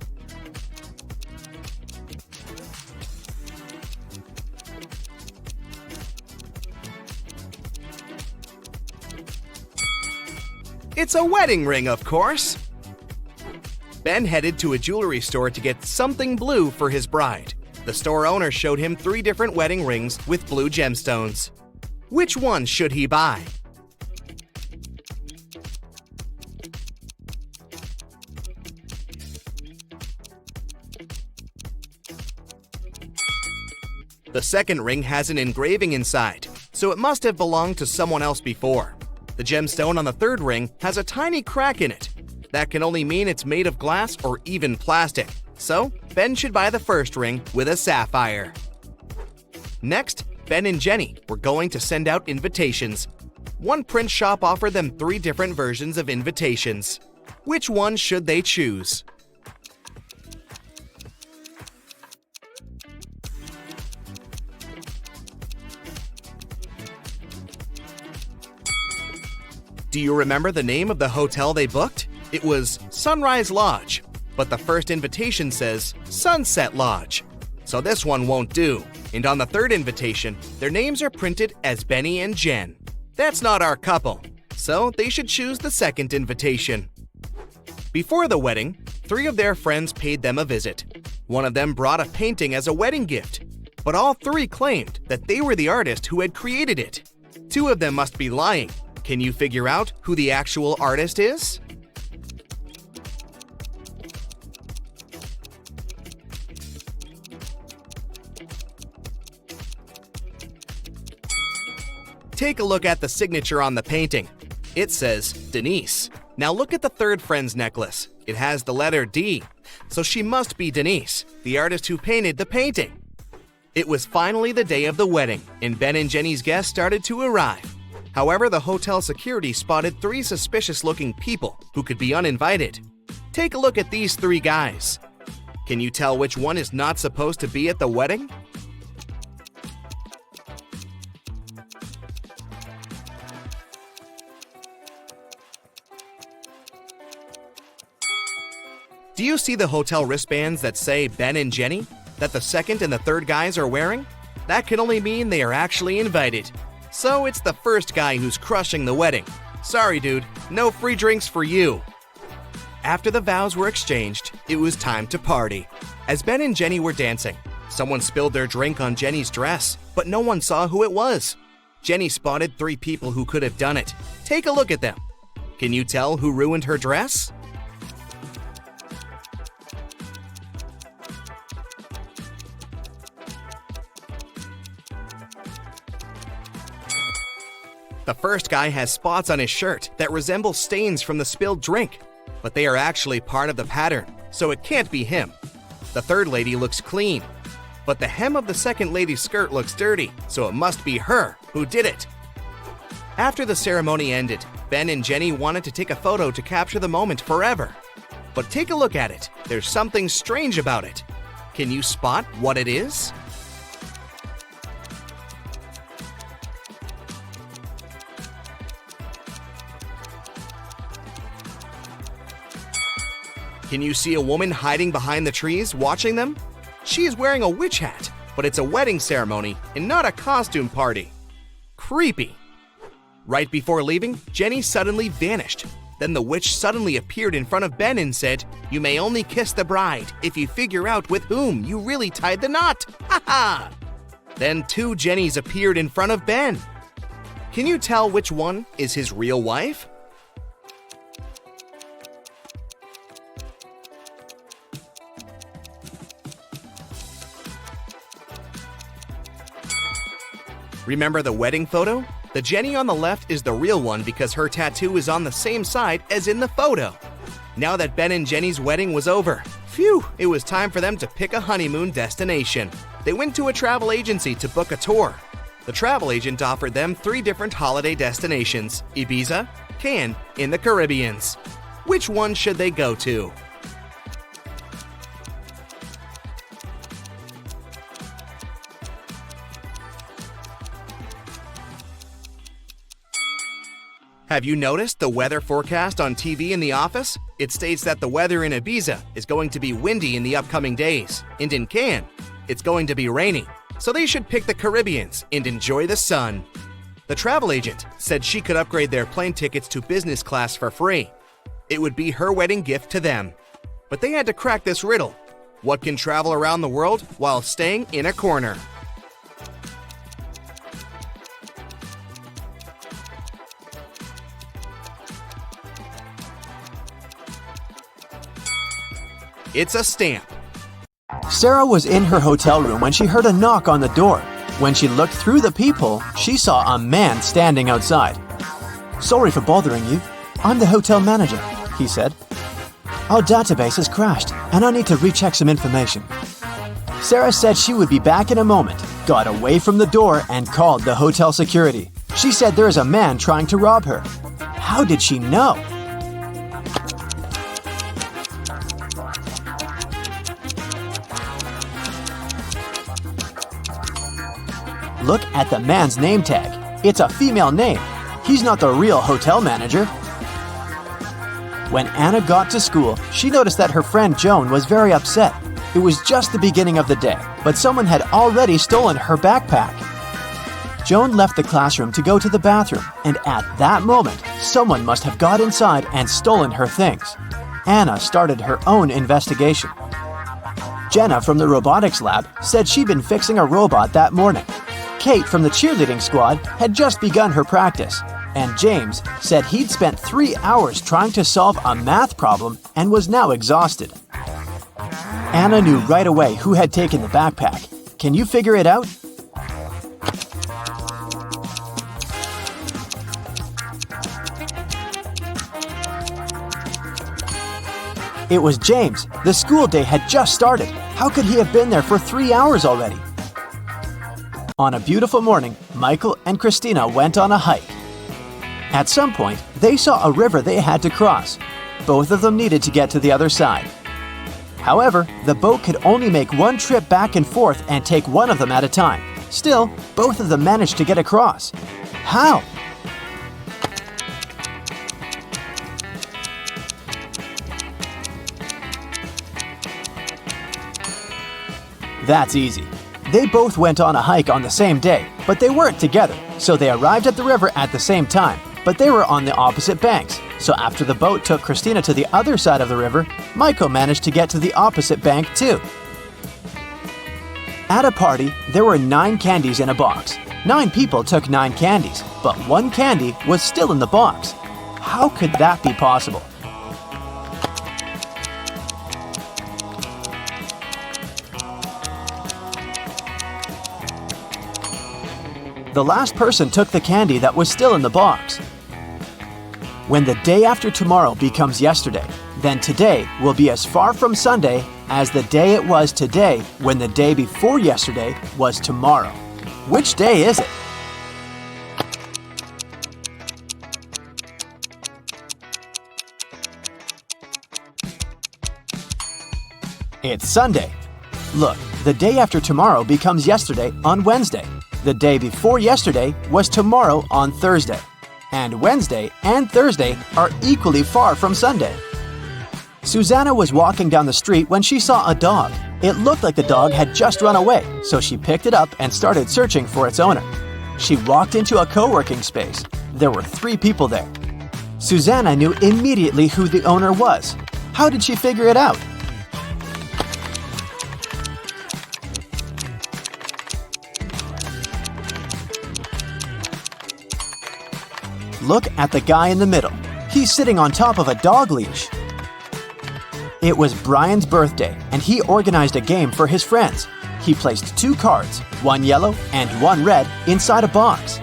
It's a wedding ring, of course. Ben headed to a jewelry store to get something blue for his bride. The store owner showed him 3 different wedding rings with blue gemstones. Which one should he buy? The second ring has an engraving inside, so it must have belonged to someone else before. The gemstone on the third ring has a tiny crack in it. That can only mean it's made of glass or even plastic. So, Ben should buy the first ring with a sapphire. Next, Ben and Jenny were going to send out invitations. One print shop offered them 3 different versions of invitations. Which one should they choose? Do you remember the name of the hotel they booked? It was Sunrise Lodge, but the first invitation says Sunset Lodge. So this one won't do. And on the third invitation, their names are printed as Benny and Jen. That's not our couple, so they should choose the second invitation. Before the wedding, 3 of their friends paid them a visit. One of them brought a painting as a wedding gift, but all 3 claimed that they were the artist who had created it. 2 of them must be lying. Can you figure out who the actual artist is? Take a look at the signature on the painting. It says Denise. Now look at the third friend's necklace. It has the letter D, so she must be Denise, the artist who painted the painting. It was finally the day of the wedding, and Ben and Jenny's guests started to arrive. However, the hotel security spotted 3 suspicious-looking people who could be uninvited. Take a look at these 3 guys. Can you tell which one is not supposed to be at the wedding? Do you see the hotel wristbands that say Ben and Jenny, that the second and the third guys are wearing? That can only mean they are actually invited. So it's the first guy who's crushing the wedding. Sorry, dude, no free drinks for you. After the vows were exchanged, it was time to party. As Ben and Jenny were dancing, someone spilled their drink on Jenny's dress, but no one saw who it was. Jenny spotted 3 people who could have done it. Take a look at them. Can you tell who ruined her dress? The first guy has spots on his shirt that resemble stains from the spilled drink, but they are actually part of the pattern, so it can't be him. The third lady looks clean, but the hem of the second lady's skirt looks dirty, so it must be her who did it. After the ceremony ended, Ben and Jenny wanted to take a photo to capture the moment forever. But take a look at it. There's something strange about it. Can you spot what it is? Can you see a woman hiding behind the trees watching them? She is wearing a witch hat, but it's a wedding ceremony and not a costume party. Creepy. Right before leaving, Jenny suddenly vanished. Then the witch suddenly appeared in front of Ben and said, "You may only kiss the bride if you figure out with whom you really tied the knot. Ha ha!" Then two Jennies appeared in front of Ben. Can you tell which one is his real wife? Remember the wedding photo? The Jenny on the left is the real one because her tattoo is on the same side as in the photo. Now that Ben and Jenny's wedding was over, phew, it was time for them to pick a honeymoon destination. They went to a travel agency to book a tour. The travel agent offered them 3 different holiday destinations: Ibiza, Cannes, in the Caribbeans. Which one should they go to? Have you noticed the weather forecast on TV in the office? It states that the weather in Ibiza is going to be windy in the upcoming days, and in Cannes, it's going to be rainy. So they should pick the Caribbeans and enjoy the sun. The travel agent said she could upgrade their plane tickets to business class for free. It would be her wedding gift to them. But they had to crack this riddle. What can travel around the world while staying in a corner? It's a stamp. Sarah was in her hotel room when she heard a knock on the door. When she looked through the peephole, she saw a man standing outside. "Sorry for bothering you. I'm the hotel manager," he said. "Our database has crashed, and I need to recheck some information." Sarah said she would be back in a moment, got away from the door, and called the hotel security. She said there is a man trying to rob her. How did she know? Look at the man's name tag. It's a female name. He's not the real hotel manager. When Anna got to school, she noticed that her friend Joan was very upset. It was just the beginning of the day, but someone had already stolen her backpack. Joan left the classroom to go to the bathroom, and at that moment, someone must have got inside and stolen her things. Anna started her own investigation. Jenna from the robotics lab said she'd been fixing a robot that morning. Kate from the cheerleading squad had just begun her practice, and James said he'd spent 3 hours trying to solve a math problem and was now exhausted. Anna knew right away who had taken the backpack. Can you figure it out? It was James. The school day had just started. How could he have been there for 3 hours already? On a beautiful morning, Michael and Christina went on a hike. At some point, they saw a river they had to cross. Both of them needed to get to the other side. However, the boat could only make one trip back and forth and take one of them at a time. Still, both of them managed to get across. How? That's easy. They both went on a hike on the same day, but they weren't together, so they arrived at the river at the same time, but they were on the opposite banks. So after the boat took Christina to the other side of the river, Michael managed to get to the opposite bank too. At a party, there were 9 candies in a box. 9 people took 9 candies, but 1 candy was still in the box. How could that be possible? The last person took the candy that was still in the box. When the day after tomorrow becomes yesterday, then today will be as far from Sunday as the day it was today when the day before yesterday was tomorrow. Which day is it? It's Sunday. Look, the day after tomorrow becomes yesterday on Wednesday. The day before yesterday was tomorrow on Thursday. And Wednesday and Thursday are equally far from Sunday. Susanna was walking down the street when she saw a dog. It looked like the dog had just run away, so she picked it up and started searching for its owner. She walked into a co-working space. There were 3 people there. Susanna knew immediately who the owner was. How did she figure it out? Look at the guy in the middle. He's sitting on top of a dog leash. It was Brian's birthday, and he organized a game for his friends. He placed 2 cards, one yellow and one red, inside a box.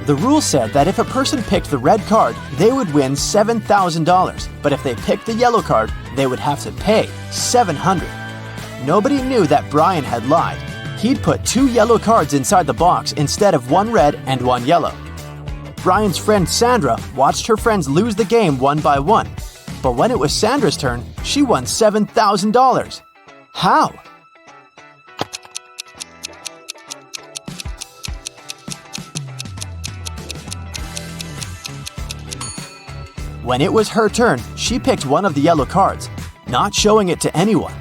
The rule said that if a person picked the red card, they would win $7,000, but if they picked the yellow card, they would have to pay $700. Nobody knew that Brian had lied. He'd put 2 yellow cards inside the box instead of one red and one yellow. Brian's friend Sandra watched her friends lose the game one by one. But when it was Sandra's turn, she won $7,000. How? When it was her turn, she picked one of the yellow cards, not showing it to anyone.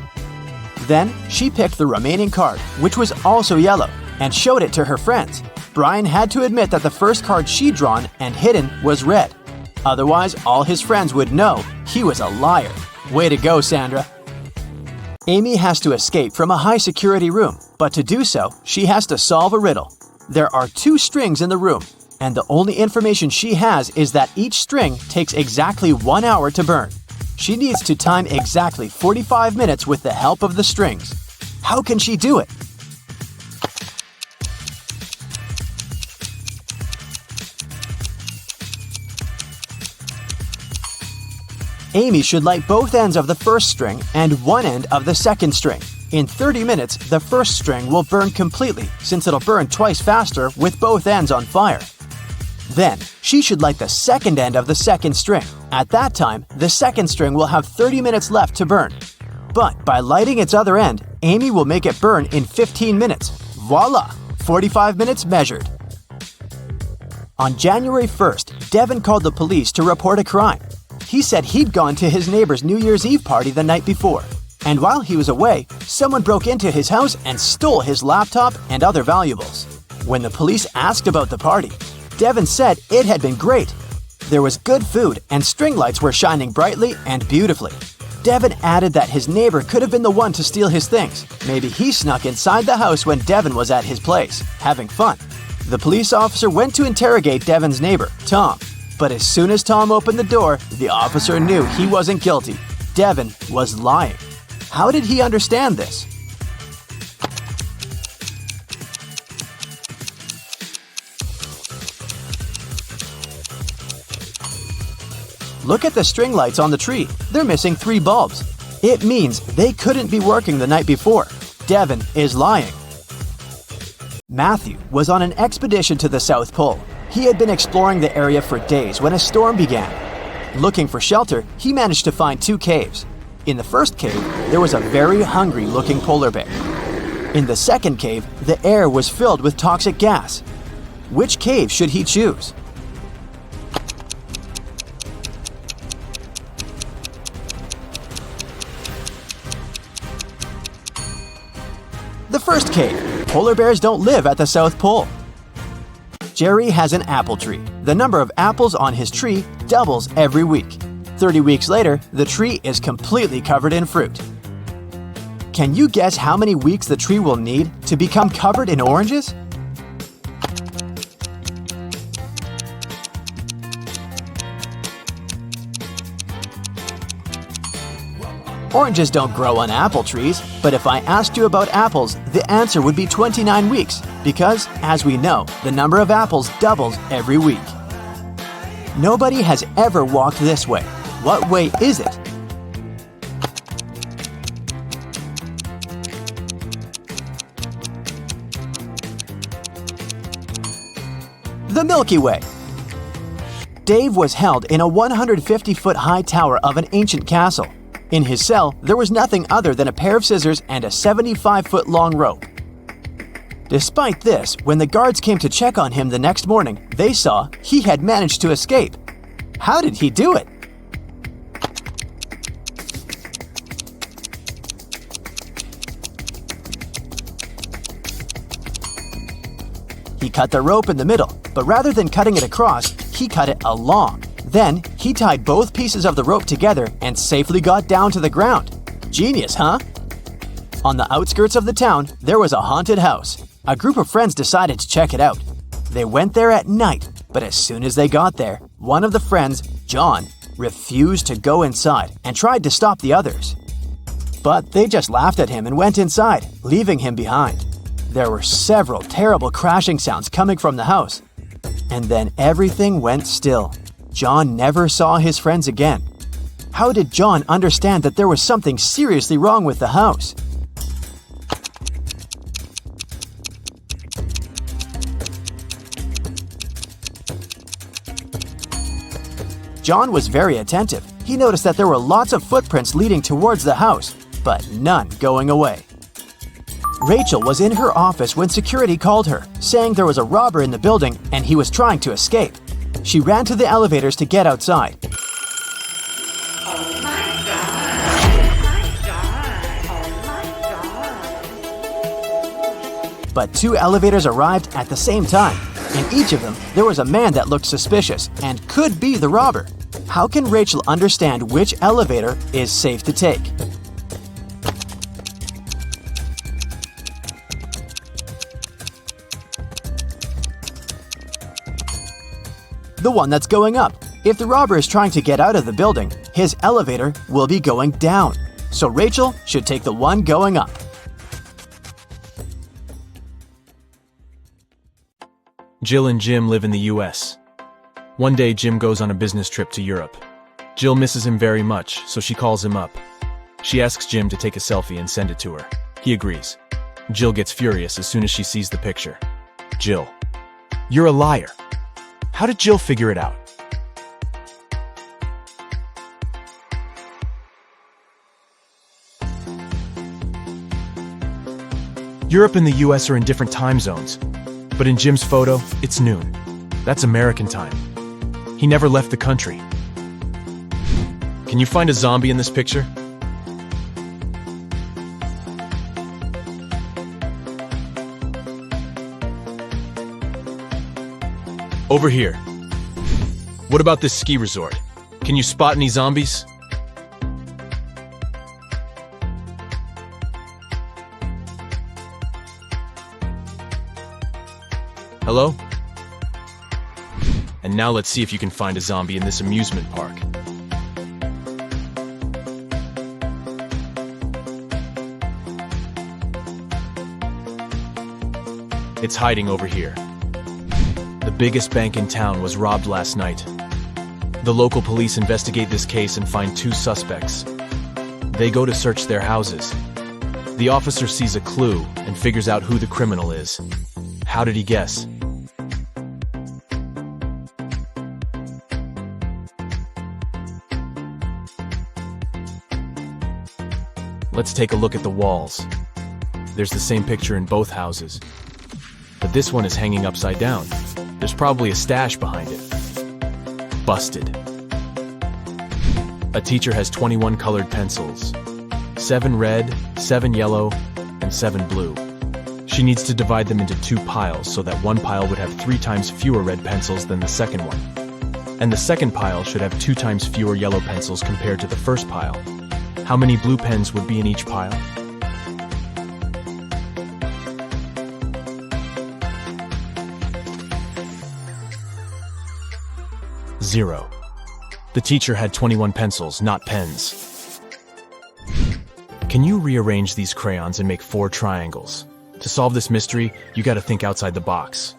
Then she picked the remaining card, which was also yellow, and showed it to her friends. Brian had to admit that the first card she'd drawn and hidden was red. Otherwise, all his friends would know he was a liar. Way to go, Sandra. Amy has to escape from a high-security room, but to do so, she has to solve a riddle. There are 2 strings in the room, and the only information she has is that each string takes exactly 1 hour to burn. She needs to time exactly 45 minutes with the help of the strings. How can she do it? Amy should light both ends of the first string and one end of the second string. In 30 minutes, the first string will burn completely since it'll burn twice faster with both ends on fire. Then, she should light the second end of the second string. At that time, the second string will have 30 minutes left to burn. But by lighting its other end, Amy will make it burn in 15 minutes. Voila! 45 minutes measured. On January 1st, Devin called the police to report a crime. He said he'd gone to his neighbor's New Year's Eve party the night before. And while he was away, someone broke into his house and stole his laptop and other valuables. When the police asked about the party, Devin said it had been great. There was good food and string lights were shining brightly and beautifully. Devin added that his neighbor could have been the one to steal his things. Maybe he snuck inside the house when Devin was at his place, having fun. The police officer went to interrogate Devin's neighbor, Tom. But as soon as Tom opened the door, the officer knew he wasn't guilty. Devin was lying. How did he understand this? Look at the string lights on the tree. They're missing 3 bulbs. It means they couldn't be working the night before. Devin is lying. Matthew was on an expedition to the South Pole. He had been exploring the area for days when a storm began. Looking for shelter, he managed to find 2 caves. In the first cave, there was a very hungry-looking polar bear. In the second cave, the air was filled with toxic gas. Which cave should he choose? The first cave. Polar bears don't live at the South Pole. Jerry has an apple tree. The number of apples on his tree doubles every week. 30 weeks later, the tree is completely covered in fruit. Can you guess how many weeks the tree will need to become covered in oranges? Oranges don't grow on apple trees, but if I asked you about apples, the answer would be 29 weeks. Because, as we know, the number of apples doubles every week. Nobody has ever walked this way. What way is it? The Milky Way. Dave was held in a 150-foot-high tower of an ancient castle. In his cell, there was nothing other than a pair of scissors and a 75-foot-long rope. Despite this, when the guards came to check on him the next morning, they saw he had managed to escape. How did he do it? He cut the rope in the middle, but rather than cutting it across, he cut it along. Then, he tied both pieces of the rope together and safely got down to the ground. Genius, huh? On the outskirts of the town, there was a haunted house. A group of friends decided to check it out. They went there at night, but as soon as they got there, one of the friends, John, refused to go inside and tried to stop the others. But they just laughed at him and went inside, leaving him behind. There were several terrible crashing sounds coming from the house. And then everything went still. John never saw his friends again. How did John understand that there was something seriously wrong with the house? John was very attentive. He noticed that there were lots of footprints leading towards the house, but none going away. Rachel was in her office when security called her, saying there was a robber in the building and he was trying to escape. She ran to the elevators to get outside. But two elevators arrived at the same time. In each of them, there was a man that looked suspicious and could be the robber. How can Rachel understand which elevator is safe to take? The one that's going up. If the robber is trying to get out of the building, his elevator will be going down. So Rachel should take the one going up. Jill and Jim live in the US. One day, Jim goes on a business trip to Europe. Jill misses him very much, so she calls him up. She asks Jim to take a selfie and send it to her. He agrees. Jill gets furious as soon as she sees the picture. Jill: "You're a liar." How did Jill figure it out? Europe and the US are in different time zones, but in Jim's photo, it's noon. That's American time. He never left the country. Can you find a zombie in this picture? Over here. What about this ski resort? Can you spot any zombies? Hello? And now let's see if you can find a zombie in this amusement park. It's hiding over here. The biggest bank in town was robbed last night. The local police investigate this case and find two suspects. They go to search their houses. The officer sees a clue and figures out who the criminal is. How did he guess? Let's take a look at the walls. There's the same picture in both houses. But this one is hanging upside down. There's probably a stash behind it. Busted. A teacher has 21 colored pencils. 7 red, 7 yellow, and 7 blue. She needs to divide them into 2 piles so that one pile would have 3 times fewer red pencils than the second one. And the second pile should have 2 times fewer yellow pencils compared to the first pile. How many blue pens would be in each pile? Zero. The teacher had 21 pencils, not pens. Can you rearrange these crayons and make 4 triangles? To solve this mystery, you gotta think outside the box.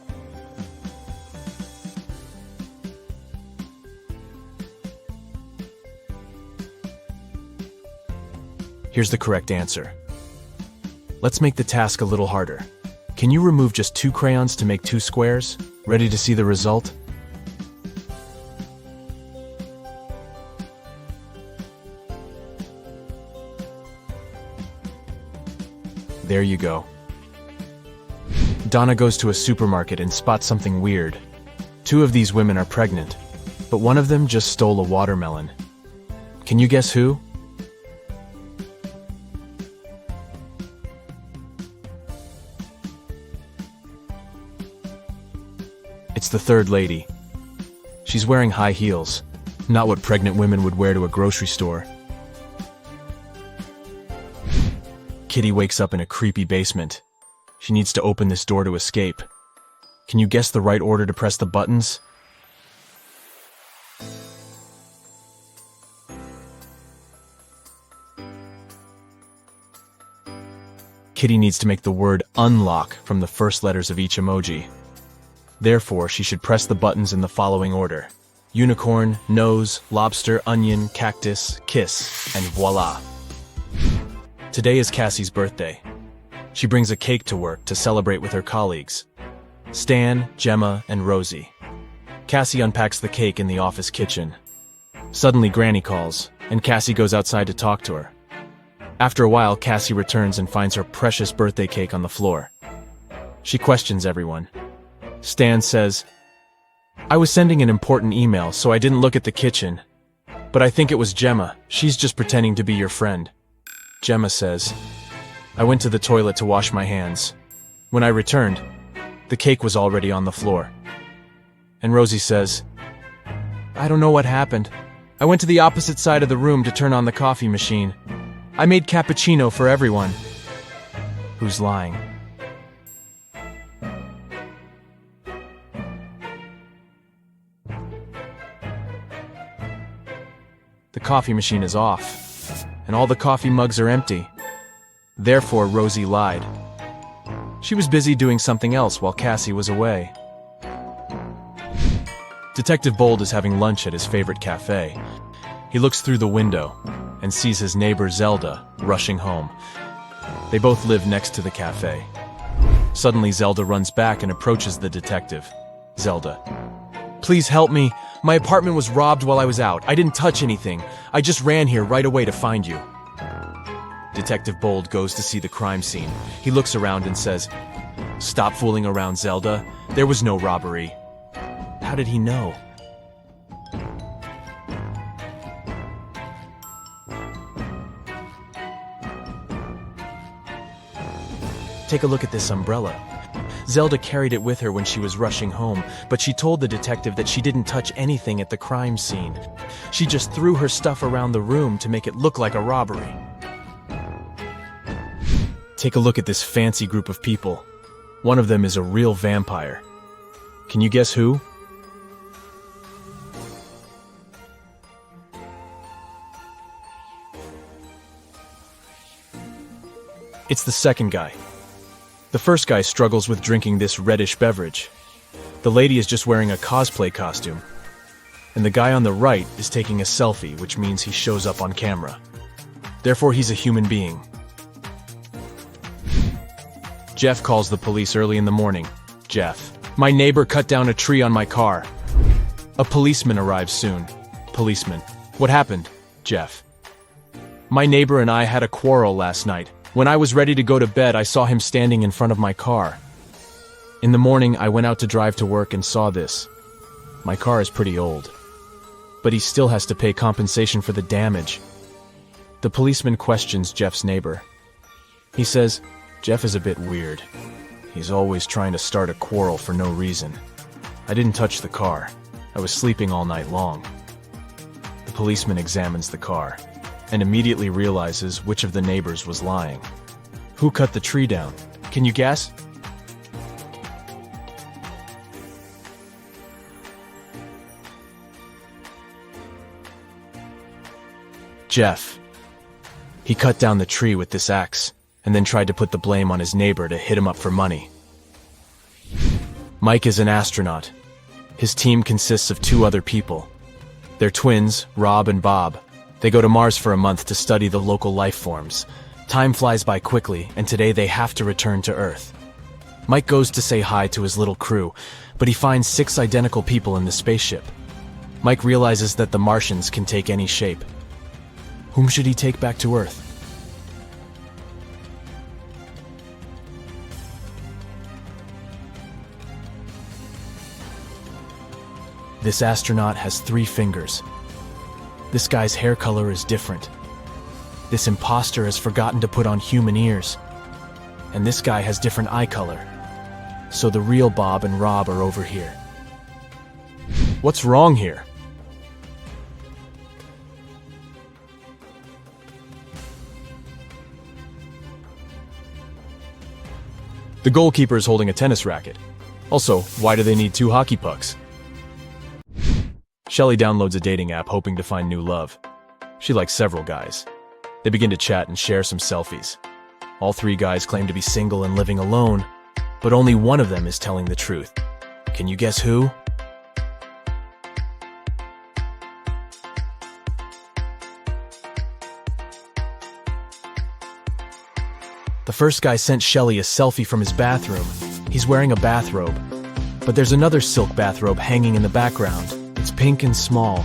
Here's the correct answer. Let's make the task a little harder. Can you remove just 2 crayons to make 2 squares? Ready to see the result? There you go. Donna goes to a supermarket and spots something weird. 2 of these women are pregnant, but one of them just stole a watermelon. Can you guess who? It's the third lady. She's wearing high heels, not what pregnant women would wear to a grocery store. Kitty wakes up in a creepy basement. She needs to open this door to escape. Can you guess the right order to press the buttons? Kitty needs to make the word unlock from the first letters of each emoji. Therefore, she should press the buttons in the following order: unicorn, nose, lobster, onion, cactus, kiss, and voila. Today is Cassie's birthday. She brings a cake to work to celebrate with her colleagues, Stan, Gemma, and Rosie. Cassie unpacks the cake in the office kitchen. Suddenly, Granny calls, and Cassie goes outside to talk to her. After a while, Cassie returns and finds her precious birthday cake on the floor. She questions everyone. Stan says, "I was sending an important email, so I didn't look at the kitchen. But I think it was Gemma. She's just pretending to be your friend." Gemma says, "I went to the toilet to wash my hands. When I returned, the cake was already on the floor." And Rosie says, "I don't know what happened. I went to the opposite side of the room to turn on the coffee machine. I made cappuccino for everyone." Who's lying? The coffee machine is off, and all the coffee mugs are empty. Therefore, Rosie lied. She was busy doing something else while Cassie was away. Detective Bold is having lunch at his favorite cafe. He looks through the window and sees his neighbor Zelda rushing home. They both live next to the cafe. Suddenly, Zelda runs back and approaches the detective. Zelda: "Please help me. My apartment was robbed while I was out. I didn't touch anything. I just ran here right away to find you." Detective Bold goes to see the crime scene. He looks around and says, "Stop fooling around, Zelda. There was no robbery." How did he know? Take a look at this umbrella. Zelda carried it with her when she was rushing home, but she told the detective that she didn't touch anything at the crime scene. She just threw her stuff around the room to make it look like a robbery. Take a look at this fancy group of people. One of them is a real vampire. Can you guess who? It's the second guy. The first guy struggles with drinking this reddish beverage. The lady is just wearing a cosplay costume. And the guy on the right is taking a selfie, which means he shows up on camera. Therefore, he's a human being. Jeff calls the police early in the morning. Jeff: "My neighbor cut down a tree on my car." A policeman arrives soon. Policeman: "What happened?" Jeff: "My neighbor and I had a quarrel last night. When I was ready to go to bed, I saw him standing in front of my car. In the morning, I went out to drive to work and saw this. My car is pretty old, but he still has to pay compensation for the damage." The policeman questions Jeff's neighbor. He says, "Jeff is a bit weird. He's always trying to start a quarrel for no reason. I didn't touch the car. I was sleeping all night long." The policeman examines the car and immediately realizes which of the neighbors was lying. Who cut the tree down? Can you guess? Jeff. He cut down the tree with this axe. and then tried to put the blame on his neighbor to hit him up for money. Mike is an astronaut. His team consists of 2 other people. They're twins, Rob and Bob. They go to Mars for a month to study the local life forms. Time flies by quickly, and today they have to return to Earth. Mike goes to say hi to his little crew, but he finds 6 identical people in the spaceship. Mike realizes that the Martians can take any shape. Whom should he take back to Earth? This astronaut has 3 fingers. This guy's hair color is different. This imposter has forgotten to put on human ears. And this guy has different eye color. So the real Bob and Rob are over here. What's wrong here? The goalkeeper is holding a tennis racket. Also, why do they need 2 hockey pucks? Shelly downloads a dating app hoping to find new love. She likes several guys. They begin to chat and share some selfies. All 3 guys claim to be single and living alone, but only one of them is telling the truth. Can you guess who? The first guy sent Shelly a selfie from his bathroom. He's wearing a bathrobe, but there's another silk bathrobe hanging in the background. It's pink and small.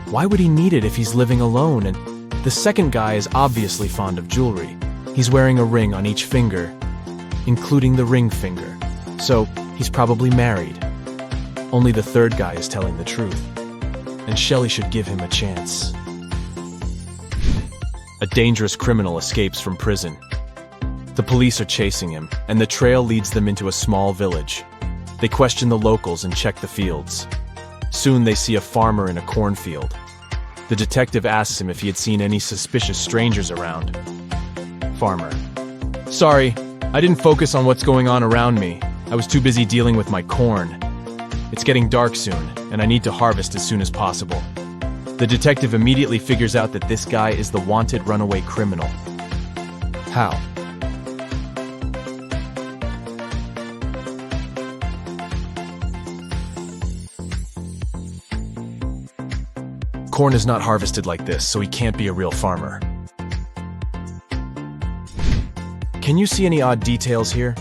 Why would he need it if he's living alone? And the second guy is obviously fond of jewelry. He's wearing a ring on each finger, including the ring finger. So he's probably married. Only the third guy is telling the truth. And Shelly should give him a chance. A dangerous criminal escapes from prison. The police are chasing him, and the trail leads them into a small village. They question the locals and check the fields. Soon they see a farmer in a cornfield. The detective asks him if he had seen any suspicious strangers around. Farmer: "Sorry, I didn't focus on what's going on around me. I was too busy dealing with my corn. It's getting dark soon, and I need to harvest as soon as possible." The detective immediately figures out that this guy is the wanted runaway criminal. How? Corn is not harvested like this, so he can't be a real farmer. Can you see any odd details here?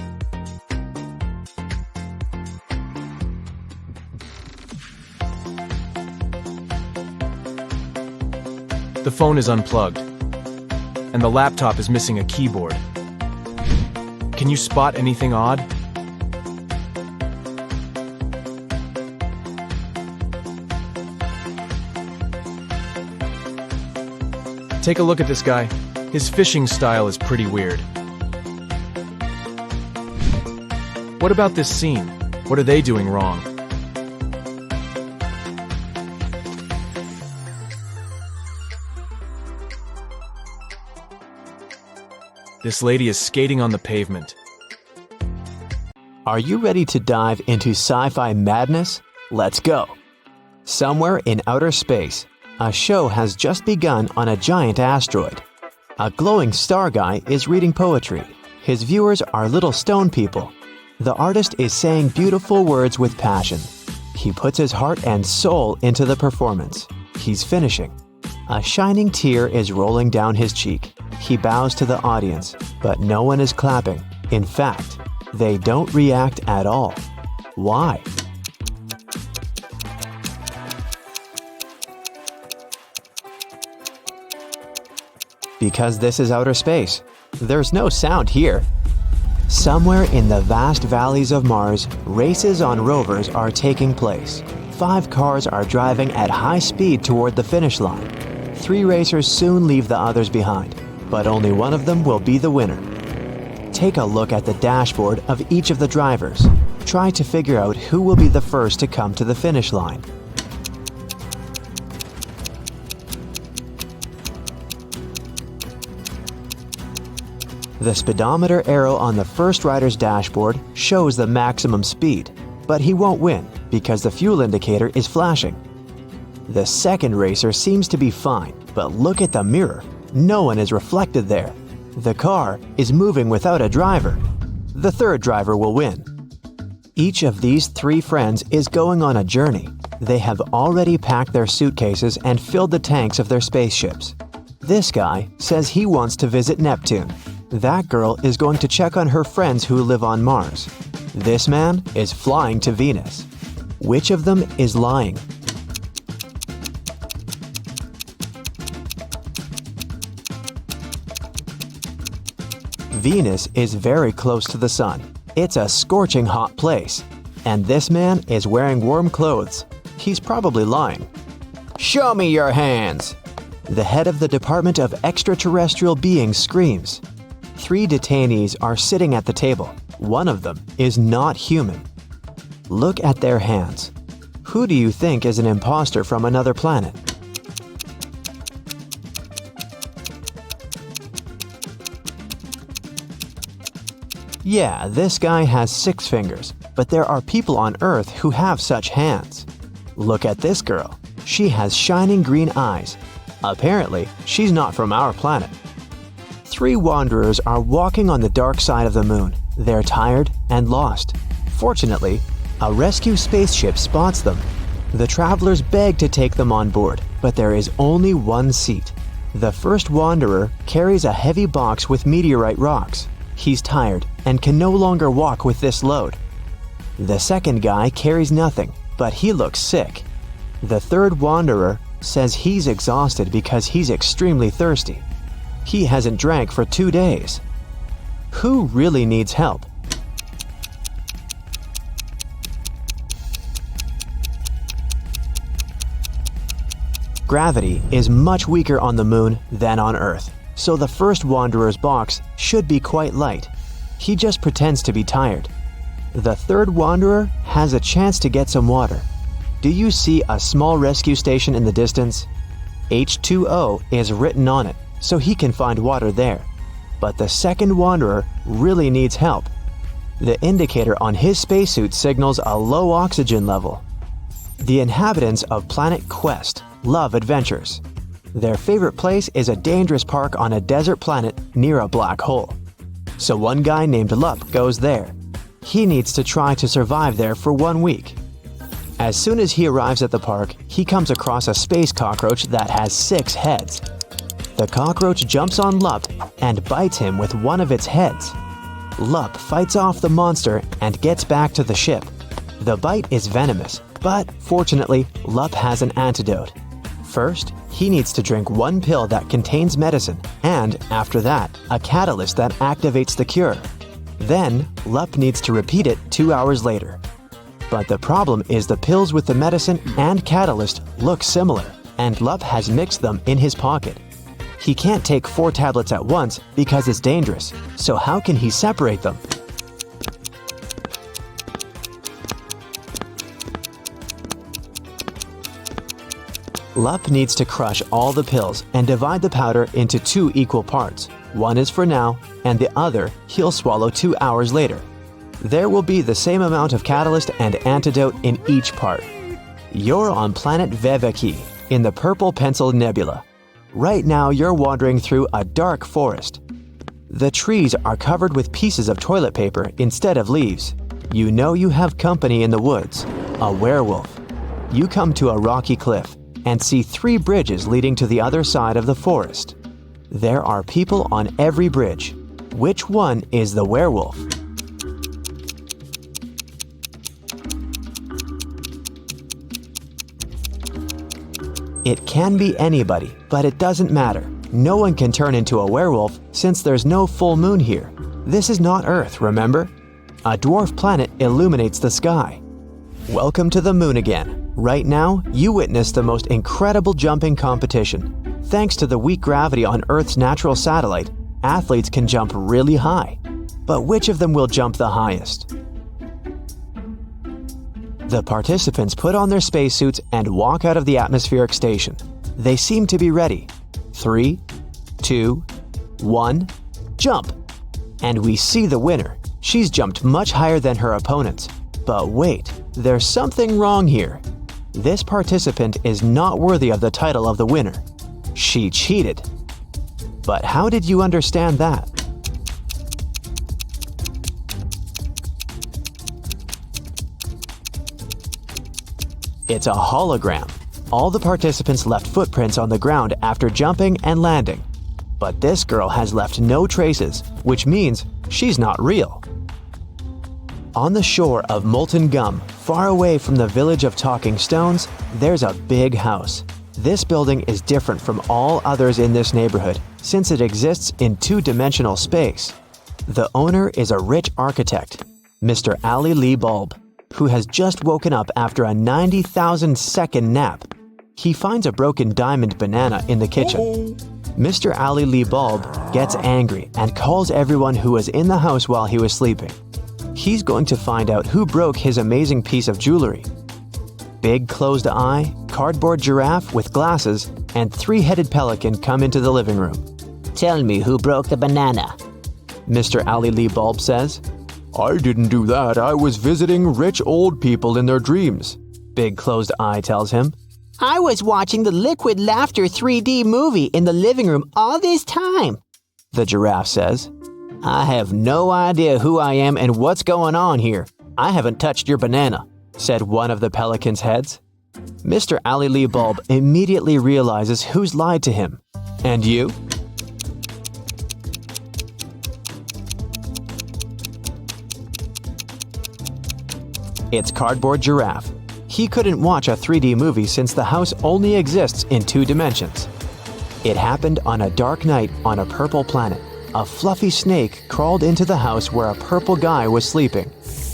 The phone is unplugged, and the laptop is missing a keyboard. Can you spot anything odd? Take a look at this guy. His fishing style is pretty weird. What about this scene? What are they doing wrong? This lady is skating on the pavement. Are you ready to dive into sci-fi madness? Let's go! Somewhere in outer space, a show has just begun on a giant asteroid. A glowing star guy is reading poetry. His viewers are little stone people. The artist is saying beautiful words with passion. He puts his heart and soul into the performance. He's finishing. A shining tear is rolling down his cheek. He bows to the audience, but no one is clapping. In fact, they don't react at all. Why? Because this is outer space. There's no sound here. Somewhere in the vast valleys of Mars, races on rovers are taking place. 5 cars are driving at high speed toward the finish line. 3 racers soon leave the others behind, but only one of them will be the winner. Take a look at the dashboard of each of the drivers. Try to figure out who will be the first to come to the finish line. The speedometer arrow on the first rider's dashboard shows the maximum speed, but he won't win because the fuel indicator is flashing. The second racer seems to be fine, but look at the mirror. No one is reflected there. The car is moving without a driver. The third driver will win. Each of these three friends is going on a journey. They have already packed their suitcases and filled the tanks of their spaceships. This guy says he wants to visit Neptune. That girl is going to check on her friends who live on Mars. This man is flying to Venus. Which of them is lying? Venus is very close to the sun. It's a scorching hot place. And this man is wearing warm clothes. He's probably lying. Show me your hands! The head of the Department of Extraterrestrial Beings screams. 3 detainees are sitting at the table. One of them is not human. Look at their hands. Who do you think is an imposter from another planet? Yeah, this guy has 6 fingers, but there are people on Earth who have such hands. Look at this girl. She has shining green eyes. Apparently, she's not from our planet. 3 wanderers are walking on the dark side of the moon. They're tired and lost. Fortunately, a rescue spaceship spots them. The travelers beg to take them on board, but there is only one seat. The first wanderer carries a heavy box with meteorite rocks. He's tired and can no longer walk with this load. The second guy carries nothing, but he looks sick. The third wanderer says he's exhausted because he's extremely thirsty. He hasn't drank for 2 days. Who really needs help? Gravity is much weaker on the moon than on Earth, so the first wanderer's box should be quite light. He just pretends to be tired. The third wanderer has a chance to get some water. Do you see a small rescue station in the distance? H2O is written on it, so he can find water there. But the second wanderer really needs help. The indicator on his spacesuit signals a low oxygen level. The inhabitants of Planet Quest love adventures. Their favorite place is a dangerous park on a desert planet near a black hole. So one guy named Lup goes there. He needs to try to survive there for 1 week. As soon as he arrives at the park, he comes across a space cockroach that has 6 heads. The cockroach jumps on Lup and bites him with one of its heads. Lup fights off the monster and gets back to the ship. The bite is venomous, but fortunately, Lup has an antidote. First, he needs to drink 1 pill that contains medicine, and after that, a catalyst that activates the cure. Then, Lup needs to repeat it 2 hours later. But the problem is the pills with the medicine and catalyst look similar, and Lup has mixed them in his pocket. He can't take 4 tablets at once because it's dangerous, so how can he separate them? Lup needs to crush all the pills and divide the powder into 2 equal parts. One is for now, and the other he'll swallow 2 hours later. There will be the same amount of catalyst and antidote in each part. You're on planet Veveki, in the Purple Pencil Nebula. Right now you're wandering through a dark forest. The trees are covered with pieces of toilet paper instead of leaves. You know you have company in the woods, a werewolf. You come to a rocky cliff and see 3 bridges leading to the other side of the forest. There are people on every bridge. Which one is the werewolf? It can be anybody, but it doesn't matter. No one can turn into a werewolf since there's no full moon here. This is not Earth, remember? A dwarf planet illuminates the sky. Welcome to the moon again. Right now, you witness the most incredible jumping competition. Thanks to the weak gravity on Earth's natural satellite, athletes can jump really high. But which of them will jump the highest? The participants put on their spacesuits and walk out of the atmospheric station. They seem to be ready. 3, 2, 1, jump! And we see the winner. She's jumped much higher than her opponents. But wait, there's something wrong here. This participant is not worthy of the title of the winner. She cheated. But how did you understand that? It's a hologram. All the participants left footprints on the ground after jumping and landing. But this girl has left no traces, which means she's not real. On the shore of Molten Gum, far away from the village of Talking Stones, there's a big house. This building is different from all others in this neighborhood since it exists in two-dimensional space. The owner is a rich architect, Mr. Ali Lee Bulb, who has just woken up after a 90,000-second nap. He finds a broken diamond banana in the kitchen. Mr. Ali Lee Bulb gets angry and calls everyone who was in the house while he was sleeping. He's going to find out who broke his amazing piece of jewelry. Big closed eye, cardboard giraffe with glasses, and three-headed pelican come into the living room. Tell me who broke the banana. Mr. Ali Lee Bulb says. I didn't do that. I was visiting rich old people in their dreams, Big closed eye tells him. I was watching the Liquid Laughter 3D movie in the living room all this time, the giraffe says. I have no idea who I am and what's going on here. I haven't touched your banana, said one of the pelican's heads. Mr. Ali Lee Bulb immediately realizes who's lied to him. And you? It's Cardboard Giraffe. He couldn't watch a 3D movie since the house only exists in 2 dimensions. It happened on a dark night on a purple planet. A fluffy snake crawled into the house where a purple guy was sleeping.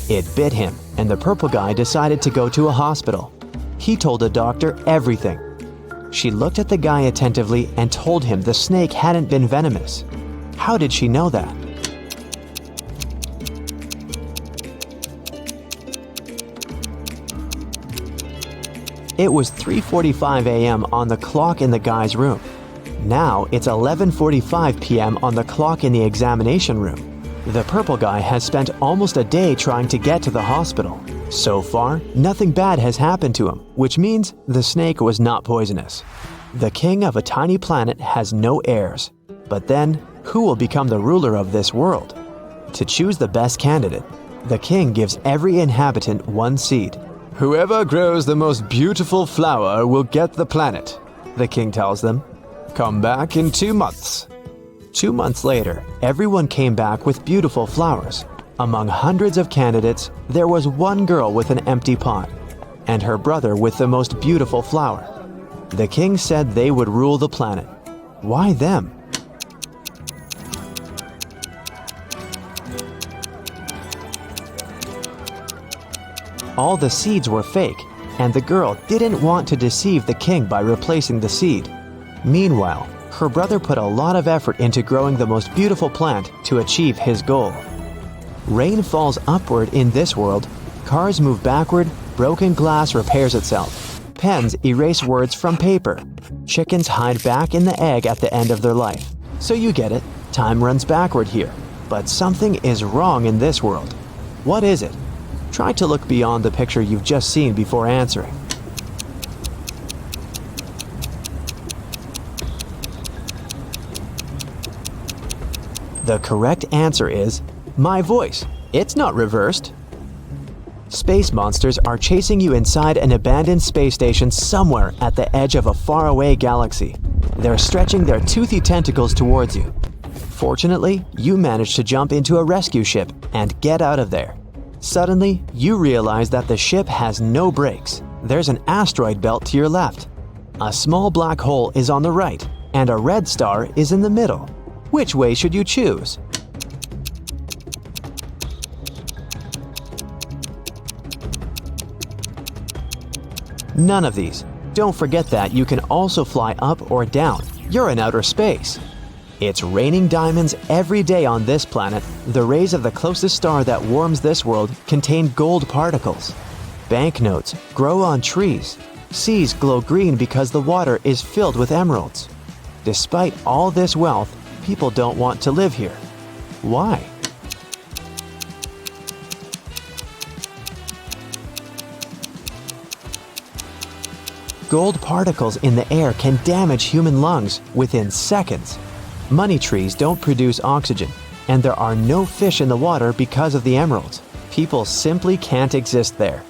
It bit him, and the purple guy decided to go to a hospital. He told the doctor everything. She looked at the guy attentively and told him the snake hadn't been venomous. How did she know that? It was 3:45 a.m. on the clock in the guy's room. Now it's 11:45 p.m. on the clock in the examination room. The purple guy has spent almost a day trying to get to the hospital. So far, nothing bad has happened to him, which means the snake was not poisonous. The king of a tiny planet has no heirs. But then, who will become the ruler of this world? To choose the best candidate, the king gives every inhabitant 1 seed. Whoever grows the most beautiful flower will get the planet, the king tells them. Come back in 2 months. 2 months later, everyone came back with beautiful flowers. Among hundreds of candidates, there was one girl with an empty pot, and her brother with the most beautiful flower. The king said they would rule the planet. Why them? All the seeds were fake, and the girl didn't want to deceive the king by replacing the seed. Meanwhile, her brother put a lot of effort into growing the most beautiful plant to achieve his goal. Rain falls upward in this world, cars move backward, broken glass repairs itself. Pens erase words from paper. Chickens hide back in the egg at the end of their life. So you get it, time runs backward here. But something is wrong in this world. What is it? Try to look beyond the picture you've just seen before answering. The correct answer is my voice. It's not reversed. Space monsters are chasing you inside an abandoned space station somewhere at the edge of a faraway galaxy. They're stretching their toothy tentacles towards you. Fortunately, you manage to jump into a rescue ship and get out of there. Suddenly, you realize that the ship has no brakes. There's an asteroid belt to your left. A small black hole is on the right, and a red star is in the middle. Which way should you choose? None of these. Don't forget that you can also fly up or down. You're in outer space. It's raining diamonds every day on this planet. The rays of the closest star that warms this world contain gold particles. Banknotes grow on trees. Seas glow green because the water is filled with emeralds. Despite all this wealth, people don't want to live here. Why? Gold particles in the air can damage human lungs within seconds. Money trees don't produce oxygen, and there are no fish in the water because of the emeralds. People simply can't exist there.